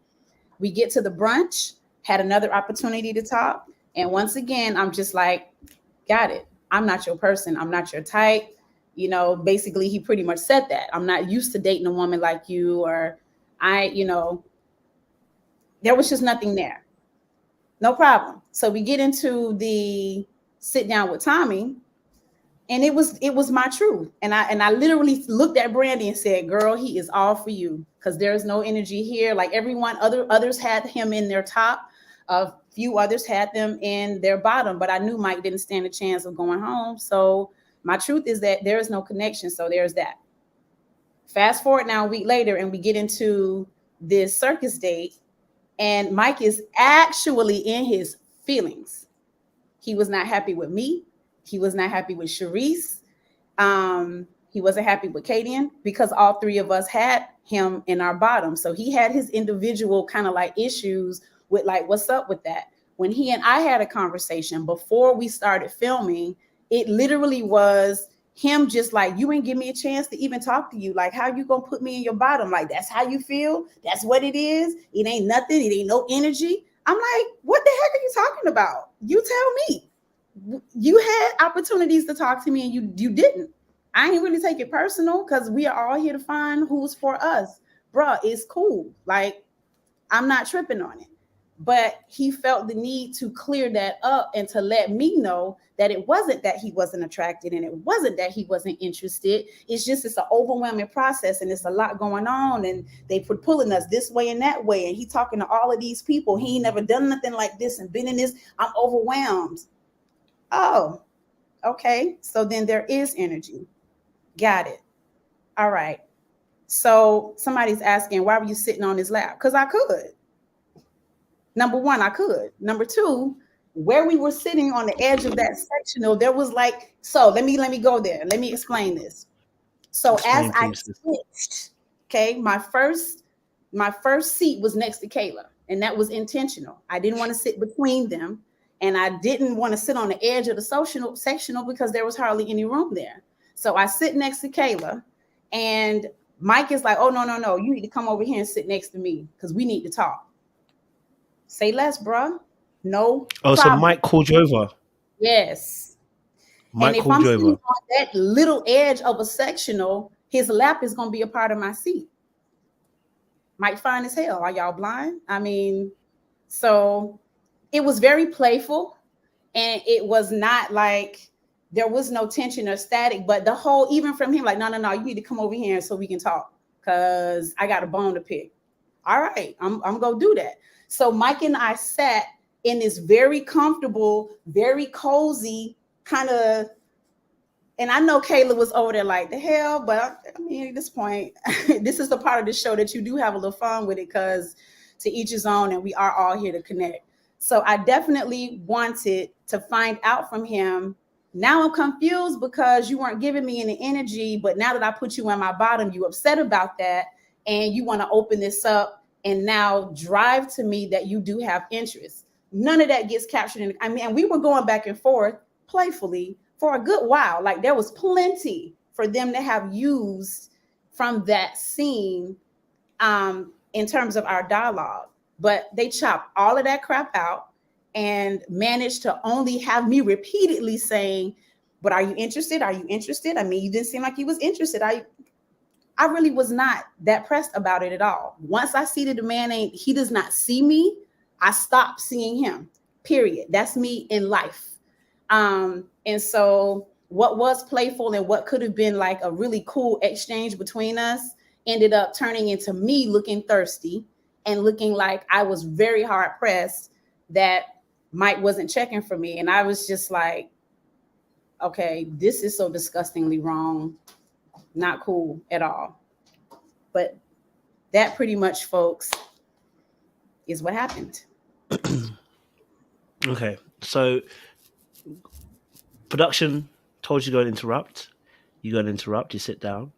We get to the brunch, had another opportunity to talk. And once again, I'm just like, got it. I'm not your person. I'm not your type. You know, basically, he pretty much said that. I'm not used to dating a woman like you, or there was just nothing there. No problem. So we get into the sit down with Tommy. And it was my truth. And I literally looked at Brandy and said, girl, he is all for you, because there's no energy here. Like everyone, others had him in their top. A few others had them in their bottom, but I knew Mike didn't stand a chance of going home. So my truth is that there is no connection. So there's that. Fast forward now a week later, and we get into this circus date, and Mike is actually in his feelings. He was not happy with me. He was not happy with Sharice. He wasn't happy with Kadian, because all three of us had him in our bottom. So he had his individual kind of like issues with like, what's up with that? When he and I had a conversation before we started filming, it literally was him just like, you ain't give me a chance to even talk to you. Like, how you gonna put me in your bottom? Like, that's how you feel? That's what it is? It ain't nothing. It ain't no energy. I'm like, what the heck are you talking about? You tell me. You had opportunities to talk to me and you didn't. I ain't really take it personal, because we are all here to find who's for us. Bruh, it's cool. Like, I'm not tripping on it. But he felt the need to clear that up and to let me know that it wasn't that he wasn't attracted and it wasn't that he wasn't interested. It's just it's an overwhelming process and it's a lot going on, and they pulling us this way and that way. And he talking to all of these people. He ain't never done nothing like this and been in this. I'm overwhelmed. Oh, okay. So then there is energy. Got it. All right. So somebody's asking, why were you sitting on his lap? Because I could. Number one, I could. Number two, where we were sitting on the edge of that sectional, there was like, so let me go there. Let me explain this. So as I switched, okay, my first seat was next to Kayla, and that was intentional. I didn't want to sit between them. And I didn't want to sit on the edge of the sectional because there was hardly any room there. So I sit next to Kayla, and Mike is like, oh, no. You need to come over here and sit next to me because we need to talk. Say less, bruh. No. Oh, problem. So Mike called you over? Yes. Mike and if I'm sitting on that little edge of a sectional, his lap is going to be a part of my seat. Mike fine as hell. Are y'all blind? I mean, so it was very playful, and it was not like there was no tension or static, but the whole, even from him, like, no, you need to come over here so we can talk because I got a bone to pick. All right, I'm going to do that. So Mike and I sat in this very comfortable, very cozy kind of, and I know Kayla was over there like, the hell, but I mean, at this point, this is the part of the show that you do have a little fun with it, because to each his own, and we are all here to connect. So I definitely wanted to find out from him. Now I'm confused because you weren't giving me any energy, but now that I put you on my bottom, you upset about that, and you want to open this up and now drive to me that you do have interest. None of that gets captured in. I mean, and we were going back and forth playfully for a good while. Like, there was plenty for them to have used from that scene in terms of our dialogue. But they chopped all of that crap out and managed to only have me repeatedly saying, but are you interested? Are you interested? I mean, you didn't seem like you was interested. I really was not that pressed about it at all. Once I see that the man he does not see me, I stopped seeing him, period. That's me in life. And so what was playful and what could have been like a really cool exchange between us ended up turning into me looking thirsty and looking like I was very hard pressed that Mike wasn't checking for me. And I was just like, okay, this is so disgustingly wrong. Not cool at all. But that pretty much, folks, is what happened. Okay, so production told you to go and interrupt. You go and interrupt, you sit down.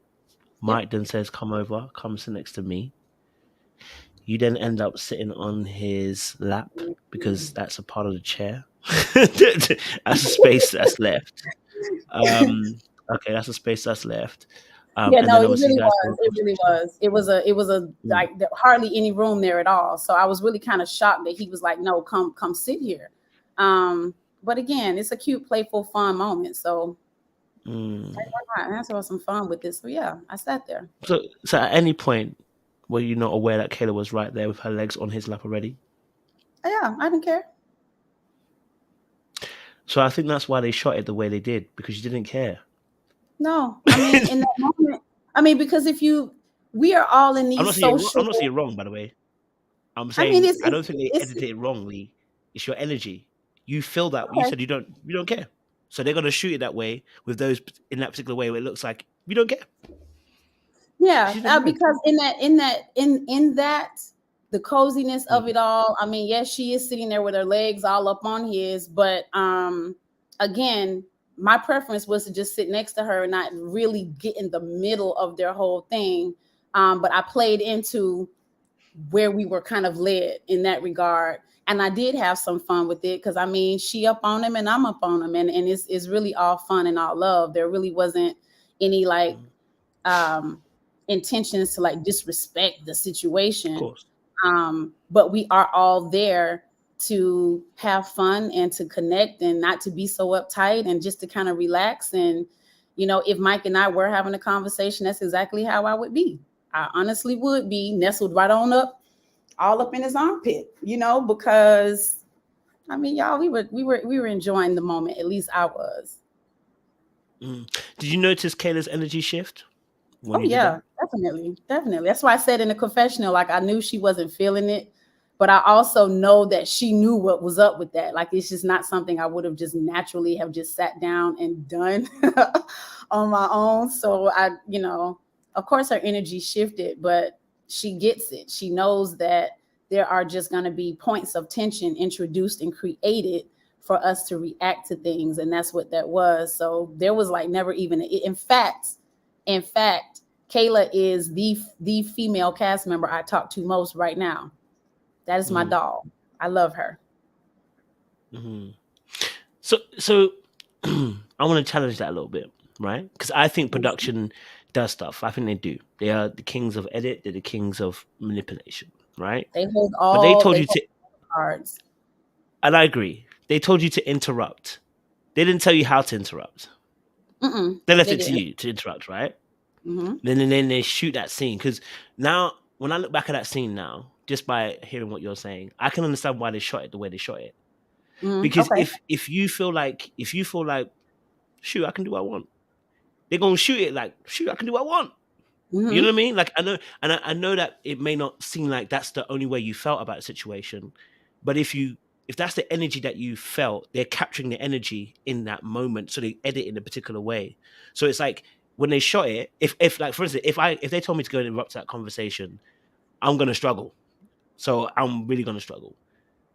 Mike then says, come over, come sit next to me. You then end up sitting on his lap because that's a part of the chair. That's a space that's left. Okay, that's a space that's left. Yeah, no, it really was. It really was. It was a like hardly any room there at all. So I was really kind of shocked that he was like, "No, come sit here." But again, it's a cute, playful, fun moment. So why not? Let's have some fun with this. So yeah, I sat there. So at any point, were you not aware that Kayla was right there with her legs on his lap already? Yeah, I didn't care. So I think that's why they shot it the way they did, because you didn't care. No, I mean, in that moment, because we are all in these social. I'm not saying you're wrong, by the way. I'm saying I don't think they edited it wrongly. It's your energy. You feel that. Okay. You said you don't care. So they're gonna shoot it that way with those in that particular way where it looks like you don't care. Yeah, because in that the coziness of it all. I mean, yes, she is sitting there with her legs all up on his, but again, my preference was to just sit next to her and not really get in the middle of their whole thing. But I played into where we were kind of led in that regard. And I did have some fun with it because, I mean, she up on him and I'm up on him. And it's really all fun and all love. There really wasn't any like intentions to like disrespect the situation. Of course. But we are all there to have fun and to connect and not to be so uptight and just to kind of relax. And, you know, if Mike and I were having a conversation, that's exactly how I would be. I honestly would be nestled right on up, all up in his armpit, you know, because I mean, y'all, we were enjoying the moment. At least I was. Did you notice Kayla's energy shift? Oh yeah, definitely. That's why I said in the confessional, like I knew she wasn't feeling it. But I also know that she knew what was up with that. Like, it's just not something I would have just naturally have just sat down and done on my own. So I, you know, of course her energy shifted, but she gets it. She knows that there are just going to be points of tension introduced and created for us to react to things. And that's what that was. So there was like never even, in fact, Kayla is the female cast member I talk to most right now. That is my doll. I love her. Mm-hmm. So I want to challenge that a little bit, right? Because I think production does stuff. I think they do. They are the kings of edit. They're the kings of manipulation, right? They hold all. But they told you to cards. And I agree. They told you to interrupt. They didn't tell you how to interrupt. They left it to you to interrupt, right? Mm-hmm. Then they shoot that scene. Because now, when I look back at that scene now, just by hearing what you're saying, I can understand why they shot it the way they shot it. Because if you feel like, shoot, I can do what I want, they're gonna shoot it like, shoot, I can do what I want. You know what I mean? Like, I know, and I know that it may not seem like that's the only way you felt about the situation, but if that's the energy that you felt, they're capturing the energy in that moment, so they edit in a particular way. So it's like when they shot it, if like for instance, if they told me to go and interrupt that conversation, I'm gonna struggle. So I'm really gonna struggle.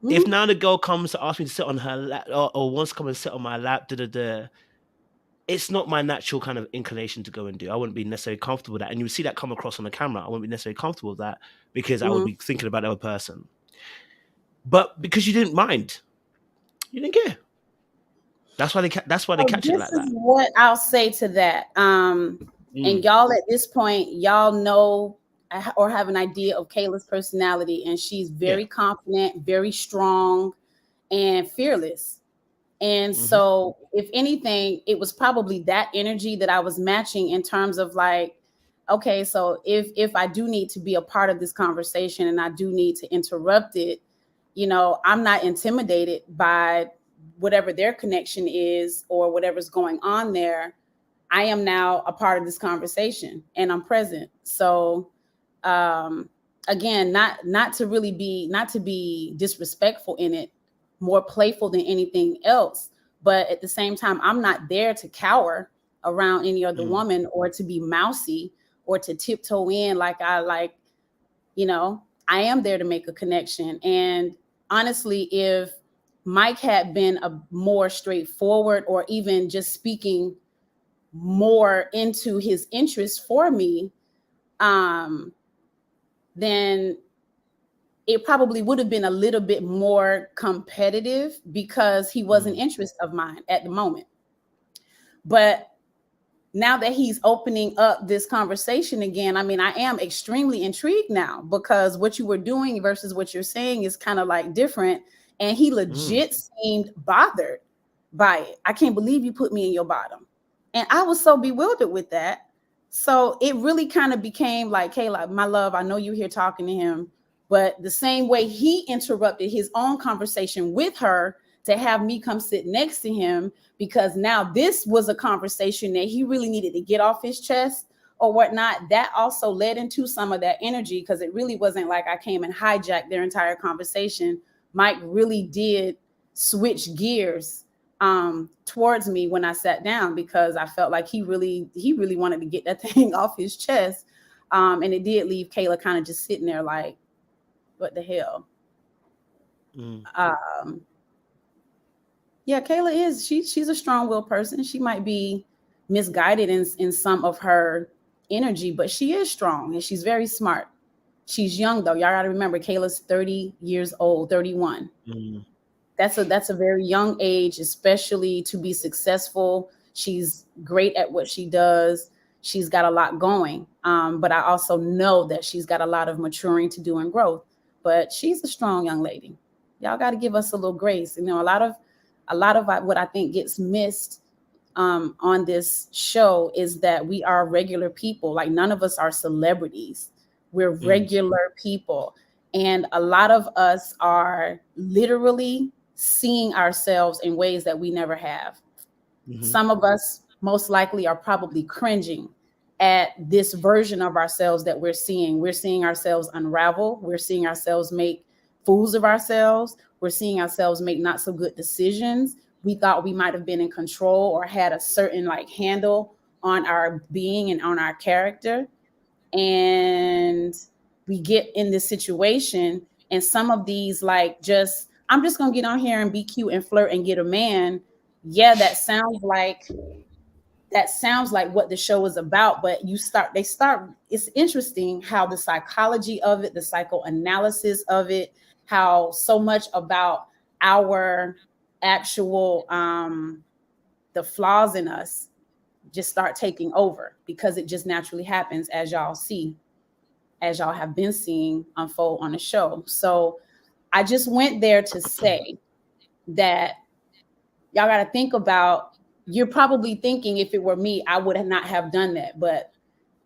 If now the girl comes to ask me to sit on her lap or wants to come and sit on my lap, it's not my natural kind of inclination to go and do. I wouldn't be necessarily comfortable with that. And you would see that come across on the camera. I wouldn't be necessarily comfortable with that because I would be thinking about the other person. But because you didn't mind, you didn't care. That's why they catch it like that. This is what I'll say to that. And y'all at this point, y'all know or have an idea of Kayla's personality, and she's very confident, very strong, and fearless. And so, if anything, it was probably that energy that I was matching in terms of like, okay, so if I do need to be a part of this conversation and I do need to interrupt it, you know, I'm not intimidated by whatever their connection is or whatever's going on there. I am now a part of this conversation and I'm present. So again, not to be disrespectful in it, more playful than anything else. But at the same time, I'm not there to cower around any other woman or to be mousy or to tiptoe in like, you know, I am there to make a connection. And honestly, if Mike had been a more straightforward or even just speaking more into his interest for me, then it probably would have been a little bit more competitive because he was an interest of mine at the moment. But now that he's opening up this conversation again, I mean, I am extremely intrigued now because what you were doing versus what you're saying is kind of like different. And he legit seemed bothered by it. I can't believe you put me in your bottom. And I was so bewildered with that. So it really kind of became like, Kayla, my love, I know you're here talking to him, but the same way he interrupted his own conversation with her to have me come sit next to him, because now this was a conversation that he really needed to get off his chest or whatnot. That also led into some of that energy, because it really wasn't like I came and hijacked their entire conversation. Mike really did switch gears towards me when I sat down, because I felt like he really wanted to get that thing off his chest. And it did leave Kayla kind of just sitting there like, what the hell? Yeah, Kayla is, she's a strong-willed person. She might be misguided in some of her energy, but she is strong and she's very smart. She's young though. Y'all gotta remember, Kayla's 30 years old, 31. That's a very young age, especially to be successful. She's great at what she does. She's got a lot going. But I also know that she's got a lot of maturing to do and growth. But she's a strong young lady. Y'all got to give us a little grace. You know, a lot of what I think gets missed on this show is that we are regular people. Like, none of us are celebrities. We're regular people. And a lot of us are literally seeing ourselves in ways that we never have. Some of us most likely are probably cringing at this version of ourselves that we're seeing. We're seeing ourselves unravel. We're seeing ourselves make fools of ourselves. We're seeing ourselves make not so good decisions. We thought we might have been in control or had a certain like handle on our being and on our character. And we get in this situation, and some of these like I'm just gonna get on here and be cute and flirt and get a man. Yeah, that sounds like what the show is about, but it's interesting how the psychology of it, the psychoanalysis of it, how so much about our actual the flaws in us just start taking over, because it just naturally happens, as y'all have been seeing unfold on the show. So I just went there to say that y'all got to think about, you're probably thinking, if it were me, I would not have done that. But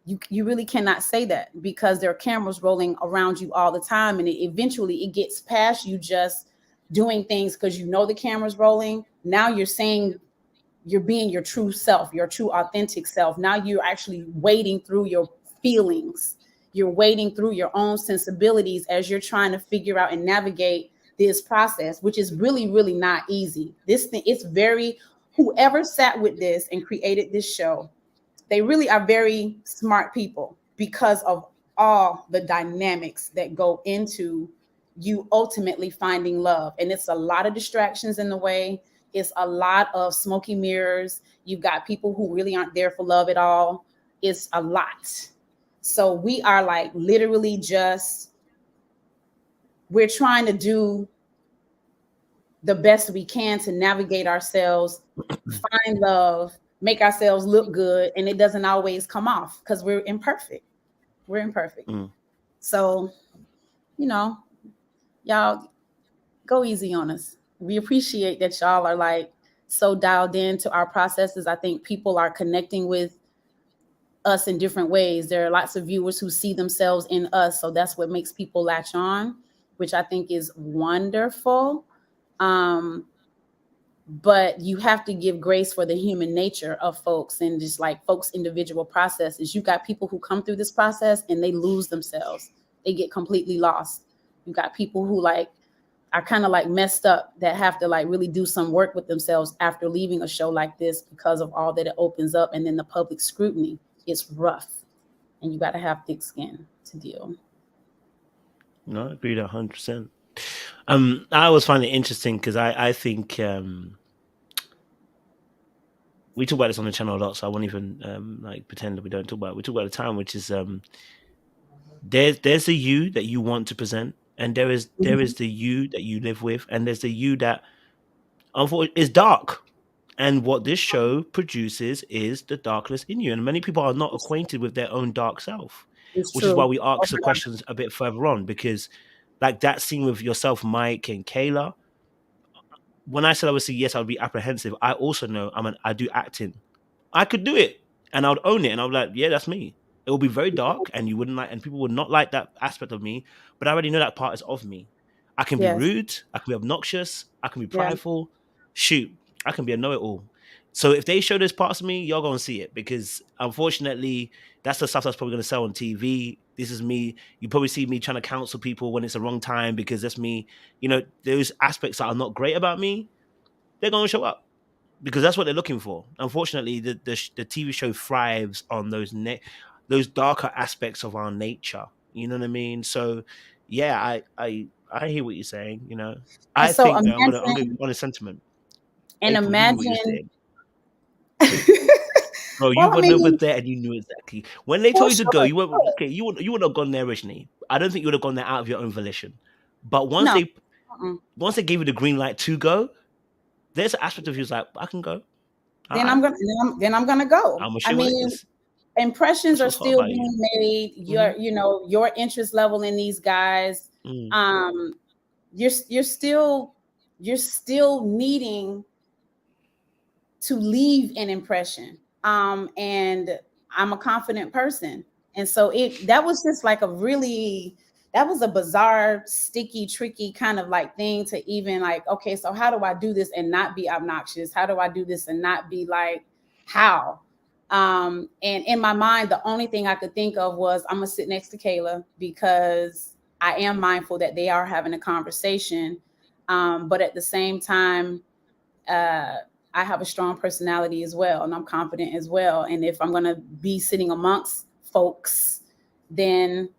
you really cannot say that, because there are cameras rolling around you all the time. And eventually it gets past you just doing things because you know the camera's rolling. Now you're saying, you're being your true self, your true authentic self. Now you're actually wading through your feelings. You're wading through your own sensibilities as you're trying to figure out and navigate this process, which is really, really not easy. This thing, whoever sat with this and created this show, they really are very smart people, because of all the dynamics that go into you ultimately finding love. And it's a lot of distractions in the way. It's a lot of smoky mirrors. You've got people who really aren't there for love at all. It's a lot. So we are like literally we're trying to do the best we can to navigate ourselves, find love, make ourselves look good. And it doesn't always come off because we're imperfect. So, y'all go easy on us. We appreciate that y'all are like so dialed into our processes. I think people are connecting with us in different ways. There are lots of viewers who see themselves in us. So that's what makes people latch on, which I think is wonderful. but you have to give grace for the human nature of folks and just like folks' individual processes. You got people who come through this process and they lose themselves. They get completely lost. You got people who like are kind of like messed up that have to like really do some work with themselves after leaving a show like this because of all that it opens up. And then the public scrutiny, it's rough and you got to have thick skin to deal. No, I agree with 100%. I always find it interesting because I think we talk about this on the channel a lot, so I won't even like pretend that we don't talk about it. We talk about the time, which is there's the you that you want to present, and there is the you that you live with, and there's the you that unfortunately is dark. And what this show produces is the darkness in you, and many people are not acquainted with their own dark self, which is why we ask the questions a bit further on, because like that scene with yourself, Mike and Kayla, when I said obviously yes, I would be apprehensive, I also know I do acting. I could do it and I would own it and I would like, yeah, that's me. It will be very dark and you wouldn't like, and people would not like that aspect of me, but I already know that part is of me. I can be rude, I can be obnoxious, I can be prideful. Shoot, I can be a know-it-all. So if they show those parts of me, you're going to see it, because unfortunately, that's the stuff that's probably going to sell on TV. This is me. You probably see me trying to counsel people when it's the wrong time, because that's me. You know, those aspects that are not great about me, they're going to show up because that's what they're looking for. Unfortunately, the TV show thrives on those darker aspects of our nature. You know what I mean? So, yeah, I hear what you're saying. You know, I so think that I'm gonna be on a sentiment. And April, imagine. Bro, you went over there and you knew exactly when they told you to go. You went okay. You would have gone there originally. I don't think you would have gone there out of your own volition. But once they gave you the green light to go, there's an aspect of you who's like, I can go. Then I'm gonna go. I mean, impressions are still being made. Your interest level in these guys. You're still needing to leave an impression. And I'm a confident person. And so that was just like that was a bizarre, sticky, tricky kind of like thing to even like, okay, so how do I do this and not be obnoxious? How do I do this and not be like, how? And in my mind, the only thing I could think of was I'm gonna sit next to Kayla because I am mindful that they are having a conversation. But at the same time, I have a strong personality as well, and I'm confident as well. And if I'm going to be sitting amongst folks, then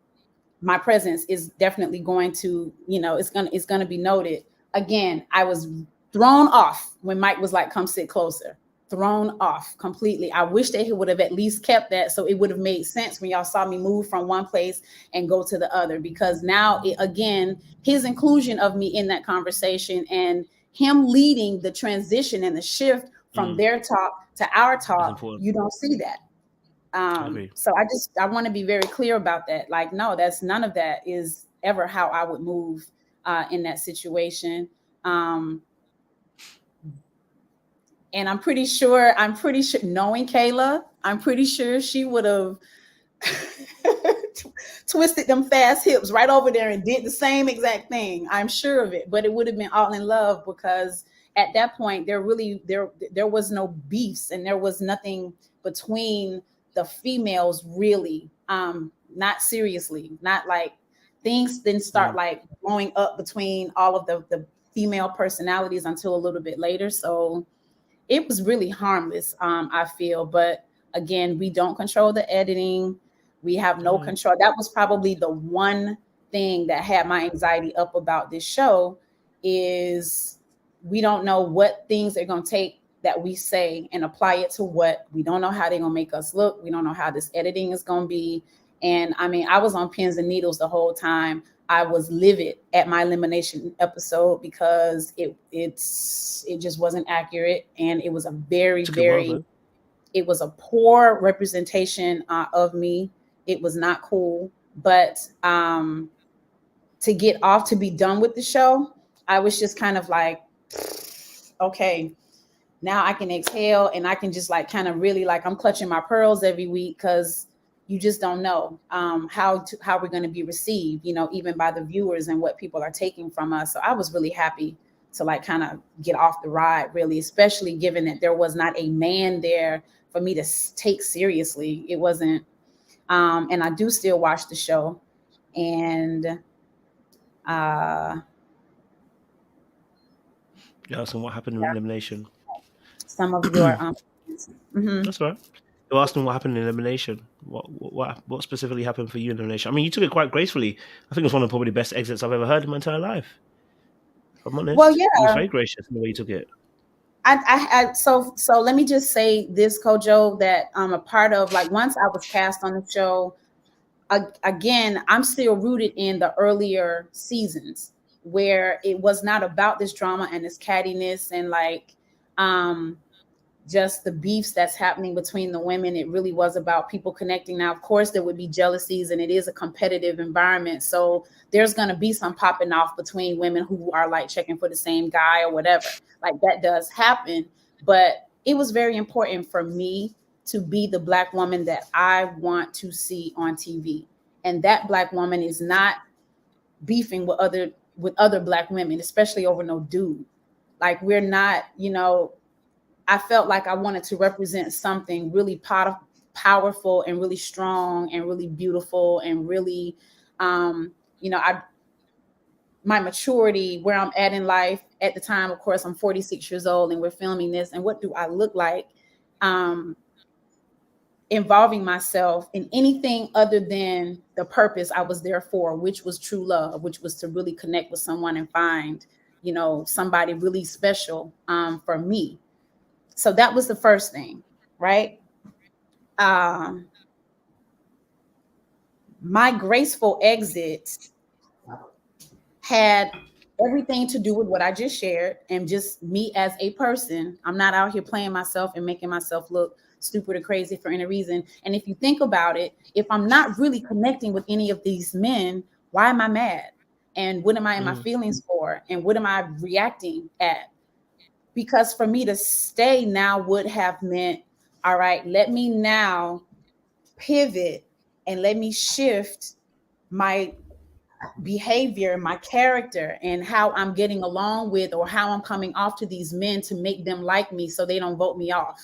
my presence is definitely going to, it's going to be noted. Again, I was thrown off when Mike was like, come sit closer. Thrown off completely. I wish they would have at least kept that, so it would have made sense when y'all saw me move from one place and go to the other, because now again, his inclusion of me in that conversation and him leading the transition and the shift from their talk to our talk, you don't see that. So I want to be very clear about that. Like, no, none of that is ever how I would move in that situation. And I'm pretty sure knowing Kayla, I'm pretty sure she would have twisted them fast hips right over there and did the same exact thing. I'm sure of it, but it would have been all in love, because at that point there was no beefs and there was nothing between the females really. Not seriously, not like things didn't start like blowing up between all of the female personalities until a little bit later. So it was really harmless, I feel. But again, we don't control the editing. We have no control. That was probably the one thing that had my anxiety up about this show, is we don't know what things they're going to take that we say and apply it to what. We don't know how they're going to make us look. We don't know how this editing is going to be. And I mean, I was on pins and needles the whole time. I was livid at my elimination episode because it just wasn't accurate, and it was a it was a poor representation of me. It was not cool. But to get off, to be done with the show, I was just kind of like, okay, now I can exhale and I can just like kind of really like, I'm clutching my pearls every week, because you just don't know how we're going to be received, even by the viewers and what people are taking from us. So I was really happy to like kind of get off the ride, really, especially given that there was not a man there for me to take seriously. It wasn't, and I do still watch the show. And yeah, so what happened in elimination? Some of your That's right. You're asking what happened in elimination. What specifically happened for you in elimination? I mean, you took it quite gracefully. I think it was one of probably the best exits I've ever heard in my entire life. If I'm honest. Well, yeah, it was very gracious in the way you took it. So let me just say this, Kojo, that I'm a part of. Like, once I was cast on the show, again, I'm still rooted in the earlier seasons where it was not about this drama and this cattiness and like just the beefs that's happening between the women. It really was about people connecting. Now, of course, there would be jealousies, and it is a competitive environment. So there's going to be some popping off between women who are like checking for the same guy or whatever. Like, that does happen. But it was very important for me to be the Black woman that I want to see on TV. And that Black woman is not beefing with other Black women, especially over no dude. Like, we're not, I felt like I wanted to represent something really powerful and really strong and really beautiful and really, my maturity, where I'm at in life at the time. Of course, I'm 46 years old and we're filming this. And what do I look like? Involving myself in anything other than the purpose I was there for, which was true love, which was to really connect with someone and find, somebody really special for me. So that was the first thing, right? My graceful exit had everything to do with what I just shared and just me as a person. I'm not out here playing myself and making myself look stupid or crazy for any reason. And if you think about it, if I'm not really connecting with any of these men, why am I mad? And what am I in my feelings for? And what am I reacting at? Because for me to stay now would have meant, all right, let me now pivot and let me shift my behavior, my character, and how I'm getting along with or how I'm coming off to these men to make them like me so they don't vote me off.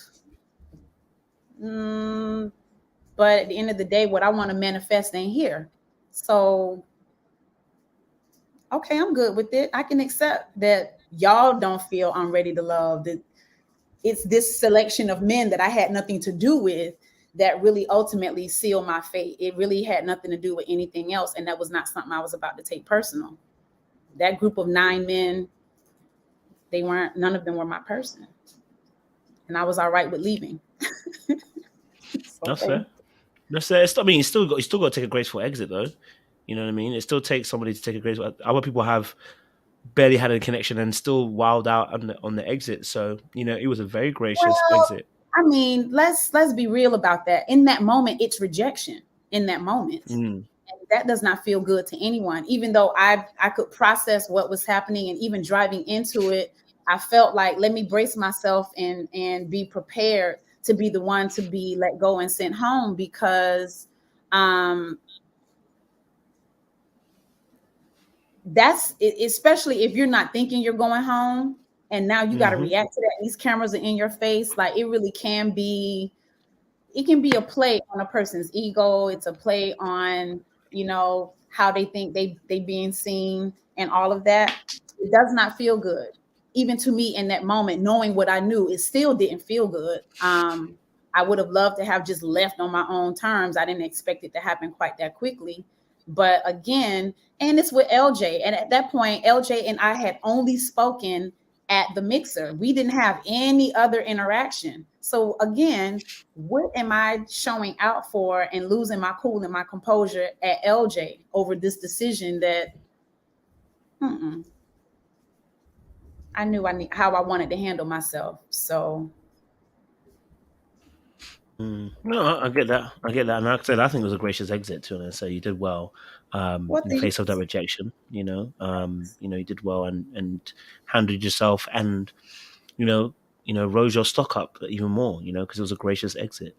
But at the end of the day, what I want to manifest ain't here. So, okay, I'm good with it. I can accept that y'all don't feel I'm ready to love, that it's this selection of men that I had nothing to do with that really ultimately sealed my fate. It really had nothing to do with anything else. And that was not something I was about to take personal. That group of 9 men, none of them were my person. And I was all right with leaving. That's fair. I mean, you still got to take a graceful exit, though. You know what I mean? It still takes somebody to take a graceful. Other people have barely had a connection and still wild out on the exit. So it was a very gracious exit. I mean, let's be real about that. In that moment, it's rejection. In that moment, and that does not feel good to anyone. Even though I could process what was happening, and even driving into it, I felt like, let me brace myself and be prepared to be the one to be let go and sent home, because that's it, especially if you're not thinking you're going home and now you got to react to that. These cameras are in your face. Like, it really can be a play on a person's ego. It's a play on, how they think they being seen and all of that. It does not feel good. Even to me in that moment, knowing what I knew, it still didn't feel good. I would have loved to have just left on my own terms. I didn't expect it to happen quite that quickly. But again, and it's with LJ. And at that point, LJ and I had only spoken at the mixer. We didn't have any other interaction. So again, what am I showing out for and losing my cool and my composure at LJ over this decision that I knew how I wanted to handle myself. So. No, I get that. And like I said, I think it was a gracious exit to her. So you did well in the face of that rejection. You did well and handled yourself, and rose your stock up even more. Because it was a gracious exit.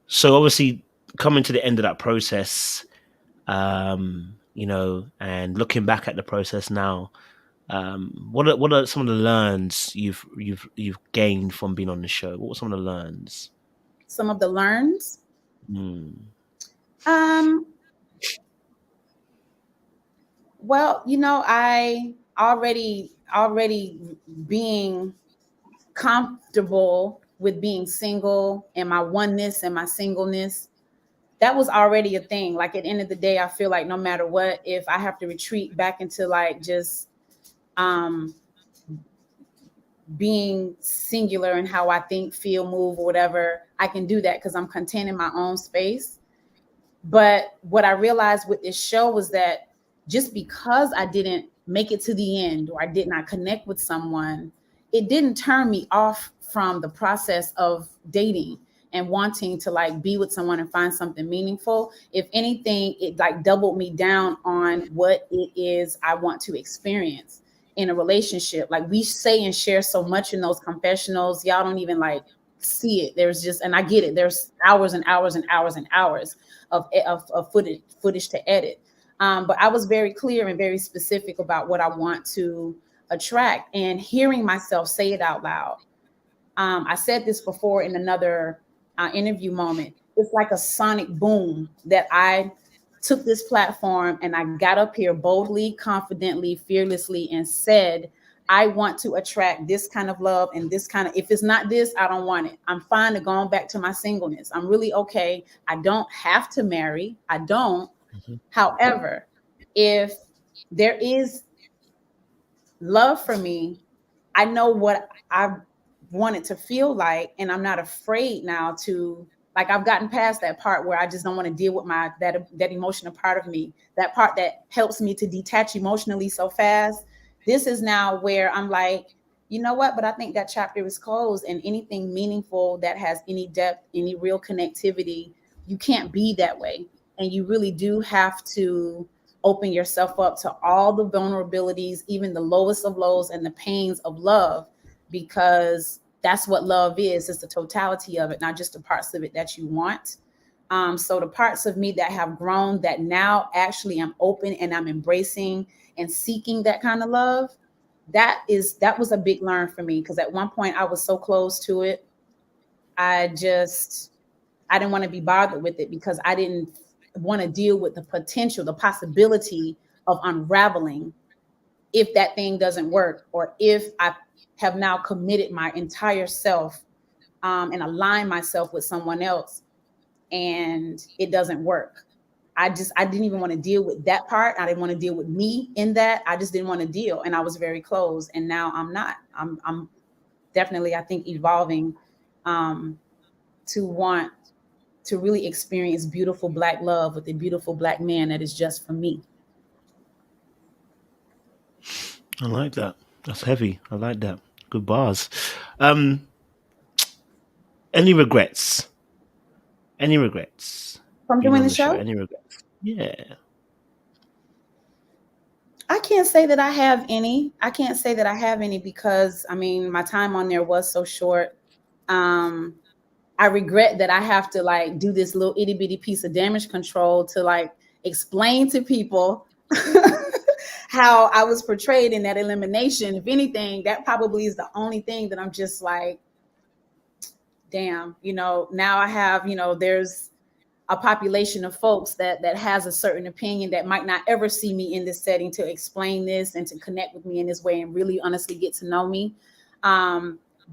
So obviously, coming to the end of that process, you know, and looking back at the process now, what are some of the learns you've gained from being on the show? What were some of the learns? Some of the learns. Well, you know, I already being comfortable with being single and my oneness and my singleness, that was already a thing. Like at the end of the day, I feel like no matter what, if I have to retreat back into like just being singular in how I think, feel, move, or whatever, I can do that because I'm content in my own space. But what I realized with this show was that just because I didn't make it to the end or I did not connect with someone, it didn't turn me off from the process of dating and wanting to like be with someone and find something meaningful. If anything, it like doubled me down on what it is I want to experience in a relationship. Like we say and share so much in those confessionals, y'all don't even like see it. There's just, and I get it, there's hours and hours and hours and hours of footage to edit. But I was very clear and very specific about what I want to attract, and hearing myself say it out loud. I said this before in another interview moment. It's like a sonic boom that I took this platform and I got up here boldly, confidently, fearlessly, and said, I want to attract this kind of love and this kind of, if it's not this, I don't want it. I'm fine to going back to my singleness. I'm really okay. I don't have to marry. I don't. Mm-hmm. However, if there is love for me, I know what I want it to feel like, and I'm not afraid now to, like, I've gotten past that part where I just don't want to deal with that emotional part of me, that part that helps me to detach emotionally so fast. This is now where I'm like, you know what? But I think that chapter is closed, and anything meaningful that has any depth, any real connectivity, you can't be that way. And you really do have to open yourself up to all the vulnerabilities, even the lowest of lows and the pains of love, because that's what love is. It's the totality of it, not just the parts of it that you want. So the parts of me that have grown, that now actually I'm open and I'm embracing and seeking that kind of love, that was a big learn for me, because at one point I was so close to it. I didn't want to be bothered with it because I didn't want to deal with the potential, the possibility of unraveling if that thing doesn't work, or if I have now committed my entire self and aligned myself with someone else and it doesn't work. I didn't even want to deal with that part. I didn't want to deal with me in that. I just didn't want to deal. And I was very close. And now I'm not. I'm definitely, I think, evolving to want to really experience beautiful Black love with a beautiful Black man that is just for me. I like that. That's heavy. I like that. Good bars. Any regrets? Any regrets from doing the show? Any regrets? Yeah. I can't say that I have any. Because, I mean, my time on there was so short. I regret that I have to like do this little itty bitty piece of damage control to like explain to people how I was portrayed in that elimination. If anything, that probably is the only thing that I'm just like, damn, you know, now I have, you know, there's a population of folks that has a certain opinion that might not ever see me in this setting to explain this and to connect with me in this way and really honestly get to know me.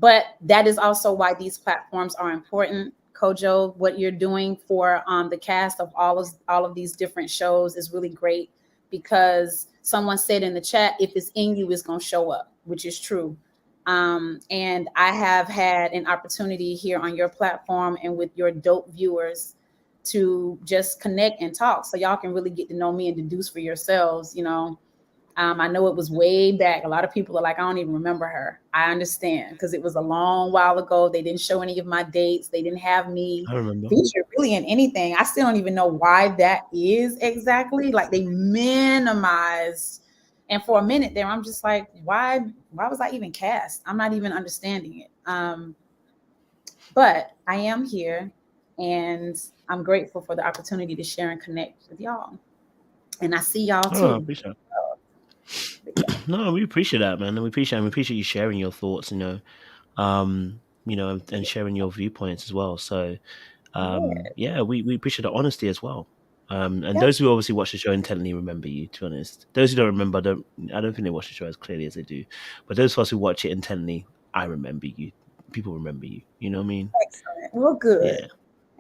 But that is also why these platforms are important. Kojo, what you're doing for the cast of all of these different shows is really great, because someone said in the chat, if it's in you, it's going to show up, which is true. And I have had an opportunity here on your platform and with your dope viewers to just connect and talk, so y'all can really get to know me and deduce for yourselves, you know. I know it was way back. A lot of people are like, I don't even remember her. I understand, because it was a long while ago. They didn't show any of my dates. They didn't have me featured really in anything. I still don't even know why that is exactly. Like, they minimized. And for a minute there, I'm just like, why was I even cast? I'm not even understanding it. But I am here, and I'm grateful for the opportunity to share and connect with y'all. And I see y'all Oh, I too. appreciate it. No, we appreciate that, man. And we appreciate you sharing your thoughts, and sharing your viewpoints as well. So, we appreciate the honesty as well. And those who obviously watch the show intently remember you, to be honest. Those who don't remember, I don't think they watch the show as clearly as they do. But those of us who watch it intently, I remember you. People remember you. You know what I mean? Excellent. Well, good. Yeah.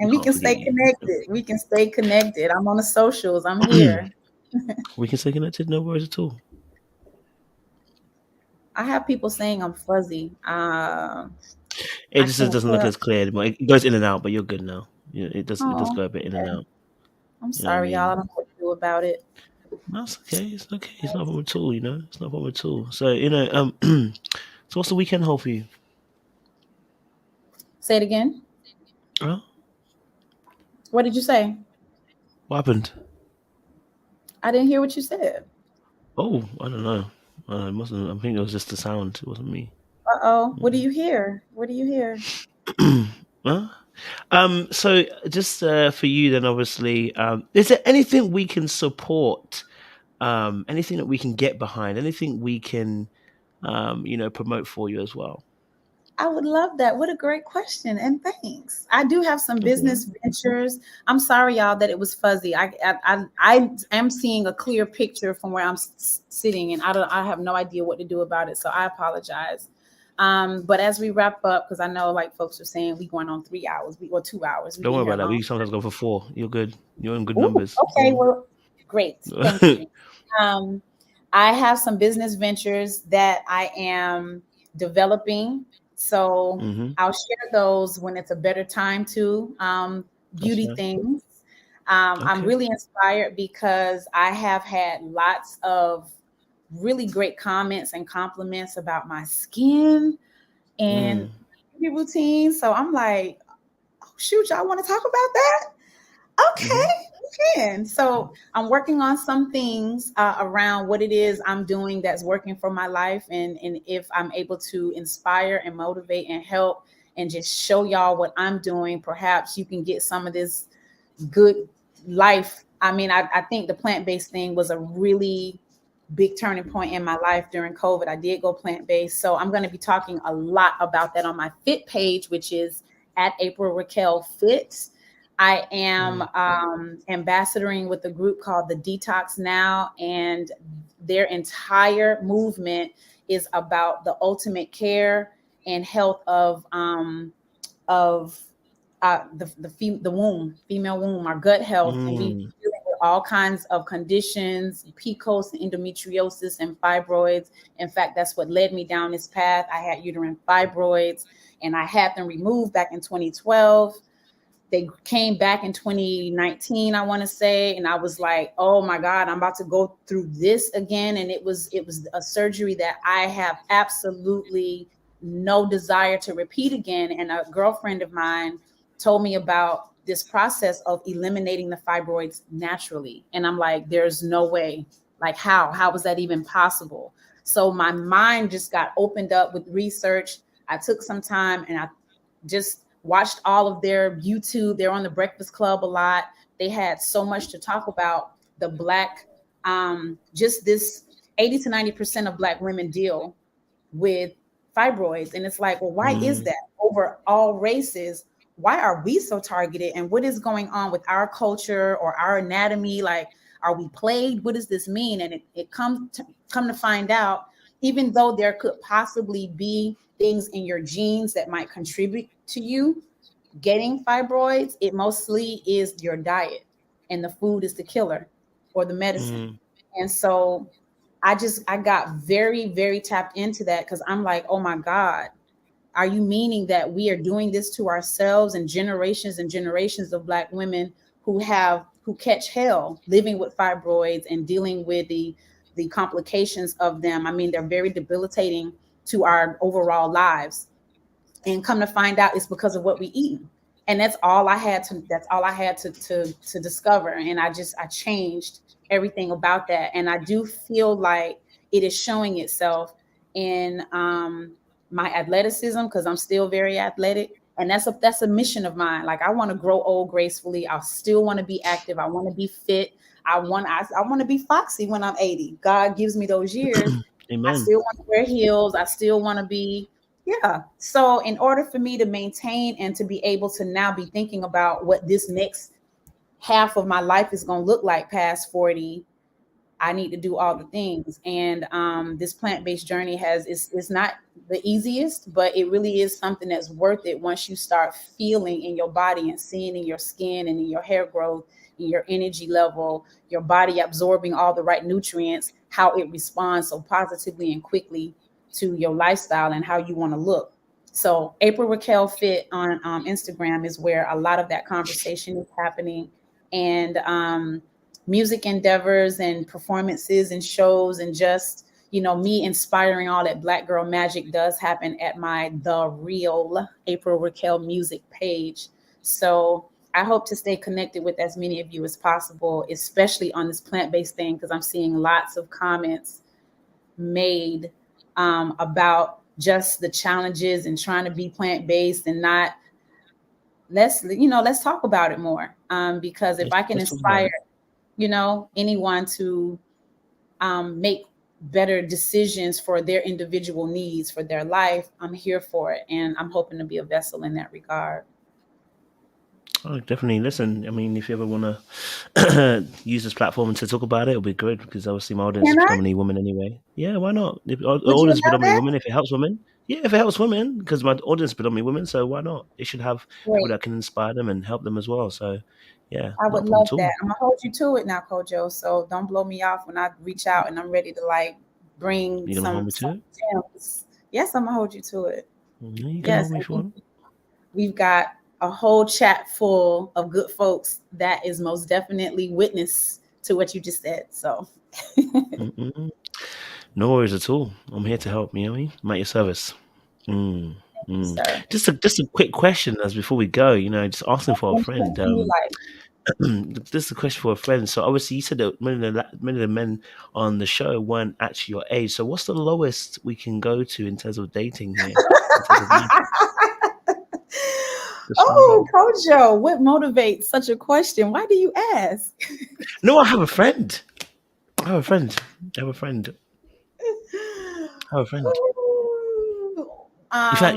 And we can stay connected. We can stay connected. I'm on the socials. I'm here. We can stay connected. No worries at all. I have people saying I'm fuzzy. It just doesn't look as clear. It goes in and out, but you're good now. Yeah, it does go a bit in and out. I'm sorry, y'all. I don't know what to do about it. That's okay. It's okay. It's not a problem at all. It's not a problem at all. So so what's the weekend hold for you? Say it again. Huh? What did you say? What happened? I didn't hear what you said. Oh, I don't know. It mustn't. I think it was just the sound. It wasn't me. What do you hear? What do you hear? Huh? So just for you then, obviously, is there anything we can support? Anything that we can get behind? Anything we can, promote for you as well? I would love that. What a great question, and thanks. I do have some business ventures. I'm sorry, y'all, that it was fuzzy. I am seeing a clear picture from where I'm sitting, and I have no idea what to do about it. So I apologize. But as we wrap up, because I know like folks are saying we going on 3 hours, or 2 hours. Don't worry about that. We sometimes go for 4. You're good. You're in good Ooh, numbers. Okay, well, great. Thank you. I have some business ventures that I am developing. So I'll share those when it's a better time to beauty things. I'm really inspired because I have had lots of really great comments and compliments about my skin and beauty routine. So I'm like, oh, shoot, y'all want to talk about that? Okay. So I'm working on some things around what it is I'm doing that's working for my life. And if I'm able to inspire and motivate and help and just show y'all what I'm doing, perhaps you can get some of this good life. I mean, I think the plant-based thing was a really big turning point in my life during COVID. I did go plant-based. So I'm going to be talking a lot about that on my Fit page, which is at April Raquel Fit. I am ambassadoring with a group called the Detox Now, and their entire movement is about the ultimate care and health of the womb, female womb, our gut health, and we dealing with all kinds of conditions, PCOS and endometriosis and fibroids. In fact, that's what led me down this path. I had uterine fibroids, and I had them removed back in 2012. They came back in 2019, I want to say. And I was like, oh my God, I'm about to go through this again. And it was a surgery that I have absolutely no desire to repeat again. And a girlfriend of mine told me about this process of eliminating the fibroids naturally. And I'm like, there's no way. Like, how was that even possible? So my mind just got opened up with research. I took some time and I just watched all of their YouTube. They're on the Breakfast Club a lot. They had so much to talk about. The Black, just this 80 to 90% of Black women deal with fibroids. And it's like, well, why is that over all races? Why are we so targeted? And what is going on with our culture or our anatomy? Like, are we plagued? What does this mean? And it come to find out, even though there could possibly be things in your genes that might contribute to you getting fibroids, it mostly is your diet, and the food is the killer or the medicine. And so I got very, very tapped into that, because I'm like, oh my God, are you meaning that we are doing this to ourselves and generations of Black women who catch hell living with fibroids and dealing with the complications of them? I mean, they're very debilitating to our overall lives. And come to find out, it's because of what we eat. And that's all I had to discover. And I changed everything about that. And I do feel like it is showing itself in my athleticism, because I'm still very athletic. And that's a mission of mine. Like, I want to grow old gracefully. I still want to be active. I want to be fit. I want to be foxy when I'm 80. God gives me those years. Amen. I still want to wear heels. I still want to be, yeah. So in order for me to maintain and to be able to now be thinking about what this next half of my life is going to look like past 40, I need to do all the things. And this plant-based journey it's not the easiest, but it really is something that's worth it once you start feeling in your body and seeing in your skin and in your hair growth, in your energy level, your body absorbing all the right nutrients, how it responds so positively and quickly to your lifestyle and how you want to look. So April Raquel Fit on Instagram is where a lot of that conversation is happening. And music endeavors and performances and shows and just, me inspiring all that Black girl magic does happen at my The Real April Raquel music page. So I hope to stay connected with as many of you as possible, especially on this plant-based thing, because I'm seeing lots of comments made about just the challenges and trying to be plant-based and not. Let's talk about it more, because if I can inspire anyone to make better decisions for their individual needs for their life, I'm here for it. And I'm hoping to be a vessel in that regard. Oh, definitely. Listen, I mean, if you ever want to use this platform to talk about it, it'll be good, because obviously my audience is predominantly women anyway. Yeah, why not? The audience is predominantly women. If it helps women, yeah, if it helps women, because my audience is predominantly women, so why not? It should have people that can inspire them and help them as well. So, yeah, I would love that. I'm gonna hold you to it now, Kojo. So don't blow me off when I reach out and I'm ready to bring some gems. Yes, I'm gonna hold you to it. You can hold me if you want. We've got a whole chat full of good folks that is most definitely witness to what you just said. So no worries at all. I'm here to help. You know what I mean? I'm at your service. Just a quick question as before we go. Just asking for a friend. This is a question for a friend. So obviously you said that many of the men on the show weren't actually your age. So what's the lowest we can go to in terms of dating here? Oh, Kojo, what motivates such a question? Why do you ask? No, I have a friend. In fact,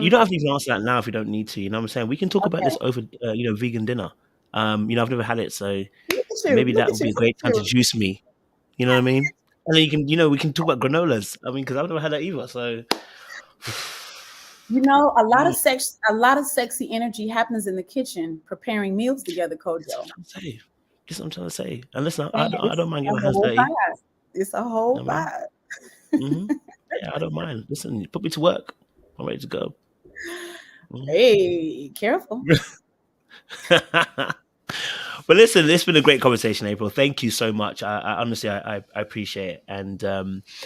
you don't have to even answer that now if you don't need to. You know what I'm saying? We can talk about this over, vegan dinner. I've never had it, so maybe that would be a great time to juice me. You know what I mean? And then you can, we can talk about granolas. I mean, because I've never had that either. So, a lot of sexy energy happens in the kitchen preparing meals together, Kojo. That's what I'm trying to say. And listen, I don't mind getting my hands dirty. It's a whole vibe. Yeah, I don't mind. Listen, put me to work. I'm ready to go. Hey, careful. But listen, it's been a great conversation, April. Thank you so much. I honestly, I appreciate it. And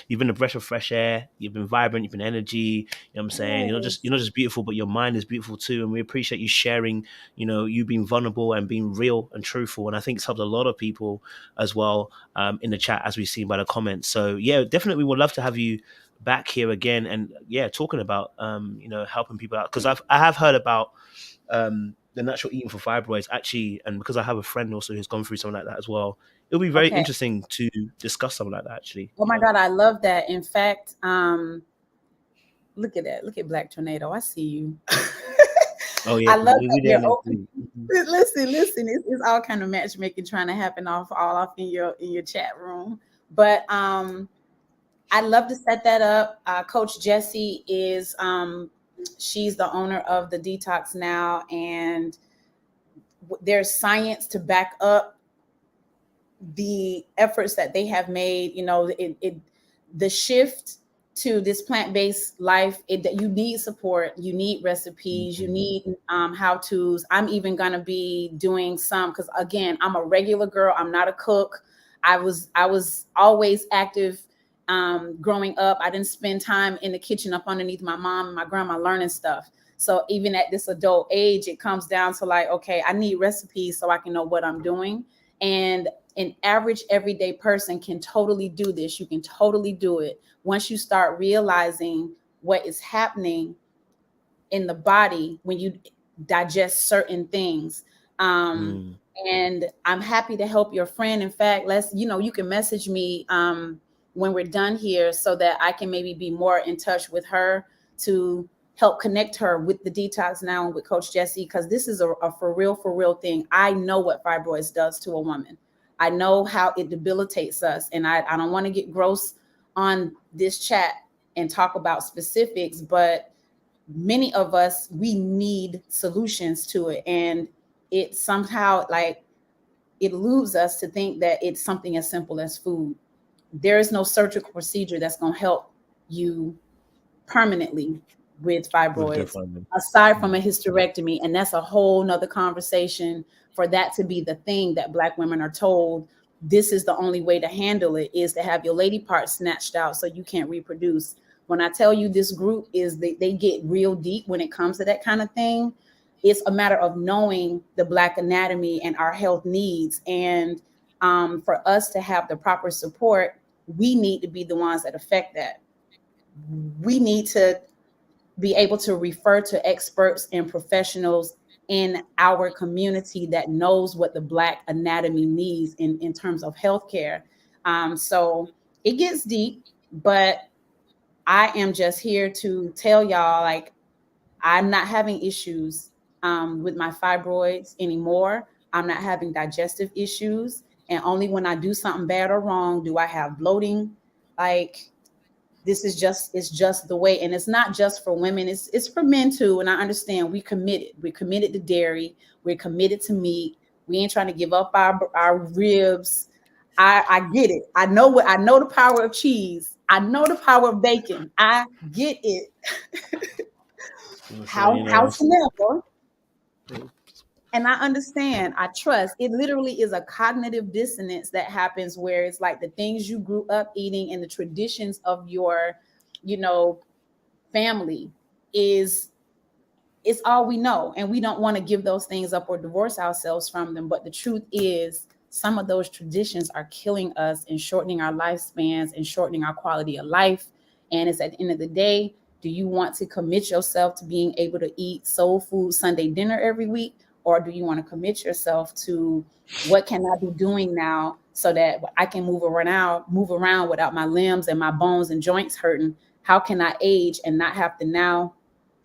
you've been a breath of fresh air. You've been vibrant. You've been energy. You know what I'm saying? Yes. You're not just beautiful, but your mind is beautiful too. And we appreciate you sharing, you being vulnerable and being real and truthful. And I think it's helped a lot of people as well in the chat, as we've seen by the comments. So yeah, definitely would love to have you back here again. And yeah, talking about, helping people out. Because I have heard about the natural eating for fibroids, actually, and because I have a friend also who's gone through something like that as well, it'll be very interesting to discuss something like that, actually. Oh my God, I love that. In fact, look at that. Look at Black Tornado. I see you. Oh yeah, I love that you're open. Listen. It's all kind of matchmaking trying to happen all off in your chat room. But I'd love to set that up. Coach Jessie is she's the owner of the Detox Now, and there's science to back up the efforts that they have made. The shift to this plant-based life, you need support, you need recipes, you need how-tos. I'm even gonna be doing some, because again, I'm a regular girl, I'm not a cook. I was always active growing up. I didn't spend time in the kitchen up underneath my mom and my grandma learning stuff. So even at this adult age, it comes down to okay, I need recipes so I can know what I'm doing. And an average everyday person can totally do this. You can totally do it once you start realizing what is happening in the body when you digest certain things. And I'm happy to help your friend. In fact, you can message me when we're done here so that I can maybe be more in touch with her to help connect her with the Detox Now and with Coach Jessie, because this is a for real thing. I know what fibroids does to a woman. I know how it debilitates us. And I don't want to get gross on this chat and talk about specifics, but many of us, we need solutions to it. And it somehow, like, it eludes us to think that it's something as simple as food. There is no surgical procedure that's going to help you permanently with fibroids, aside from a hysterectomy. And that's a whole nother conversation. For that to be the thing that Black women are told, this is the only way to handle it, is to have your lady part snatched out so you can't reproduce. When I tell you this group they get real deep when it comes to that kind of thing. It's a matter of knowing the Black anatomy and our health needs. And for us to have the proper support, we need to be the ones that affect that. We need to be able to refer to experts and professionals in our community that knows what the Black anatomy needs in terms of healthcare. So it gets deep, but I am just here to tell y'all, like, I'm not having issues with my fibroids anymore. I'm not having digestive issues. And only when I do something bad or wrong do I have bloating. Like, it's just the way. And it's not just for women, it's for men too. And I understand we're committed to dairy. We're committed to meat. We ain't trying to give up our ribs. I get it. I know the power of cheese. I know the power of bacon. I get it. However, and I understand, I trust. It literally is a cognitive dissonance that happens where it's like the things you grew up eating and the traditions of your, family it's all we know. And we don't want to give those things up or divorce ourselves from them. But the truth is, some of those traditions are killing us and shortening our lifespans and shortening our quality of life. And it's at the end of the day, do you want to commit yourself to being able to eat soul food Sunday dinner every week? Or do you want to commit yourself to what can I be doing now so that I can move around without my limbs and my bones and joints hurting? How can I age and not have to now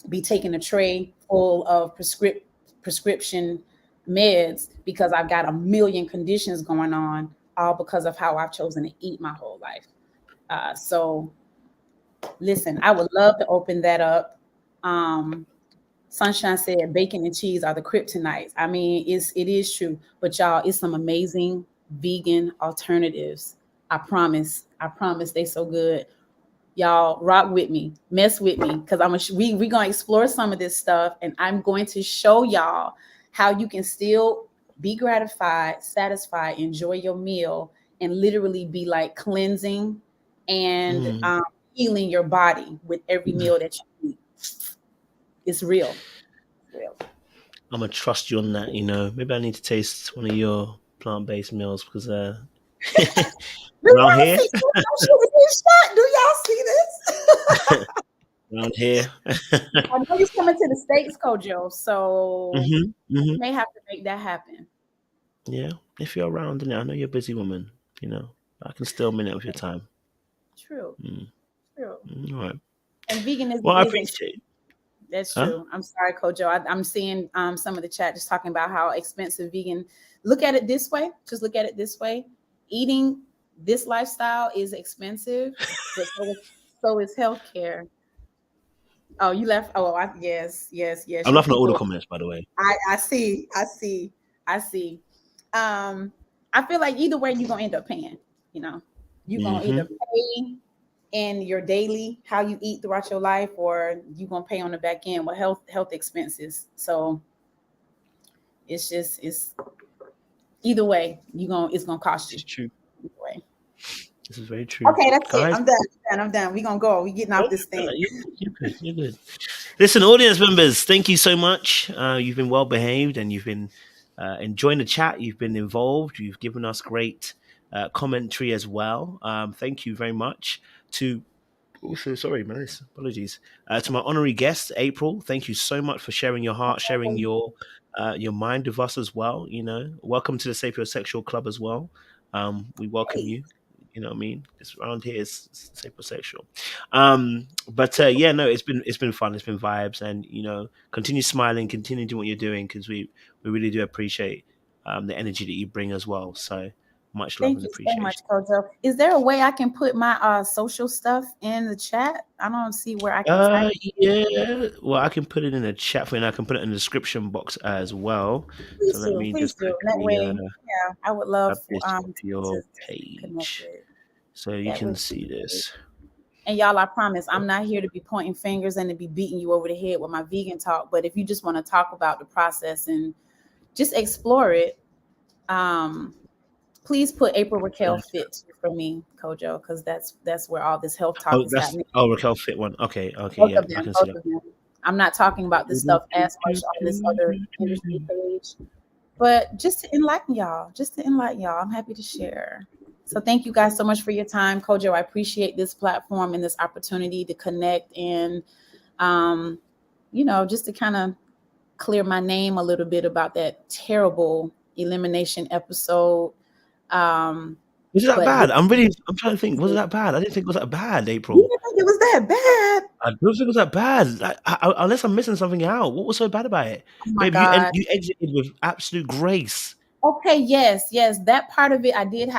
be taking a tray full of prescription meds because I've got a million conditions going on, all because of how I've chosen to eat my whole life? So listen, I would love to open that up. Sunshine said bacon and cheese are the kryptonites. I mean, it is true, but y'all, it's some amazing vegan alternatives. I promise they so good. Y'all rock with me, mess with me, because we're gonna explore some of this stuff, and I'm going to show y'all how you can still be gratified, satisfied, enjoy your meal, and literally be like cleansing and healing your body with every meal that you eat. It's real. I'm gonna trust you on that. Maybe I need to taste one of your plant-based meals because around here. Do y'all see this? Around here. I know he's coming to the States, Kojo, so you may have to make that happen. Yeah, if you're around, I know you're a busy woman. I can still minute of your time. True. True. All right. And veganism. Well, I appreciate it. That's true. I'm sorry, Kojo. I'm seeing some of the chat just talking about how expensive vegan. Look at it this way. Just look at it this way. Eating this lifestyle is expensive, but so is healthcare. Oh, you left. Oh, yes. I'm laughing at all the comments, by the way. I see. I feel like either way, you're gonna end up paying. You're gonna either pay in your daily, how you eat throughout your life, or you're gonna pay on the back end with health expenses. So it's either way, it's gonna cost you. It's true. Either way. This is very true. Okay, that's it. I'm done. We're gonna go. We're getting off this thing. You're good. Listen, audience members, thank you so much. You've been well behaved and you've been enjoying the chat. You've been involved. You've given us great commentary as well. Thank you very much to Also, sorry, Melissa. Apologies. To my honorary guest, April. Thank you so much for sharing your heart, sharing your mind with us as well. Welcome to the Sapiosexual Club as well. We welcome you. You know what I mean? It's around here is sapiosexual. But yeah, no, it's been fun. It's been vibes, and continue smiling, continue doing what you're doing, because we really do appreciate the energy that you bring as well. So much love and appreciation. Thank you so much, Kojo. Is there a way I can put my social stuff in the chat? I don't see where I can type it. Yeah. Well, I can put it in the chat for you, and I can put it in the description box as well. Please do. Please do. That way, yeah, I would love your page, so you can see this. And y'all, I promise, I'm not here to be pointing fingers and to be beating you over the head with my vegan talk. But if you just want to talk about the process and just explore it, please put April Raquel Fit for me, Kojo, because that's where all this health talk is happening. Raquel Fit one. Okay, yeah, I can see that. I'm not talking about this stuff as much on this other industry page, but just to enlighten y'all, I'm happy to share. So thank you guys so much for your time, Kojo. I appreciate this platform and this opportunity to connect and, just to kind of clear my name a little bit about that terrible elimination episode. Was it that bad? I'm trying to think. Was it that bad? I didn't think it was that bad, April. You didn't think it was that bad? I don't think it was that bad. Unless I'm missing something out. What was so bad about it? Oh Babe, you exited with absolute grace. Okay, yes. That part of it I did.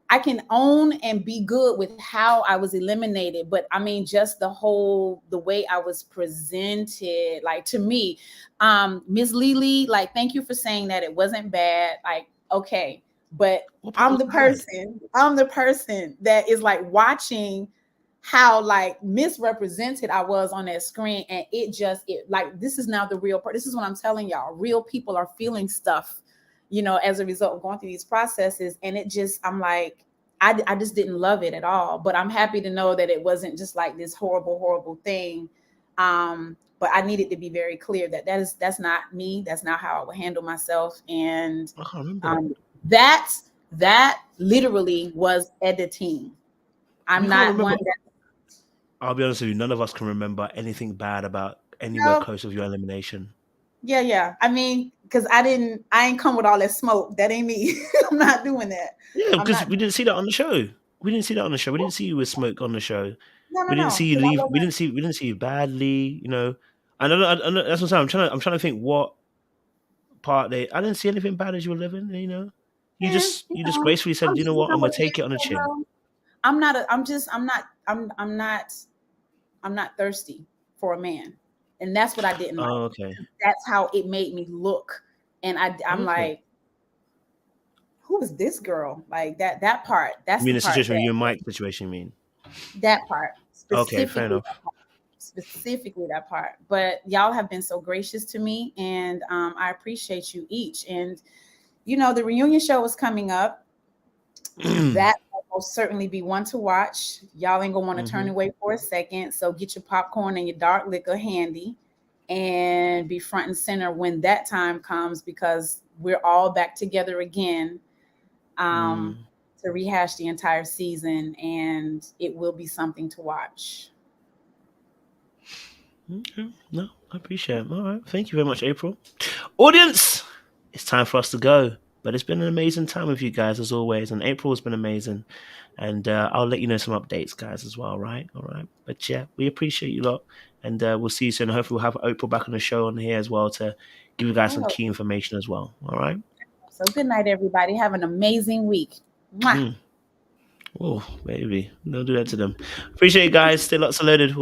I can own and be good with how I was eliminated, but I mean, just the way I was presented, like, to me, Ms. Lily, like, thank you for saying that it wasn't bad. Like, okay, but I'm the person that is like watching how like misrepresented I was on that screen. And it like, this is now the real part. This is what I'm telling y'all. Real people are feeling stuff, as a result of going through these processes. And it just, I'm like, I just didn't love it at all, but I'm happy to know that it wasn't just like this horrible, horrible thing. But I needed to be very clear that that's not me. That's not how I would handle myself. And that literally was editing. I'm not one that. I'll be honest with you. None of us can remember anything bad about anywhere close of your elimination. Yeah. I mean, because I ain't come with all that smoke. That ain't me. I'm not doing that. Yeah, because we didn't see that on the show. We didn't see you with smoke on the show. No. We didn't see you leave. We didn't see you badly. I know. That's what I'm saying. I'm trying to think what part I didn't see anything bad as you were living. You just gracefully said, you know what, I'm gonna take it on the chin. I'm not thirsty for a man. And that's what I didn't like. Okay. That's how it made me look. And I'm like, who is this girl? Like that part. That's the situation, you and Mike situation, you mean? That part. Okay, fair enough. Specifically that part. But y'all have been so gracious to me, and I appreciate you each. And the reunion show is coming up. That will most certainly be one to watch. Y'all ain't gonna want to turn away for a second. So get your popcorn and your dark liquor handy and be front and center when that time comes, because we're all back together again to rehash the entire season, and it will be something to watch. Okay. No, I appreciate it. All right. Thank you very much, April. Audience, it's time for us to go. But it's been an amazing time with you guys, as always. And April has been amazing. And I'll let you know some updates, guys, as well, right? All right. But yeah, we appreciate you lot. And we'll see you soon. Hopefully we'll have April back on the show on here as well to give you guys some key information as well. All right. So good night, everybody. Have an amazing week. Mwah. Oh, baby. Don't do that to them. Appreciate you guys. Stay lots of loaded.